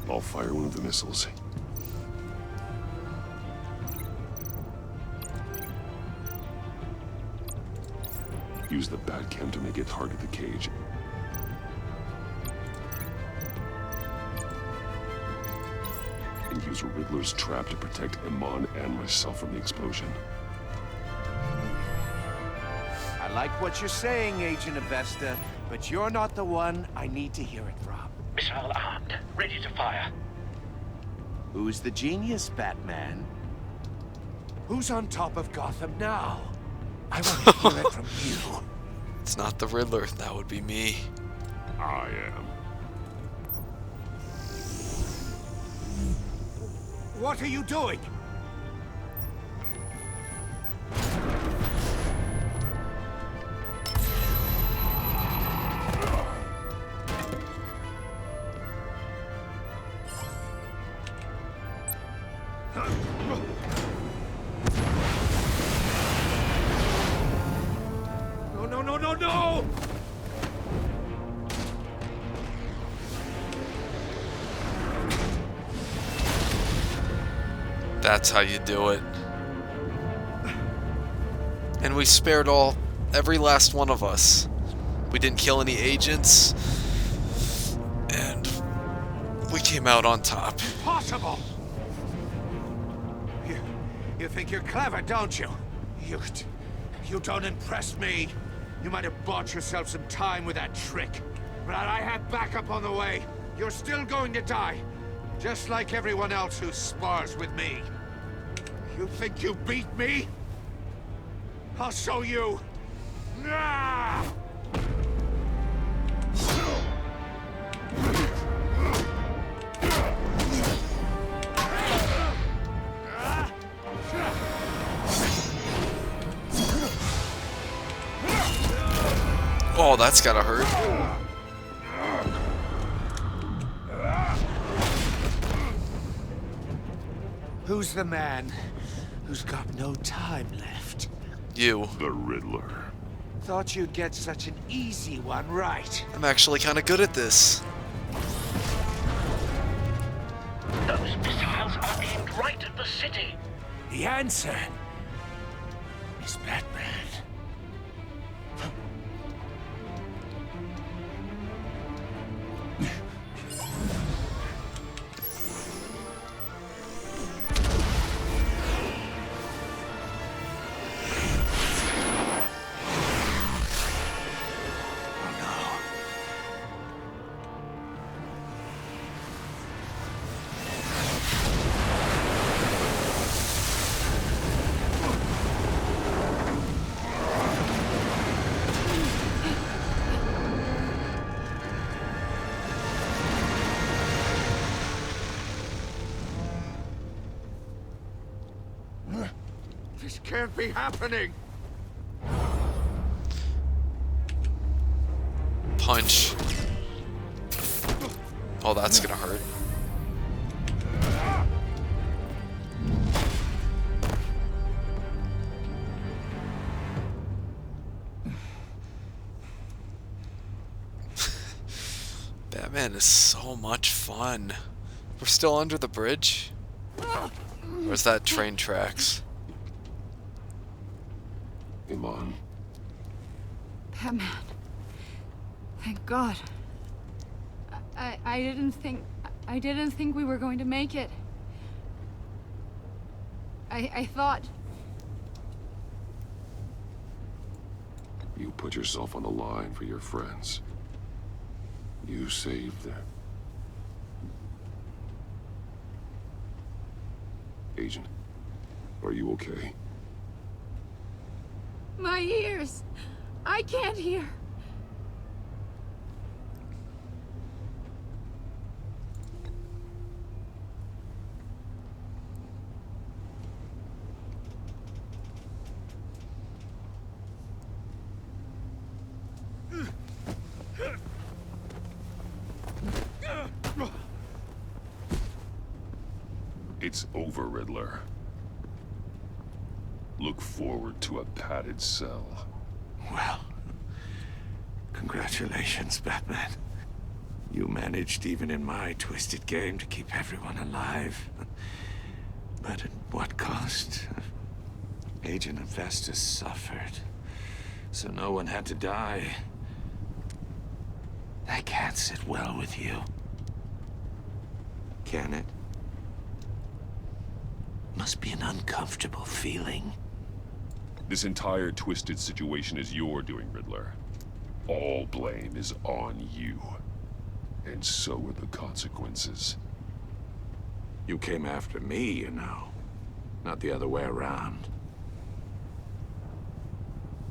I'll fire one of the missiles. Use the Batcam to make it target the cage. And use Riddler's trap to protect Iman and myself from the explosion. I like what you're saying, Agent Avesta, but you're not the one I need to hear it from. Missile armed, ready to fire. Who's the genius, Batman? Who's on top of Gotham now? I want to hear it from you. It's not the Riddler. That would be me. I am. What are you doing? no! That's how you do it. And we spared every last one of us. We didn't kill any agents. And we came out on top. Impossible! You think you're clever, don't you? You don't impress me. You might have bought yourself some time with that trick. But I have backup on the way. You're still going to die. Just like everyone else who spars with me. You think you beat me? I'll show you. Ah! Oh, that's gotta hurt. Who's the man who's got no time left? You. The Riddler. Thought you'd get such an easy one, right? I'm actually kind of good at this. Those missiles are aimed right at the city. The answer is Batman. This can't be happening! Punch. Oh, that's gonna hurt. Batman is so much fun. We're still under the bridge? Where's that train tracks? Come on. Batman. Thank God. I didn't think we were going to make it. I thought... You put yourself on the line for your friends. You saved them. Agent, are you okay? My ears! I can't hear! It's over, Riddler. Look forward to a padded cell. Well, congratulations, Batman. You managed, even in my twisted game, to keep everyone alive. But at what cost? Agent Infestus suffered, so no one had to die. That can't sit well with you. Can it? Must be an uncomfortable feeling. This entire twisted situation is your doing, Riddler. All blame is on you. And so are the consequences. You came after me, you know. Not the other way around.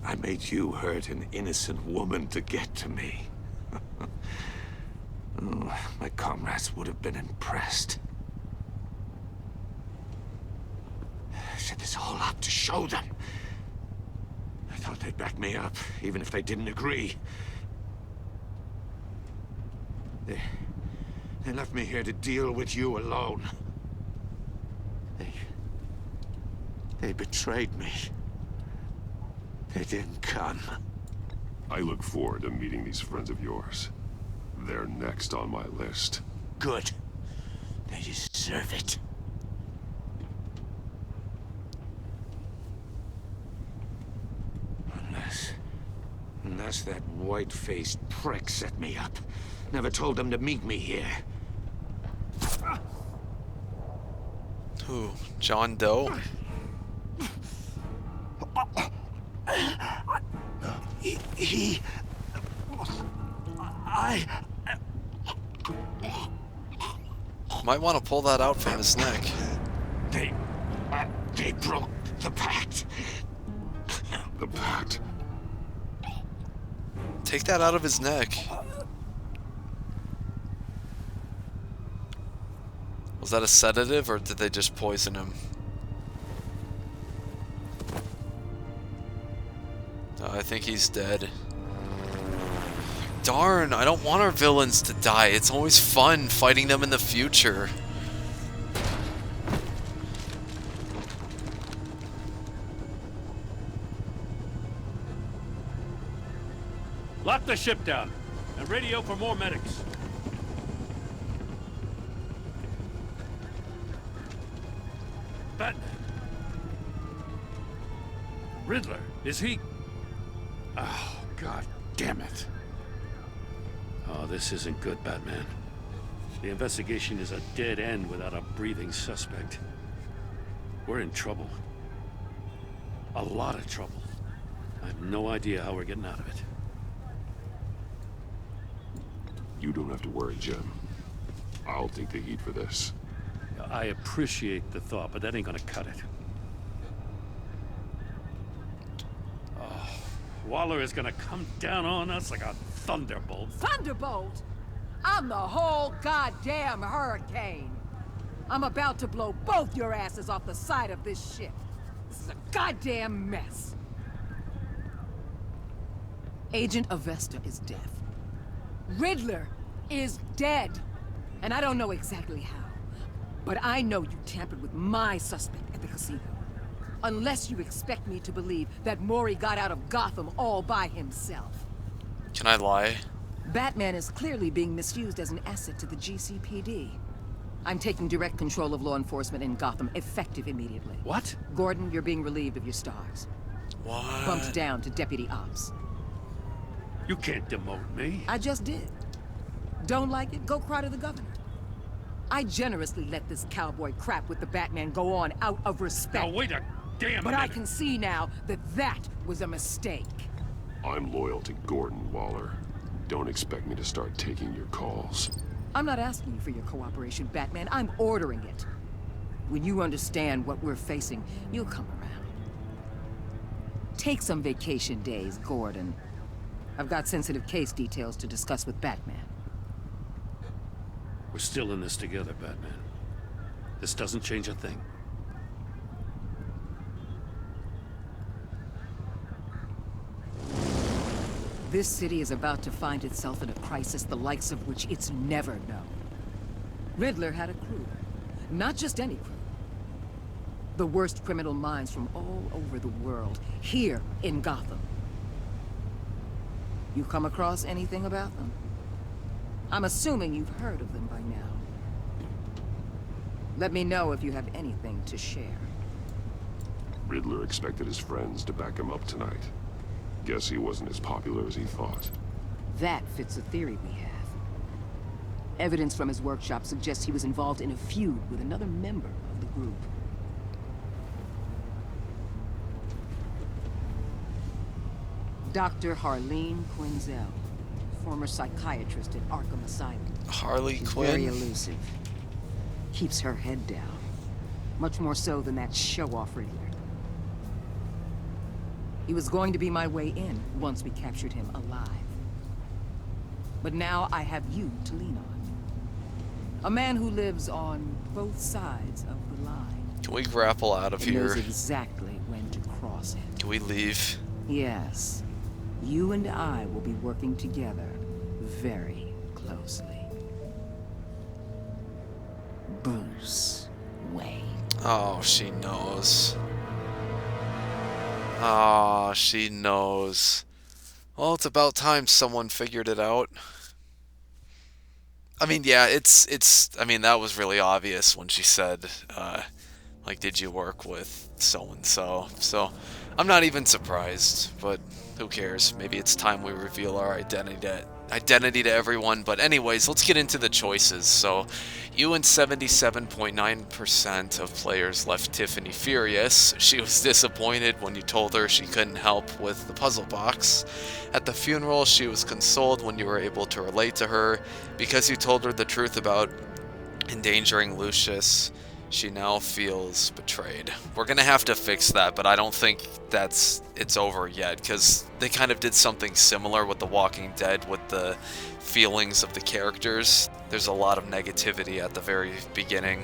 I made you hurt an innocent woman to get to me. Oh, my comrades would have been impressed. I set this all up to show them. I thought they'd back me up, even if they didn't agree. They left me here to deal with you alone. They betrayed me. They didn't come. I look forward to meeting these friends of yours. They're next on my list. Good. They deserve it. Unless that white-faced prick set me up. Never told them to meet me here. Who? John Doe? Might want to pull that out from his neck. They broke the pact. The pact? Take that out of his neck. Was that a sedative, or did they just poison him? I think he's dead. Darn, I don't want our villains to die. It's always fun fighting them in the future. Lock the ship down and radio for more medics. Batman. Riddler, is he? Oh, God damn it. Oh, this isn't good, Batman. The investigation is a dead end without a breathing suspect. We're in trouble. A lot of trouble. I have no idea how we're getting out of it. You don't have to worry, Jim. I'll take the heat for this. I appreciate the thought, but that ain't gonna cut it. Oh, Waller is gonna come down on us like a thunderbolt. Thunderbolt? I'm the whole goddamn hurricane. I'm about to blow both your asses off the side of this ship. This is a goddamn mess. Agent Avesta is dead. Riddler is dead. And I don't know exactly how. But I know you tampered with my suspect at the casino. Unless you expect me to believe that Mori got out of Gotham all by himself. Can I lie? Batman is clearly being misused as an asset to the GCPD. I'm taking direct control of law enforcement in Gotham, effective immediately. What? Gordon, you're being relieved of your stars. What? Bumped down to Deputy Ops. You can't demote me. I just did. Don't like it? Go cry to the governor. I generously let this cowboy crap with the Batman go on out of respect. Now wait a damn But minute. I can see now that that was a mistake. I'm loyal to Gordon, Waller. Don't expect me to start taking your calls. I'm not asking you for your cooperation, Batman. I'm ordering it. When you understand what we're facing, you'll come around. Take some vacation days, Gordon. I've got sensitive case details to discuss with Batman. We're still in this together, Batman. This doesn't change a thing. This city is about to find itself in a crisis the likes of which it's never known. Riddler had a crew. Not just any crew. The worst criminal minds from all over the world, here in Gotham. You come across anything about them? I'm assuming you've heard of them by now. Let me know if you have anything to share. Riddler expected his friends to back him up tonight. Guess he wasn't as popular as he thought. That fits a theory we have. Evidence from his workshop suggests he was involved in a feud with another member of the group. Dr. Harleen Quinzel, former psychiatrist at Arkham Asylum. Harley She's Quinn? very elusive. Keeps her head down. Much more so than that show-off Riddler. He was going to be my way in once we captured him alive. But now I have you to lean on. A man who lives on both sides of the line. Can we grapple out of and here? knows exactly when to cross it. Can we leave? Yes. You and I will be working together very closely. Bruce Wayne. Oh, she knows. Oh, she knows. Well, it's about time someone figured it out. I mean, yeah, I mean, that was really obvious when she said, like, did you work with so-and-so? So, I'm not even surprised, but who cares? Maybe it's time we reveal our identity to everyone. But anyways, let's get into the choices. So, you and 77.9% of players left Tiffany furious. She was disappointed when you told her she couldn't help with the puzzle box. At the funeral, she was consoled when you were able to relate to her. Because you told her the truth about endangering Lucius, she now feels betrayed. We're gonna have to fix that, but I don't think it's over yet, because they kind of did something similar with The Walking Dead with the feelings of the characters. There's a lot of negativity at the very beginning.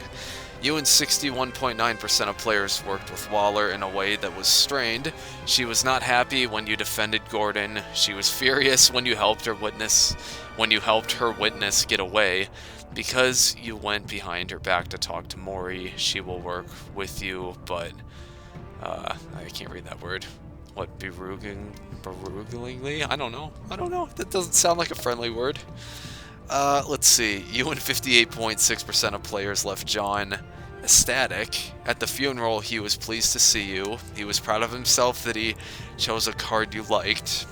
You and 61.9% of players worked with Waller in a way that was strained. She was not happy when you defended Gordon. She was furious when you helped her witness get away. Because you went behind her back to talk to Mori, she will work with you, but I can't read that word. What, beruglingly? I don't know. That doesn't sound like a friendly word. Let's see. You and 58.6% of players left John ecstatic. At the funeral, he was pleased to see you. He was proud of himself that he chose a card you liked.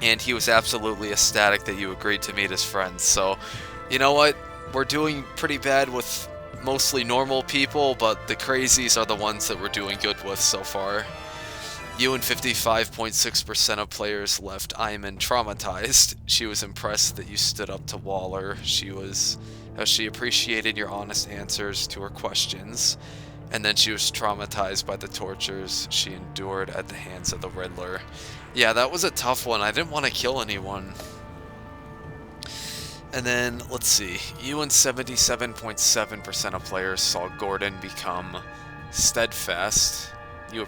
And he was absolutely ecstatic that you agreed to meet his friends. So, you know what? We're doing pretty bad with mostly normal people, but the crazies are the ones that we're doing good with so far. You and 55.6% of players left Iman traumatized. She was impressed that you stood up to Waller. She appreciated your honest answers to her questions. And then she was traumatized by the tortures she endured at the hands of the Riddler. Yeah, that was a tough one. I didn't want to kill anyone. And then, let's see, you and 77.7% of players saw Gordon become steadfast. He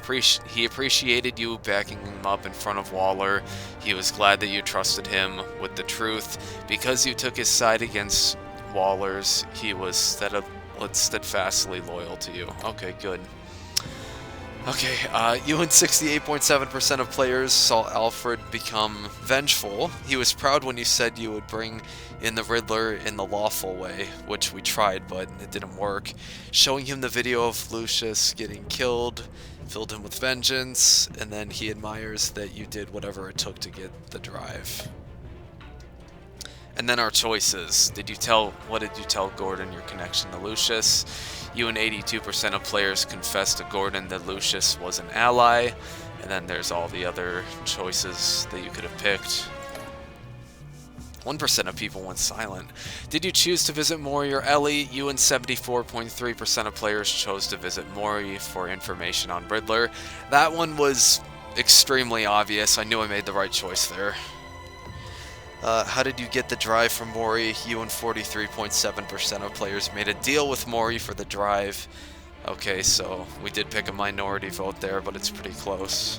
appreciated you backing him up in front of Waller. He was glad that you trusted him with the truth. Because you took his side against Waller's, he was steadfastly loyal to you. Okay, good. Okay, you and 68.7% of players saw Alfred become vengeful. He was proud when you said you would bring in the Riddler in the lawful way, which we tried, but it didn't work. Showing him the video of Lucius getting killed filled him with vengeance, and then he admires that you did whatever it took to get the drive. And then our choices. What did you tell Gordon your connection to Lucius? You and 82% of players confessed to Gordon that Lucius was an ally. And then there's all the other choices that you could have picked. 1% of people went silent. Did you choose to visit Mori or Ellie? You and 74.3% of players chose to visit Mori for information on Riddler. That one was extremely obvious. I knew I made the right choice there. How did you get the drive from Mori? You and 43.7% of players made a deal with Mori for the drive. Okay, so we did pick a minority vote there, but it's pretty close.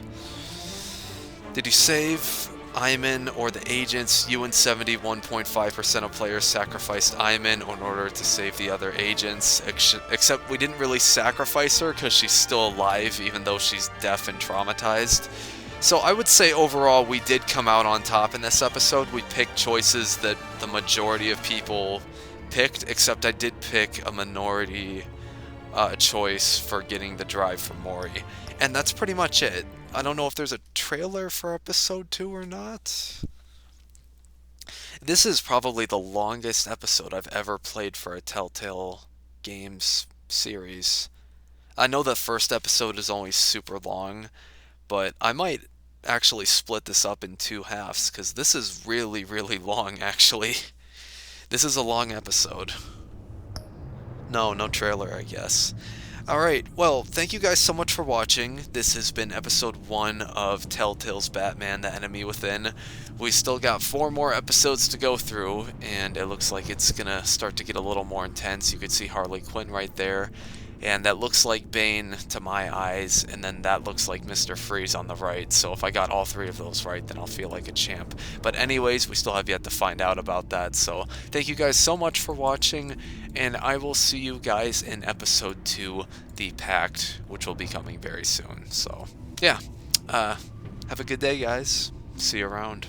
Did you save Iman or the agents? You and 71.5% of players sacrificed Iman in order to save the other agents, except we didn't really sacrifice her because she's still alive even though she's deaf and traumatized. So I would say overall we did come out on top in this episode. We picked choices that the majority of people picked, except I did pick a minority choice for getting the drive from Mori. And that's pretty much it. I don't know if there's a trailer for episode 2 or not. This is probably the longest episode I've ever played for a Telltale Games series. I know the first episode is only super long, but I might actually split this up in 2 halves, because this is really, really long, actually. This is a long episode. No trailer, I guess. Alright, well, thank you guys so much for watching. This has been episode 1 of Telltale's Batman, The Enemy Within. We still got 4 more episodes to go through, and it looks like it's gonna start to get a little more intense. You can see Harley Quinn right there. And that looks like Bane to my eyes, and then that looks like Mr. Freeze on the right. So if I got all 3 of those right, then I'll feel like a champ. But anyways, we still have yet to find out about that. So thank you guys so much for watching, and I will see you guys in episode 2, The Pact, which will be coming very soon. So yeah, have a good day, guys. See you around.